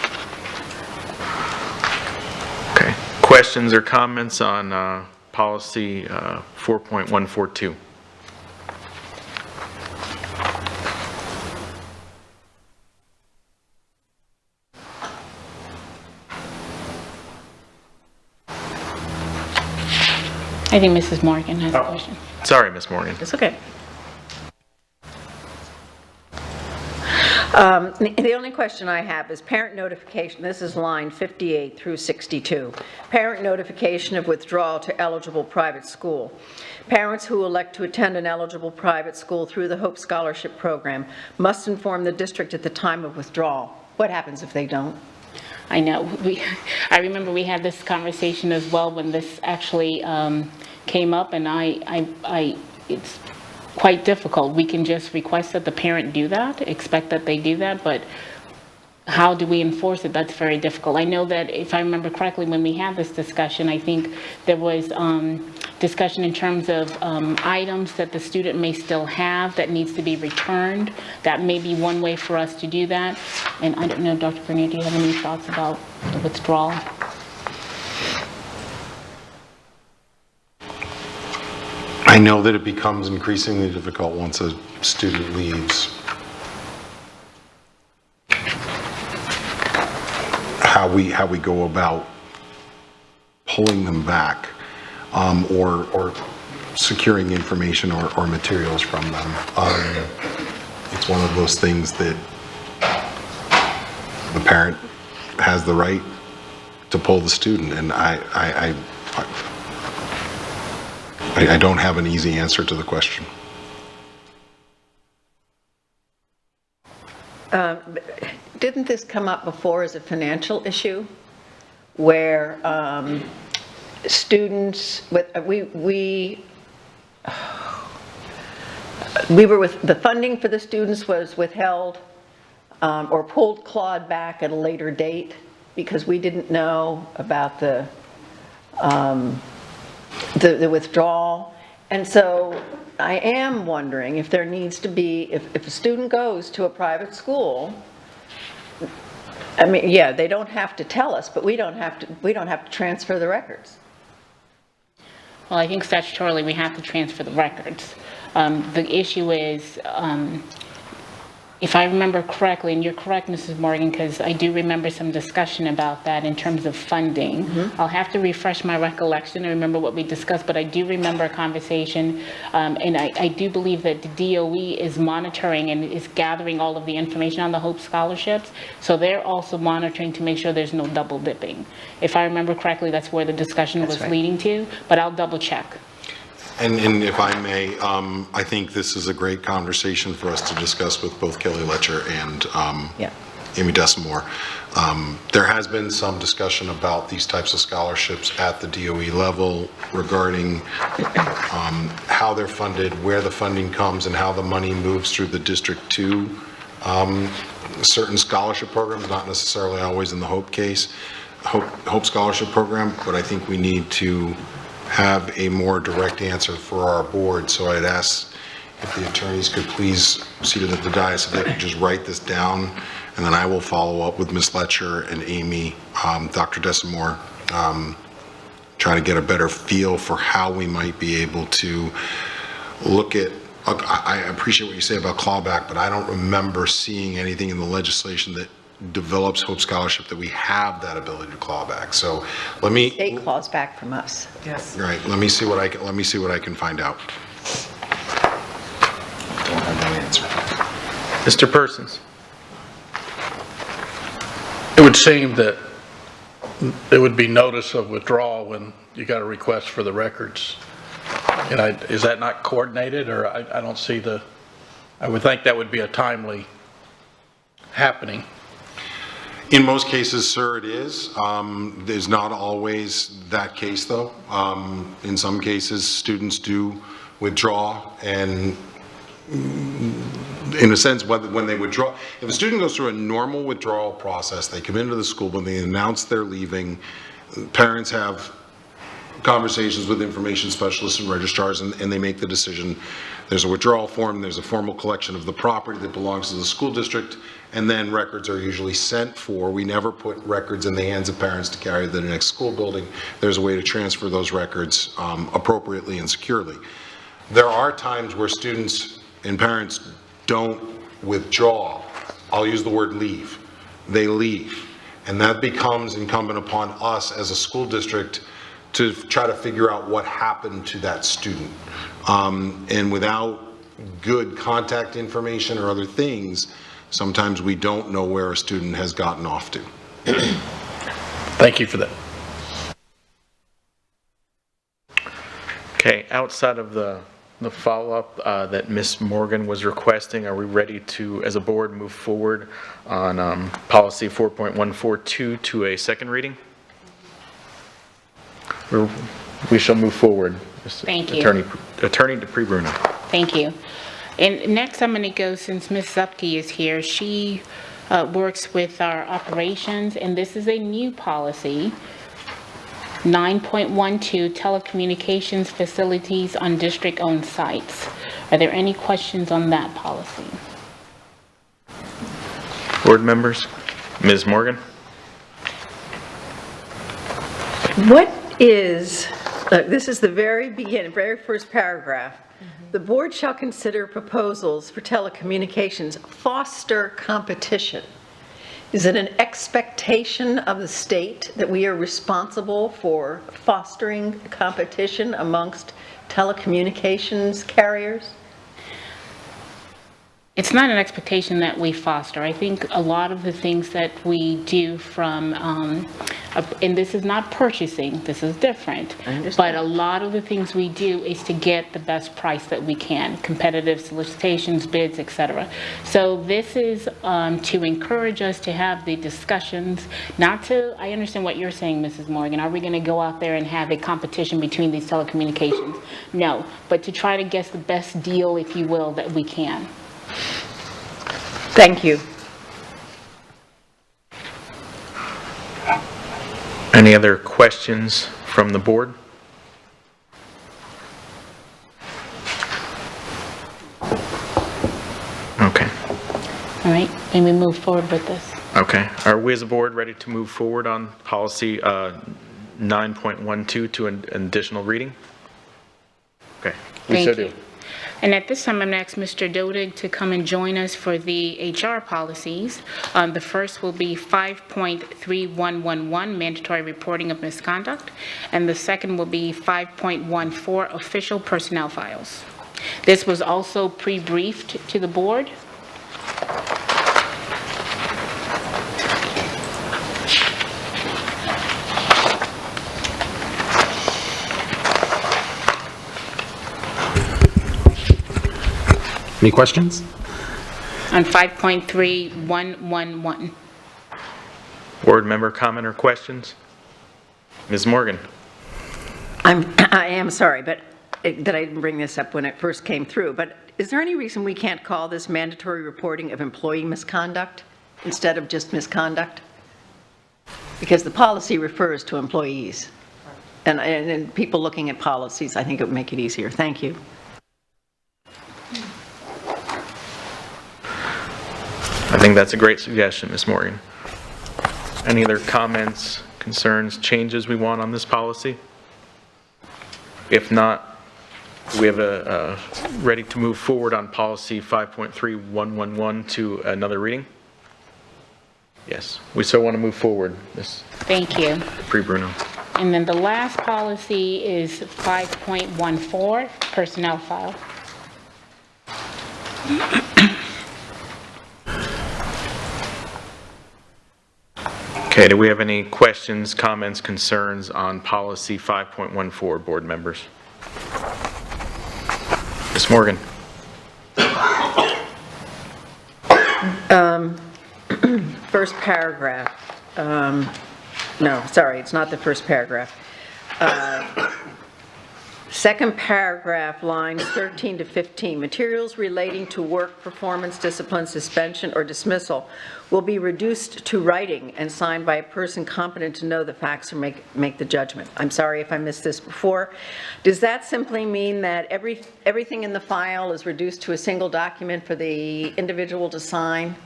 Okay. Questions or comments on policy 4.142? I think Mrs. Morgan has a question. Sorry, Ms. Morgan. It's okay. The only question I have is parent notification. This is line 58 through 62. Parent notification of withdrawal to eligible private school. Parents who elect to attend an eligible private school through the Hope Scholarship Program must inform the district at the time of withdrawal. What happens if they don't? I know. I remember we had this conversation as well when this actually came up, and it's quite difficult. We can just request that the parent do that, expect that they do that, but how do we enforce it? That's very difficult. I know that if I remember correctly, when we had this discussion, I think there was discussion in terms of items that the student may still have that needs to be returned. That may be one way for us to do that. And I don't know, Dr. Bernier, do you have any thoughts about the withdrawal? I know that it becomes increasingly difficult once a student leaves. How we go about pulling them back, or securing information or materials from them. It's one of those things that the parent has the right to pull the student, and I don't have an easy answer to the question. Didn't this come up before as a financial issue? Where students, we were with, the funding for the students was withheld or clawed back at a later date because we didn't know about the withdrawal. And so I am wondering if there needs to be, if a student goes to a private school, I mean, yeah, they don't have to tell us, but we don't have to transfer the records. Well, I think statutorily we have to transfer the records. The issue is, if I remember correctly, and you're correct, Mrs. Morgan, because I do remember some discussion about that in terms of funding. I'll have to refresh my recollection and remember what we discussed, but I do remember a conversation, and I do believe that the DOE is monitoring and is gathering all of the information on the Hope scholarships, so they're also monitoring to make sure there's no double dipping. If I remember correctly, that's where the discussion was leading to, but I'll double check. And if I may, I think this is a great conversation for us to discuss with both Kelly Letcher and Amy Desamore. There has been some discussion about these types of scholarships at the DOE level regarding how they're funded, where the funding comes, and how the money moves through the district to certain scholarship programs, not necessarily always in the Hope case, Hope Scholarship Program, but I think we need to have a more direct answer for our board. So I'd ask if the attorneys could please, seated at the dais, if they could just write this down, and then I will follow up with Ms. Letcher and Amy, Dr. Desamore, try to get a better feel for how we might be able to look at, I appreciate what you say about clawback, but I don't remember seeing anything in the legislation that develops Hope Scholarship that we have that ability to claw back. So let me. State claws back from us. Yes. Right. Let me see what I can find out. Don't have that answer. Mr. Persons. It would seem that it would be notice of withdrawal when you got a request for the records. And is that not coordinated, or I don't see I would think that would be a timely happening. In most cases, sir, it is. There's not always that case, though. In some cases, students do withdraw, and in a sense, when they withdraw, if a student goes through a normal withdrawal process, they come into the school, when they announce they're leaving, parents have conversations with information specialists and registrars, and they make the decision. There's a withdrawal form, there's a formal collection of the property that belongs to the school district, and then records are usually sent for. We never put records in the hands of parents to carry to the next school building. There's a way to transfer those records appropriately and securely. There are times where students and parents don't withdraw. I'll use the word leave. They leave. And that becomes incumbent upon us as a school district to try to figure out what happened to that student. And without good contact information or other things, sometimes we don't know where a student has gotten off to. Thank you for that. Okay, outside of the follow-up that Ms. Morgan was requesting, are we ready to, as a board, move forward on policy 4.142 to a second reading? We shall move forward. Thank you. Attorney DePree-Bruno. Thank you. And next I'm going to go, since Ms. Zupke is here, she works with our operations, and this is a new policy, 9.12, telecommunications facilities on district-owned sites. Are there any questions on that policy? Board members? Ms. Morgan? What is, this is the very beginning, very first paragraph. The board shall consider proposals for telecommunications, foster competition. Is it an expectation of the state that we are responsible for fostering competition amongst telecommunications carriers? It's not an expectation that we foster. I think a lot of the things that we do from, and this is not purchasing, this is different. But a lot of the things we do is to get the best price that we can, competitive solicitations, bids, et cetera. So this is to encourage us to have the discussions, not to, I understand what you're saying, Mrs. Morgan. Are we going to go out there and have a competition between these telecommunications? No, but to try to get the best deal, if you will, that we can. Thank you. Any other questions from the board? Okay. All right, and we move forward with this. Okay. Are we as a board ready to move forward on policy 9.12 to an additional reading? Okay. We so Thank you. do. And at this time, I'm going to ask Mr. Dodig to come and join us for the HR policies. The first will be 5.3111, mandatory reporting of misconduct, and the second will be 5.14, official personnel files. This was also pre-briefed to the board. Any questions? On 5.3111. Board member comment or questions? Ms. Morgan? I am sorry, but that I didn't bring this up when it first came through, but is there any reason we can't call this mandatory reporting of employee misconduct instead of just misconduct? Because the policy refers to employees. And people looking at policies, I think it would make it easier. Thank you. I think that's a great suggestion, Ms. Morgan. Any other comments, concerns, changes we want on this policy? If not, we have a ready to move forward on policy 5.3111 to another reading? Yes, we so want to move forward, Ms. Thank you. Bruno. And then the last policy is 5.14, personnel file. Okay, do we have any questions, comments, concerns on policy 5.14, board members? Ms. Morgan? First paragraph. No, sorry, it's not the first paragraph. Second paragraph, lines 13 to 15. Materials relating to work performance, discipline, suspension, or dismissal will be reduced to writing and signed by a person competent to know the facts or make the judgment. I'm sorry if I missed this before. Does that simply mean that everything in the file is reduced to a single document for the individual to sign?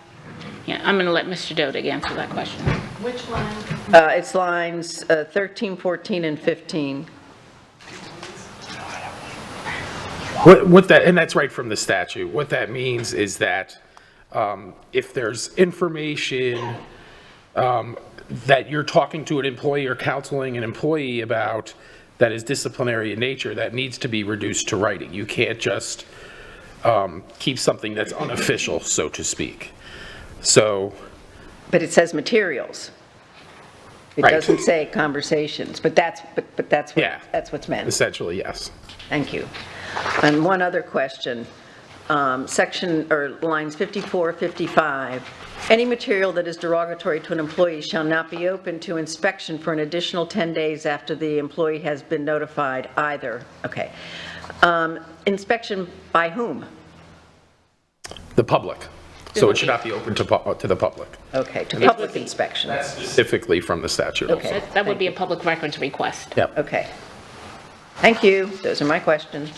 Yeah, I'm going to let Mr. Dodig answer that question. Which line? It's lines 13, 14, and 15. What that, and that's right from the statute. What that means is that if there's information that you're talking to an employee or counseling an employee about that is disciplinary in nature, that needs to be reduced to writing. You can't just keep something that's unofficial, so to speak. So. But it says materials. It Right. doesn't say conversations, but that's Yeah. that's what's meant. Essentially, yes. Thank you. And one other question, section, or lines 54, 55. Any material that is derogatory to an employee shall not be open to inspection for an additional 10 days after the employee has been notified either. Okay. Inspection by whom? The public. So it should not be open to the public. Okay, to public inspection. That's specifically from the statute. Okay. That would be a public records request. Yep. Okay. Thank you. Those are my questions.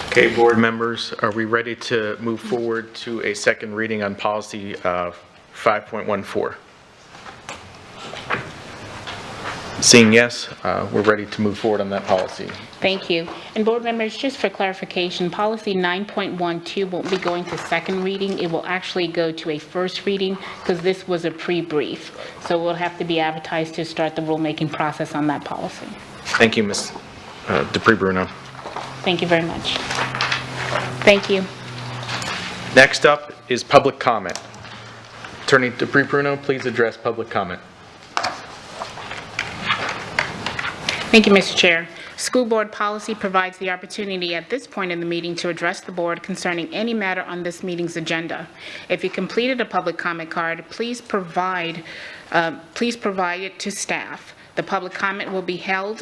Okay, board members, are we ready to move forward to a second reading on policy 5.14? Seeing yes, we're ready to move forward on that policy. Thank you. And board members, just for clarification, policy 9.12 won't be going to second reading. It will actually go to a first reading because this was a pre-brief. So we'll have to be advertised to start the rulemaking process on that policy. Thank you, Ms. Dupree Bruno. Thank you very much. Thank you. Next up is public comment. Attorney DeBruno, please address public comment. Thank you, Mr. Chair. School board policy provides the opportunity at this point in the meeting to address the board concerning any matter on this meeting's agenda. If you completed a public comment card, please provide it to staff. The public comment will be held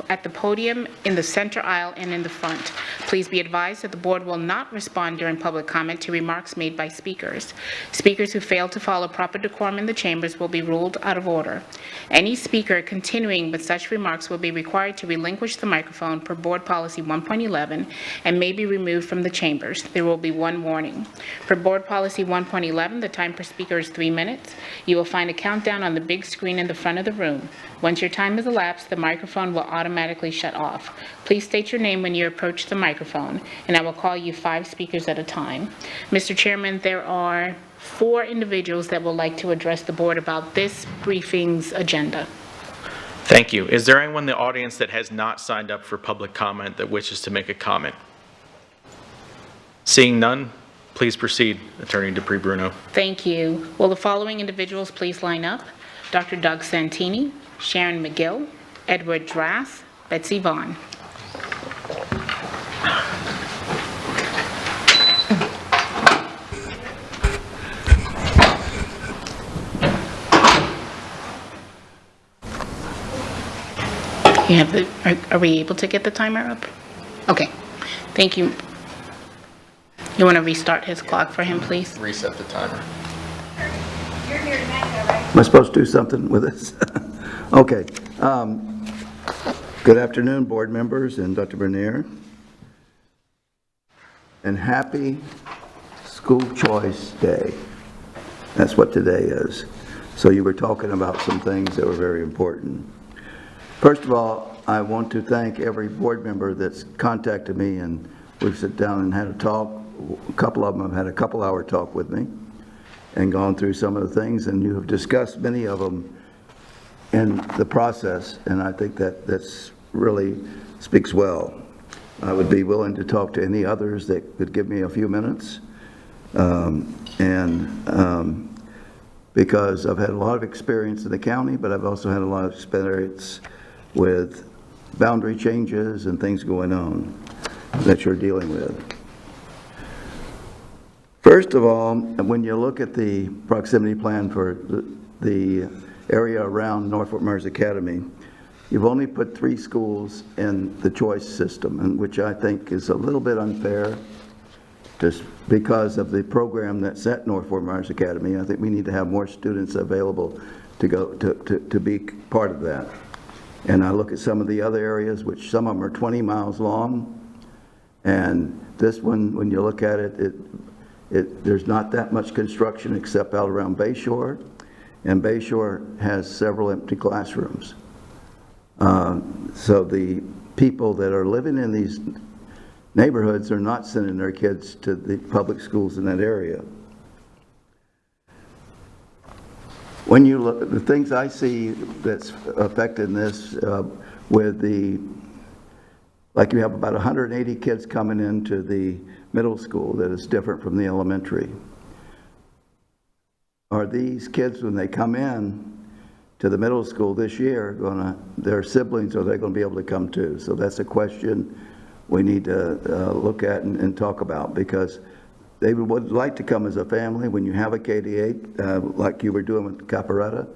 at the podium in the center aisle and in the front. Please be advised that the board will not respond during public comment to remarks made by speakers. Speakers who fail to follow proper decorum in the chambers will be ruled out of order. Any speaker continuing with such remarks will be required to relinquish the microphone per Board Policy 1.11 and may be removed from the chambers. There will be one warning. Per Board Policy 1.11, the time per speaker is 3 minutes. You will find a countdown on the big screen in the front of the room. Once your time has elapsed, the microphone will automatically shut off. Please state your name when you approach the microphone, and I will call you 5 speakers at a time. Mr. Chairman, there are 4 individuals that would like to address the board about this briefing's agenda. Thank you. Is there anyone in the audience that has not signed up for public comment that wishes to make a comment? Seeing none, please proceed, Attorney DeBruno. Thank you. Will the following individuals please line up? Dr. Doug Santini, Sharon McGill, Edward Drass, Betsy Vaughn. You have the, are we able to get the timer up? Okay, thank you. You want to restart his clock for him, please? Reset the timer. Am I supposed to do something with this? Okay. Good afternoon, board members and Dr. Bernier. And happy School Choice Day. That's what today is. So you were talking about some things that were very important. First of all, I want to thank every board member that's contacted me, and we've sat down and had a talk. A couple of them have had a couple-hour talk with me and gone through some of the things, and you have discussed many of them in the process, and I think that that's really speaks well. I would be willing to talk to any others that could give me a few minutes, because I've had a lot of experience in the county, but I've also had a lot of experience with boundary changes and things going on that you're dealing with. First of all, when you look at the proximity plan for the area around Norfolk Myers Academy, you've only put 3 schools in the choice system, and which I think is a little bit unfair, just because of the program that's at Norfolk Myers Academy. I think we need to have more students available to go to be part of that. And I look at some of the other areas, which some of them are 20 miles long, and this one, when you look at it, there's not that much construction except out around Bayshore, and Bayshore has several empty classrooms. So the people that are living in these neighborhoods are not sending their kids to the public schools in that area. When you look, the things I see that's affecting this with the, like you have about 180 kids coming into the middle school that is different from the elementary. Are these kids, when they come in to the middle school this year, their siblings, are they going to be able to come too? So that's a question we need to look at and talk about, because they would like to come as a family. When you have a KD8, like you were doing with Caparetta,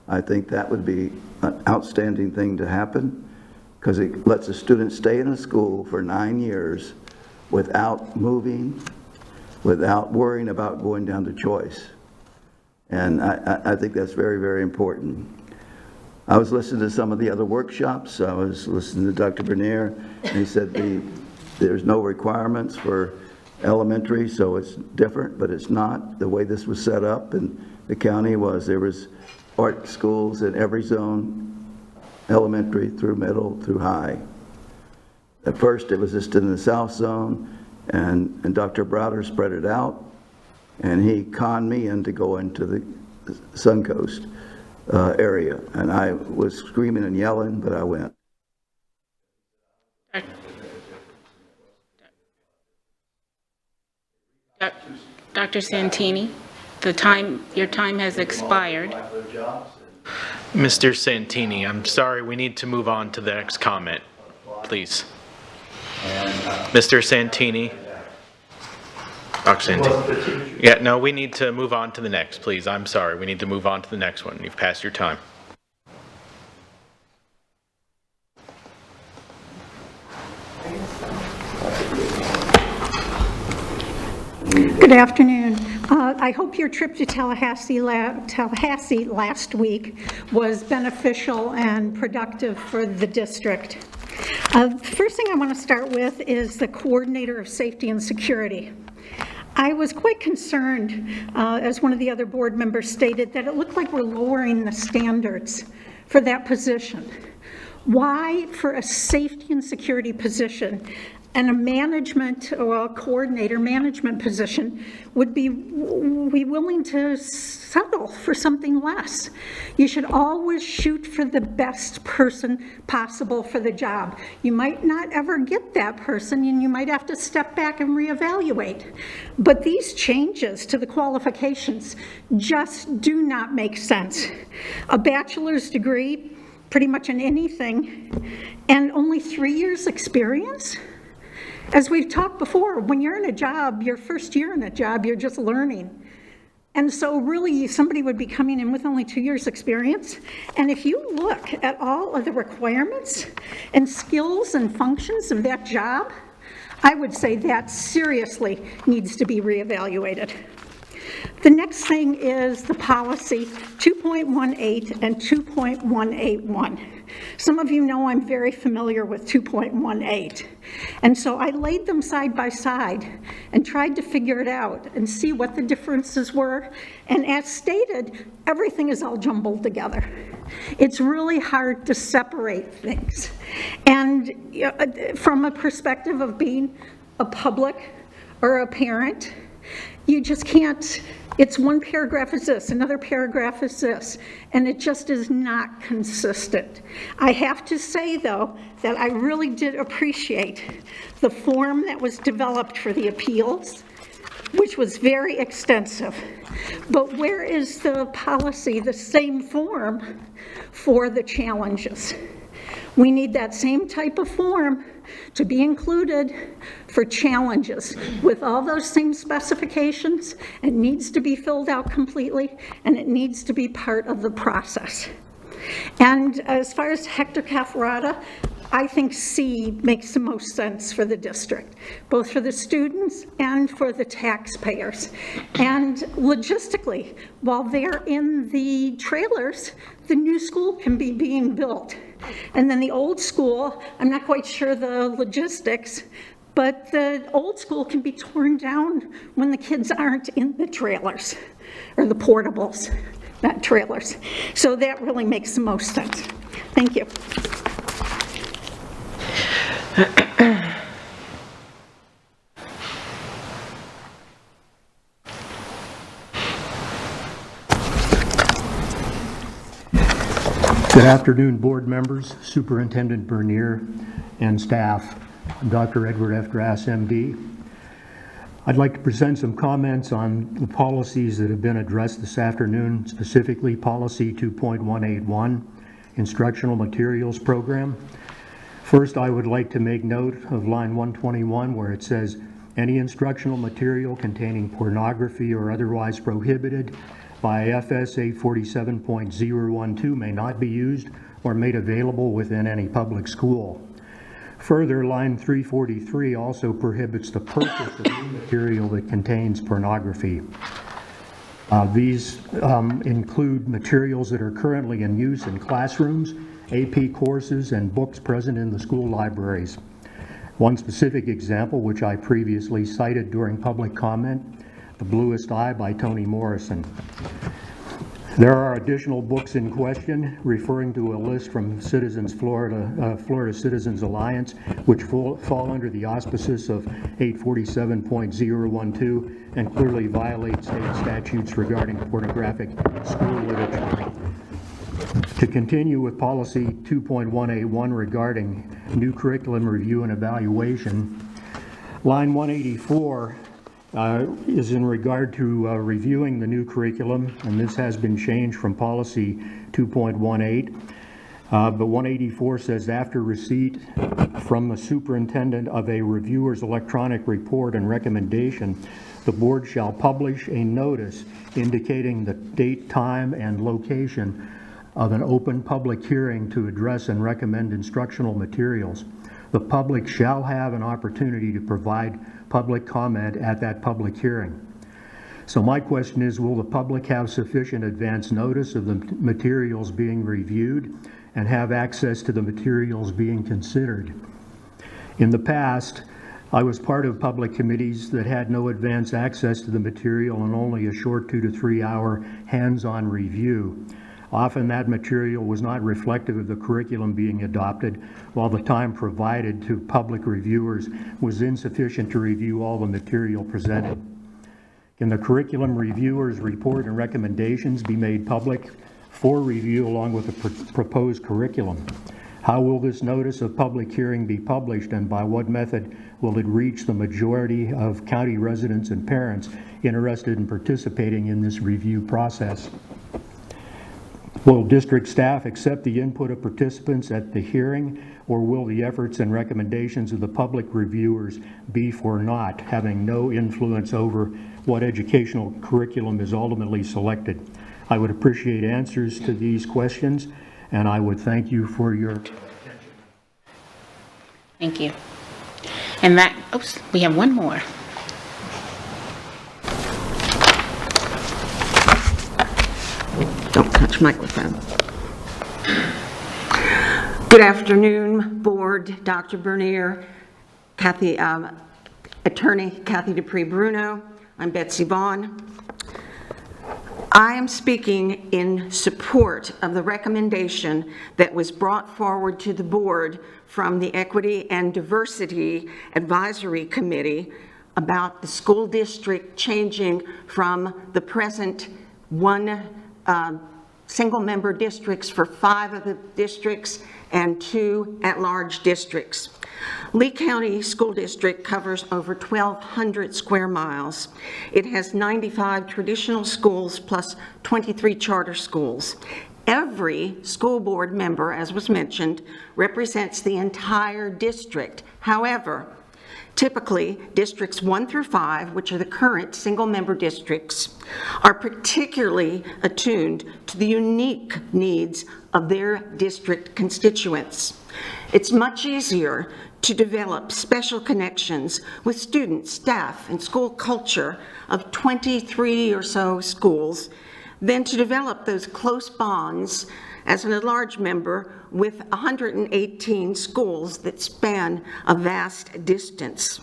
I think that would be an outstanding thing to happen, because it lets a student stay in a school for 9 years without moving, without worrying about going down to choice. And I think that's very, very important. I was listening to some of the other workshops. I was listening to Dr. Bernier, and he said there's no requirements for elementary, so it's different, but it's not. The way this was set up in the county was there was art schools in every zone, elementary through middle through high. At first it was just in the south zone, and Dr. Browder spread it out, and he conned me into going to the Suncoast area, and I was screaming and yelling, but I went. Dr. Santini, your time has expired. Mr. Santini, I'm sorry, we need to move on to the next comment, please. Mr. Santini. Dr. Santini. Yeah, no, we need to move on to the next, please. I'm sorry, we need to move on to the next one. You've passed your time. Good afternoon. I hope your trip to Tallahassee last week was beneficial and productive for the district. The first thing I want to start with is the coordinator of safety and security. I was quite concerned, as one of the other board members stated, that it looked like we're lowering the standards for that position. Why, for a safety and security position, and a management or a coordinator management position would be willing to settle for something less? You should always shoot for the best person possible for the job. You might not ever get that person, and you might have to step back and reevaluate. But these changes to the qualifications just do not make sense. A bachelor's degree, pretty much in anything, and only 3 years experience? As we've talked before, when you're in a job, your first year in a job, you're just learning. And so really somebody would be coming in with only 2 years experience. And if you look at all of the requirements and skills and functions of that job, I would say that seriously needs to be reevaluated. The next thing is the policy 2.18 and 2.181. Some of you know I'm very familiar with 2.18. And so I laid them side by side and tried to figure it out and see what the differences were. And as stated, everything is all jumbled together. It's really hard to separate things. And from a perspective of being a public or a parent, you just can't, it's one paragraph is this, another paragraph is this, and it just is not consistent. I have to say, though, that I really did appreciate the form that was developed for the appeals, which was very extensive. But where is the policy, the same form for the challenges? We need that same type of form to be included for challenges with all those same specifications. It needs to be filled out completely, and it needs to be part of the process. And as far as Hector Cafrata, I think C makes the most sense for the district, both for the students and for the taxpayers. And logistically, while they're in the trailers, the new school can be being built. And then the old school, I'm not quite sure the logistics, but the old school can be torn down when the kids aren't in the trailers, or the portables, not trailers. So that really makes the most sense. Thank you. Good afternoon, board members, Superintendent Bernier, and staff. I'm Dr. Edward F. Grass, MD. I'd like to present some comments on the policies that have been addressed this afternoon, specifically Policy 2.181, Instructional Materials Program. First, I would like to make note of line 121 where it says, any instructional material containing pornography or otherwise prohibited by FSA 47.012 may not be used or made available within any public school. Further, line 343 also prohibits the purchase of new material that contains pornography. These include materials that are currently in use in classrooms, AP courses, and books present in the school libraries. One specific example, which I previously cited during public comment, The Bluest Eye by Toni Morrison. There are additional books in question, referring to a list from Citizens Florida Citizens Alliance, which fall under the auspices of 847.012 and clearly violate state statutes regarding pornographic school literature. To continue with policy 2.181 regarding new curriculum review and evaluation, line 184 is in regard to reviewing the new curriculum, and this has been changed from policy 2.18. But 184 says, after receipt from the superintendent of a reviewer's electronic report and recommendation, the board shall publish a notice indicating the date, time, and location of an open public hearing to address and recommend instructional materials. The public shall have an opportunity to provide public comment at that public hearing. So my question is, will the public have sufficient advance notice of the materials being reviewed and have access to the materials being considered? In the past, I was part of public committees that had no advance access to the material and only a short 2 to 3 hour hands-on review. Often that material was not reflective of the curriculum being adopted, while the time provided to public reviewers was insufficient to review all the material presented. Can the curriculum reviewers' report and recommendations be made public for review along with the proposed curriculum? How will this notice of public hearing be published, and by what method will it reach the majority of county residents and parents interested in participating in this review process? Will district staff accept the input of participants at the hearing, or will the efforts and recommendations of the public reviewers be for naught, having no influence over what educational curriculum is ultimately selected? I would appreciate answers to these questions, and I would thank you for your attention. Thank you. And that, oops, we have one more. Don't touch microphone. Good afternoon, board, Dr. Bernier, Kathy, Attorney Kathy Dupree Bruno. I'm Betsy Vaughn. I am speaking in support of the recommendation that was brought forward to the board from the Equity and Diversity Advisory Committee about the school district changing from the present one single-member districts for 5 of the districts and 2 at-large districts. Lee County School District covers over 1,200 square miles. It has 95 traditional schools plus 23 charter schools. Every school board member, as was mentioned, represents the entire district. However, typically, districts 1 through 5, which are the current single-member districts, are particularly attuned to the unique needs of their district constituents. It's much easier to develop special connections with students, staff, and school culture of 23 or so schools than to develop those close bonds as an at-large member with 118 schools that span a vast distance.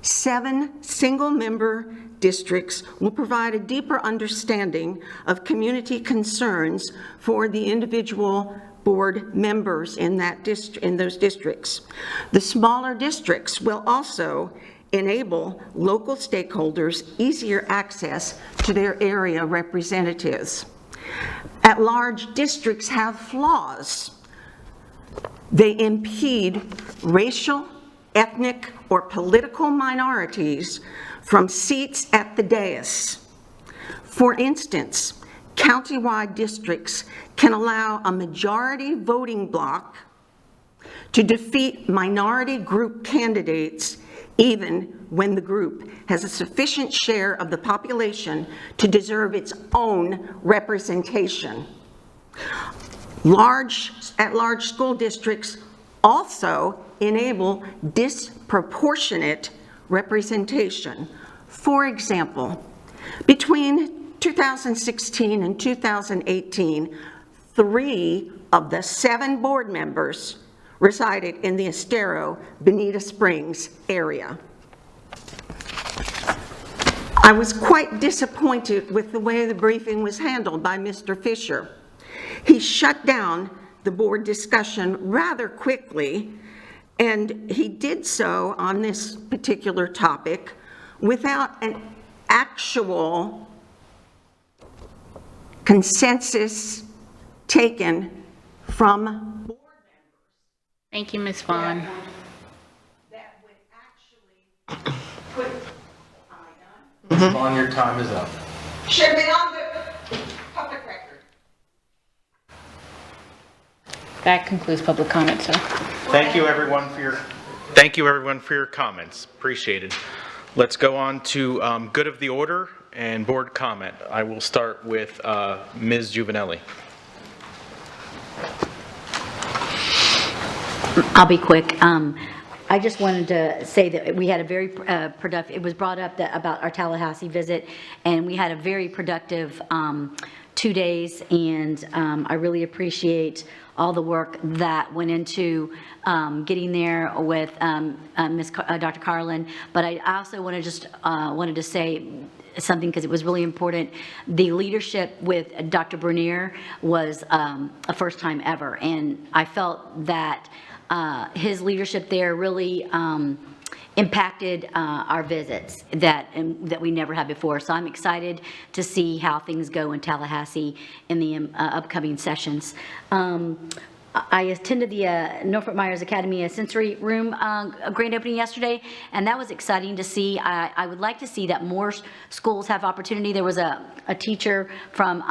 7 single-member districts will provide a deeper understanding of community concerns for the individual board members in those districts. The smaller districts will also enable local stakeholders easier access to their area representatives. At-large districts have flaws. They impede racial, ethnic, or political minorities from seats at the dais. For instance, countywide districts can allow a majority voting bloc to defeat minority group candidates even when the group has a sufficient share of the population to deserve its own representation. At-large school districts also enable disproportionate representation. For example, between 2016 and 2018, 3 of the 7 board members resided in the Estero, Bonita Springs area. I was quite disappointed with the way the briefing was handled by Mr. Fisher. He shut down the board discussion rather quickly, and he did so on this particular topic without an actual consensus taken from board members. Thank you, Ms. Vaughn. That would actually put Ms. Vaughn, your time is up. Should have been on the public record. That concludes public comment, sir. Thank you, everyone, for your comments. Appreciate it. Let's go on to good of the order and board comment. I will start with Ms. Juvenelli. I'll be quick. I just wanted to say that we had a very productive, it was brought up that about our Tallahassee visit, and we had a very productive 2 days, and I really appreciate all the work that went into getting there with Dr. Carlin. But I also wanted to say something because it was really important. The leadership with Dr. Bernier was a first time ever, and I felt that his leadership there really impacted our visits that we never had before. So I'm excited to see how things go in Tallahassee in the upcoming sessions. I attended the Norfolk Myers Academy Sensory Room grand opening yesterday, and that was exciting to see. I would like to see that more schools have opportunity. There was a teacher from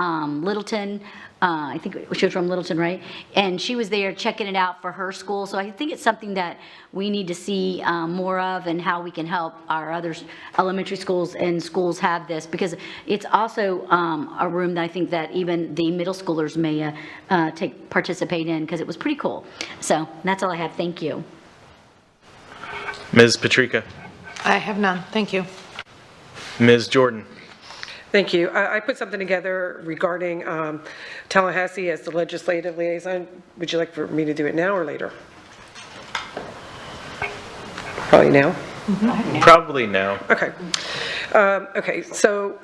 Littleton, I think she was from Littleton, right? And she was there checking it out for her school. So I think it's something that we need to see more of, and how we can help our other elementary schools and schools have this, because it's also a room that I think that even the middle schoolers may participate in, because it was pretty cool. So that's all I have. Thank you. Ms. Patrica. I have none. Thank you. Ms. Jordan. Thank you. I put something together regarding Tallahassee as the legislative liaison. Would you like for me to do it now or later? Probably now. Probably now. Okay. Okay, so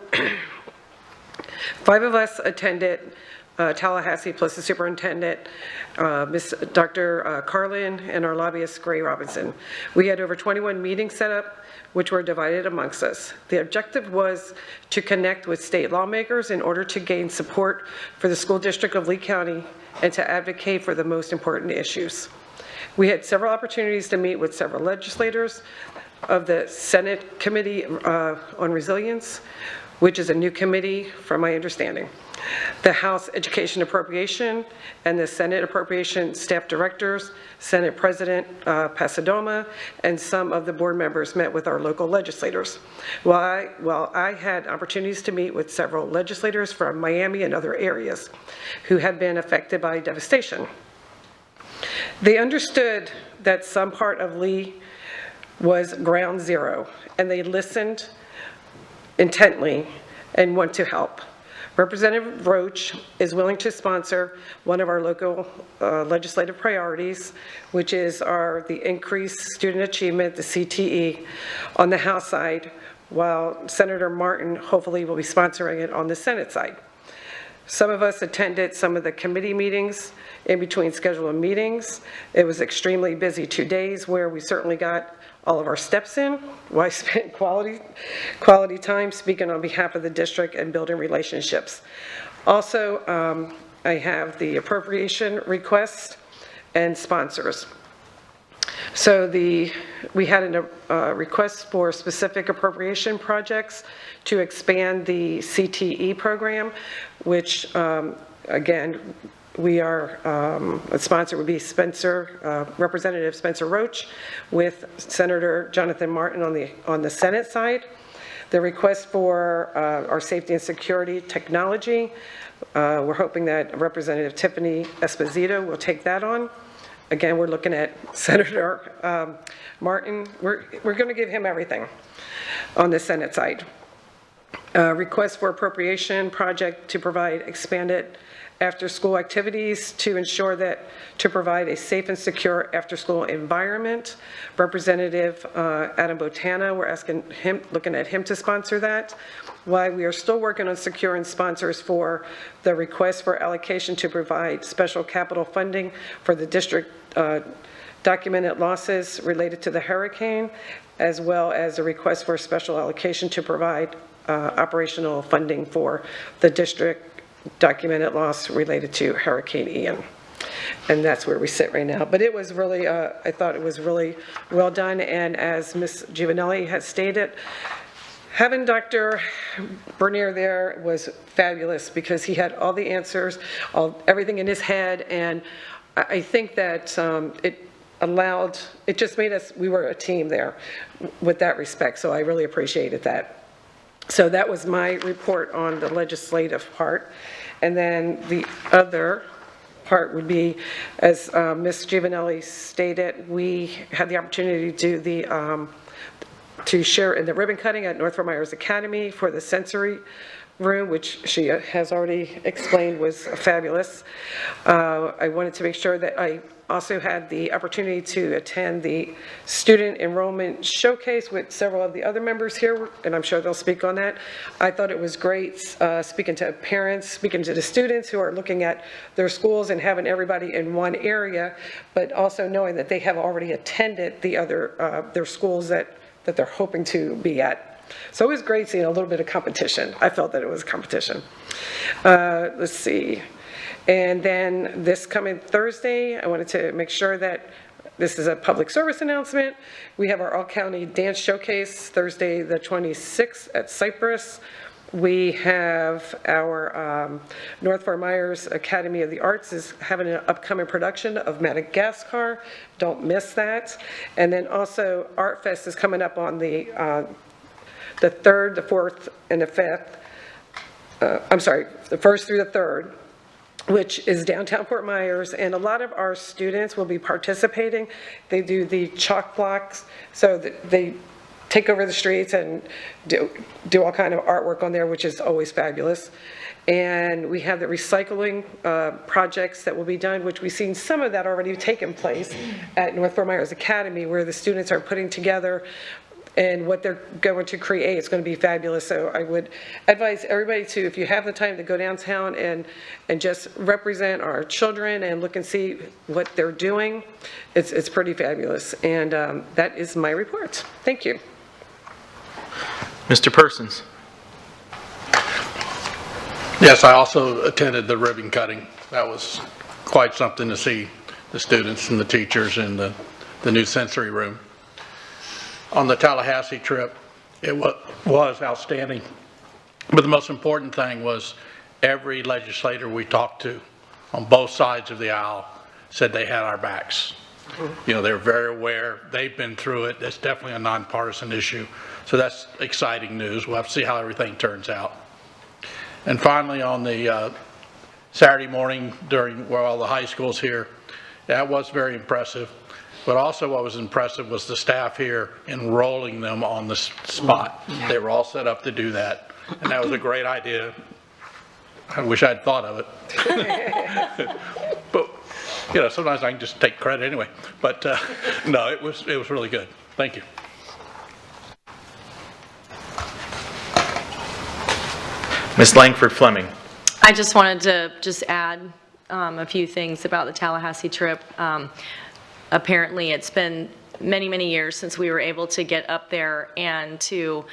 5 of us attended Tallahassee, plus the superintendent, Dr. Carlin, and our lobbyist, Gray Robinson. We had over 21 meetings set up, which were divided amongst us. The objective was to connect with state lawmakers in order to gain support for the school district of Lee County and to advocate for the most important issues. We had several opportunities to meet with several legislators of the Senate Committee on Resilience, which is a new committee from my understanding, the House Education Appropriation, and the Senate Appropriation staff directors, Senate President Pasadoma, and some of the board members met with our local legislators. While I had opportunities to meet with several legislators from Miami and other areas who had been affected by devastation. They understood that some part of Lee was ground zero, and they listened intently and want to help. Representative Roach is willing to sponsor one of our local legislative priorities, which is the increased student achievement, the CTE, on the House side, while Senator Martin hopefully will be sponsoring it on the Senate side. Some of us attended some of the committee meetings in between scheduled meetings. It was extremely busy 2 days where we certainly got all of our steps in. Well, I spent quality time speaking on behalf of the district and building relationships. Also, I have the appropriation requests and sponsors. So we had a request for specific appropriation projects to expand the CTE program, which again, we are, a sponsor would be Representative Spencer Roach with Senator Jonathan Martin on the Senate side. The request for our safety and security technology, we're hoping that Representative Tiffany Esposito will take that on. Again, we're looking at Senator Martin. We're going to give him everything on the Senate side. Request for appropriation project to provide expanded after-school activities to ensure that to provide a safe and secure after-school environment. Representative Adam Botana, we're looking at him to sponsor that. While we are still working on securing sponsors for the request for allocation to provide special capital funding for the district documented losses related to the hurricane, as well as a request for special allocation to provide operational funding for the district documented loss related to Hurricane Ian. And that's where we sit right now. But it was really, I thought it was really well done. And as Ms. Giovanelli has stated, Having Dr. Bernier there was fabulous because he had all the answers, everything in his head, and I think that it just made us, we were a team there with that respect, so I really appreciated that. So that was my report on the legislative part. And then the other part would be, as Ms. Giovanelli stated, we had the opportunity to do to share in the ribbon cutting at North Fort Myers Academy for the sensory room, which she has already explained was fabulous. I wanted to make sure that I also had the opportunity to attend the student enrollment showcase with several of the other members here, and I'm sure they'll speak on that. I thought it was great speaking to parents, speaking to the students who are looking at their schools and having everybody in one area, but also knowing that they have already attended the other their schools that they're hoping to be at. So it was great seeing a little bit of competition. I felt that it was a competition. Let's see. And then this coming Thursday, I wanted to make sure that this is a public service announcement. We have our all-county dance showcase Thursday the 26th at Cypress. We have our North Fort Myers Academy of the Arts is having an upcoming production of Madagascar. Don't miss that. And then also Art Fest is coming up on the 3rd, the 4th, and the 5th. I'm sorry, the 1st through the 3rd, which is downtown Fort Myers, and a lot of our students will be participating. They do the chalk blocks, so they take over the streets and do all kind of artwork on there, which is always fabulous. And we have the recycling projects that will be done, which we've seen some of that already taking place at North Fort Myers Academy, where the students are putting together and what they're going to create. It's going to be fabulous. So I would advise everybody to, if you have the time, to go downtown and just represent our children and look and see what they're doing. It's pretty fabulous. And that is my report. Thank you. Mr. Persons. Yes, I also attended the ribbon cutting. That was quite something to see the students and the teachers in the new sensory room. On the Tallahassee trip, it was outstanding. But the most important thing was every legislator we talked to on both sides of the aisle said they had our backs. You know, they're very aware. They've been through it. It's definitely a nonpartisan issue. So that's exciting news. We'll have to see how everything turns out. And finally, on the Saturday morning while all the high school's here, that was very impressive. But also what was impressive was the staff here enrolling them on the spot. They were all set up to do that. And that was a great idea. I wish I'd thought of it. But, you know, sometimes I can just take credit anyway. But no, it was really good. Thank you. Ms. Langford Fleming. I just wanted to add a few things about the Tallahassee trip. Apparently, it's been many, many years since we were able to get up there and to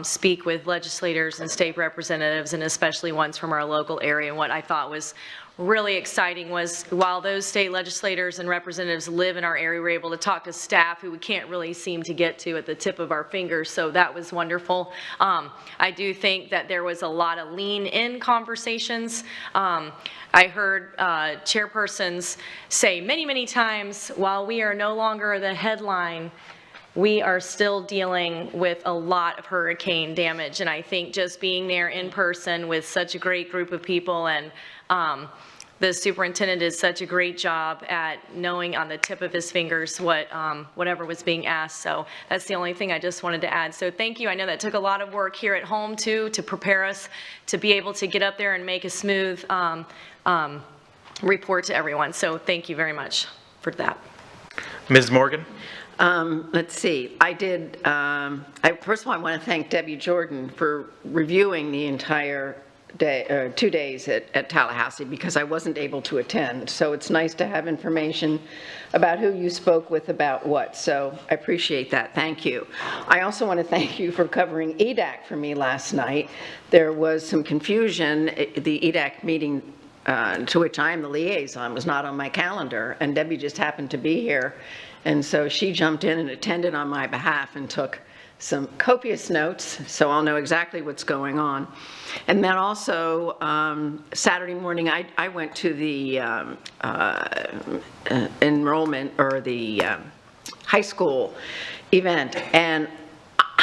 speak with legislators and state representatives, and especially ones from our local area. And what I thought was really exciting was, while those state legislators and representatives live in our area, we're able to talk to staff who we can't really seem to get to at the tip of our fingers, so that was wonderful. I do think that there was a lot of lean-in conversations. I heard chairpersons say many, many times, while we are no longer the headline, we are still dealing with a lot of hurricane damage. And I think just being there in person with such a great group of people, and the superintendent did such a great job at knowing on the tip of his fingers whatever was being asked. So that's the only thing I just wanted to add. So thank you. I know that took a lot of work here at home too, to prepare us to be able to get up there and make a smooth report to everyone. So thank you very much for that. Ms. Morgan. Let's see. First of all, I want to thank Debbie Jordan for reviewing the entire day, 2 days at Tallahassee, because I wasn't able to attend. So it's nice to have information about who you spoke with about what. So I appreciate that. Thank you. I also want to thank you for covering EDAC for me last night. There was some confusion. The EDAC meeting to which I am the liaison was not on my calendar, and Debbie just happened to be here. And so she jumped in and attended on my behalf and took some copious notes, so I'll know exactly what's going on. And then also, Saturday morning, I went to the enrollment, or the high school event, and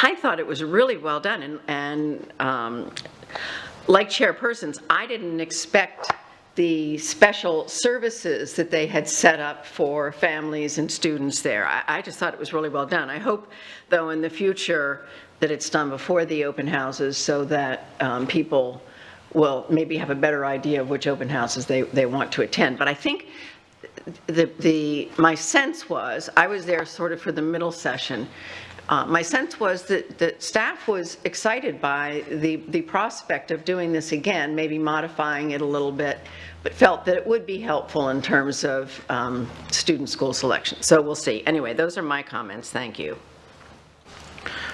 I thought it was really well done. And like chairpersons, I didn't expect the special services that they had set up for families and students there. I just thought it was really well done. I hope, though, in the future that it's done before the open houses, so that people will maybe have a better idea of which open houses they want to attend. But I think my sense was, I was there sort of for the middle session, my sense was that staff was excited by the prospect of doing this again, maybe modifying it a little bit, but felt that it would be helpful in terms of student school selection. So we'll see. Anyway, those are my comments. Thank you.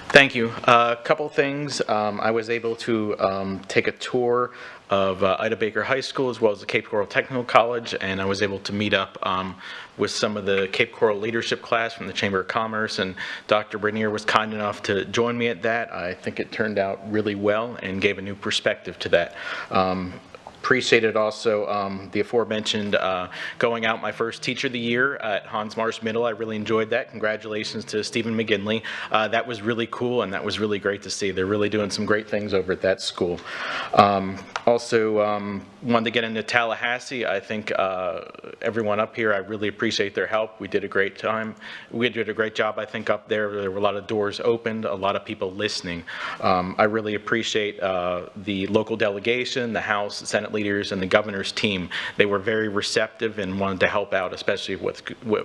Thank you. A couple things. I was able to take a tour of Ida Baker High School as well as the Cape Coral Technical College, and I was able to meet up with some of the Cape Coral leadership class from the Chamber of Commerce, and Dr. Bernier was kind enough to join me at that. I think it turned out really well and gave a new perspective to that. Appreciated also the aforementioned going out my first Teacher of the Year at Hans Marsh Middle. I really enjoyed that. Congratulations to Stephen McGinley. That was really cool, and that was really great to see. They're really doing some great things over at that school. Also, wanted to get into Tallahassee. I think everyone up here, I really appreciate their help. We did a great time. We did a great job, I think, up there. There were a lot of doors opened, a lot of people listening. I really appreciate the local delegation, the House, the Senate leaders, and the governor's team. They were very receptive and wanted to help out, especially with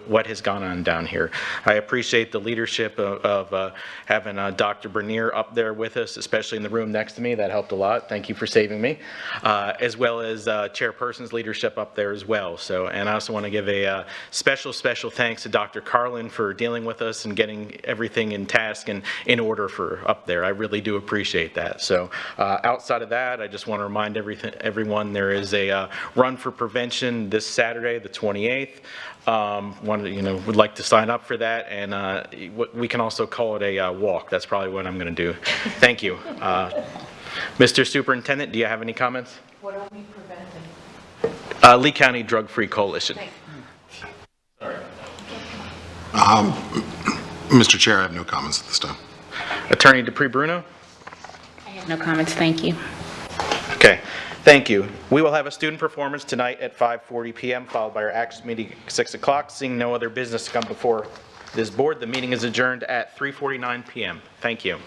what has gone on down here. I appreciate the leadership of having Dr. Bernier up there with us, especially in the room next to me. That helped a lot. Thank you for saving me. As well as chairperson's leadership up there as well. So, and I also want to give a special thanks to Dr. Carlin for dealing with us and getting everything in task and in order for up there. I really do appreciate that. So outside of that, I just want to remind everyone there is a run for prevention this Saturday, the 28th. Would like to sign up for that, and we can also call it a walk. That's probably what I'm going to do. Thank you. Mr. Superintendent, do you have any comments? What are we preventing? Lee County Drug-Free Coalition. Sorry. Mr. Chair, I have no comments at this time. Attorney Dupree-Bruno? I have no comments, thank you. Okay, thank you. We will have a student performance tonight at 5:40 p.m. followed by our action meeting at 6 o'clock. Seeing no other business to come before this board, the meeting is adjourned at 3:49 p.m. Thank you.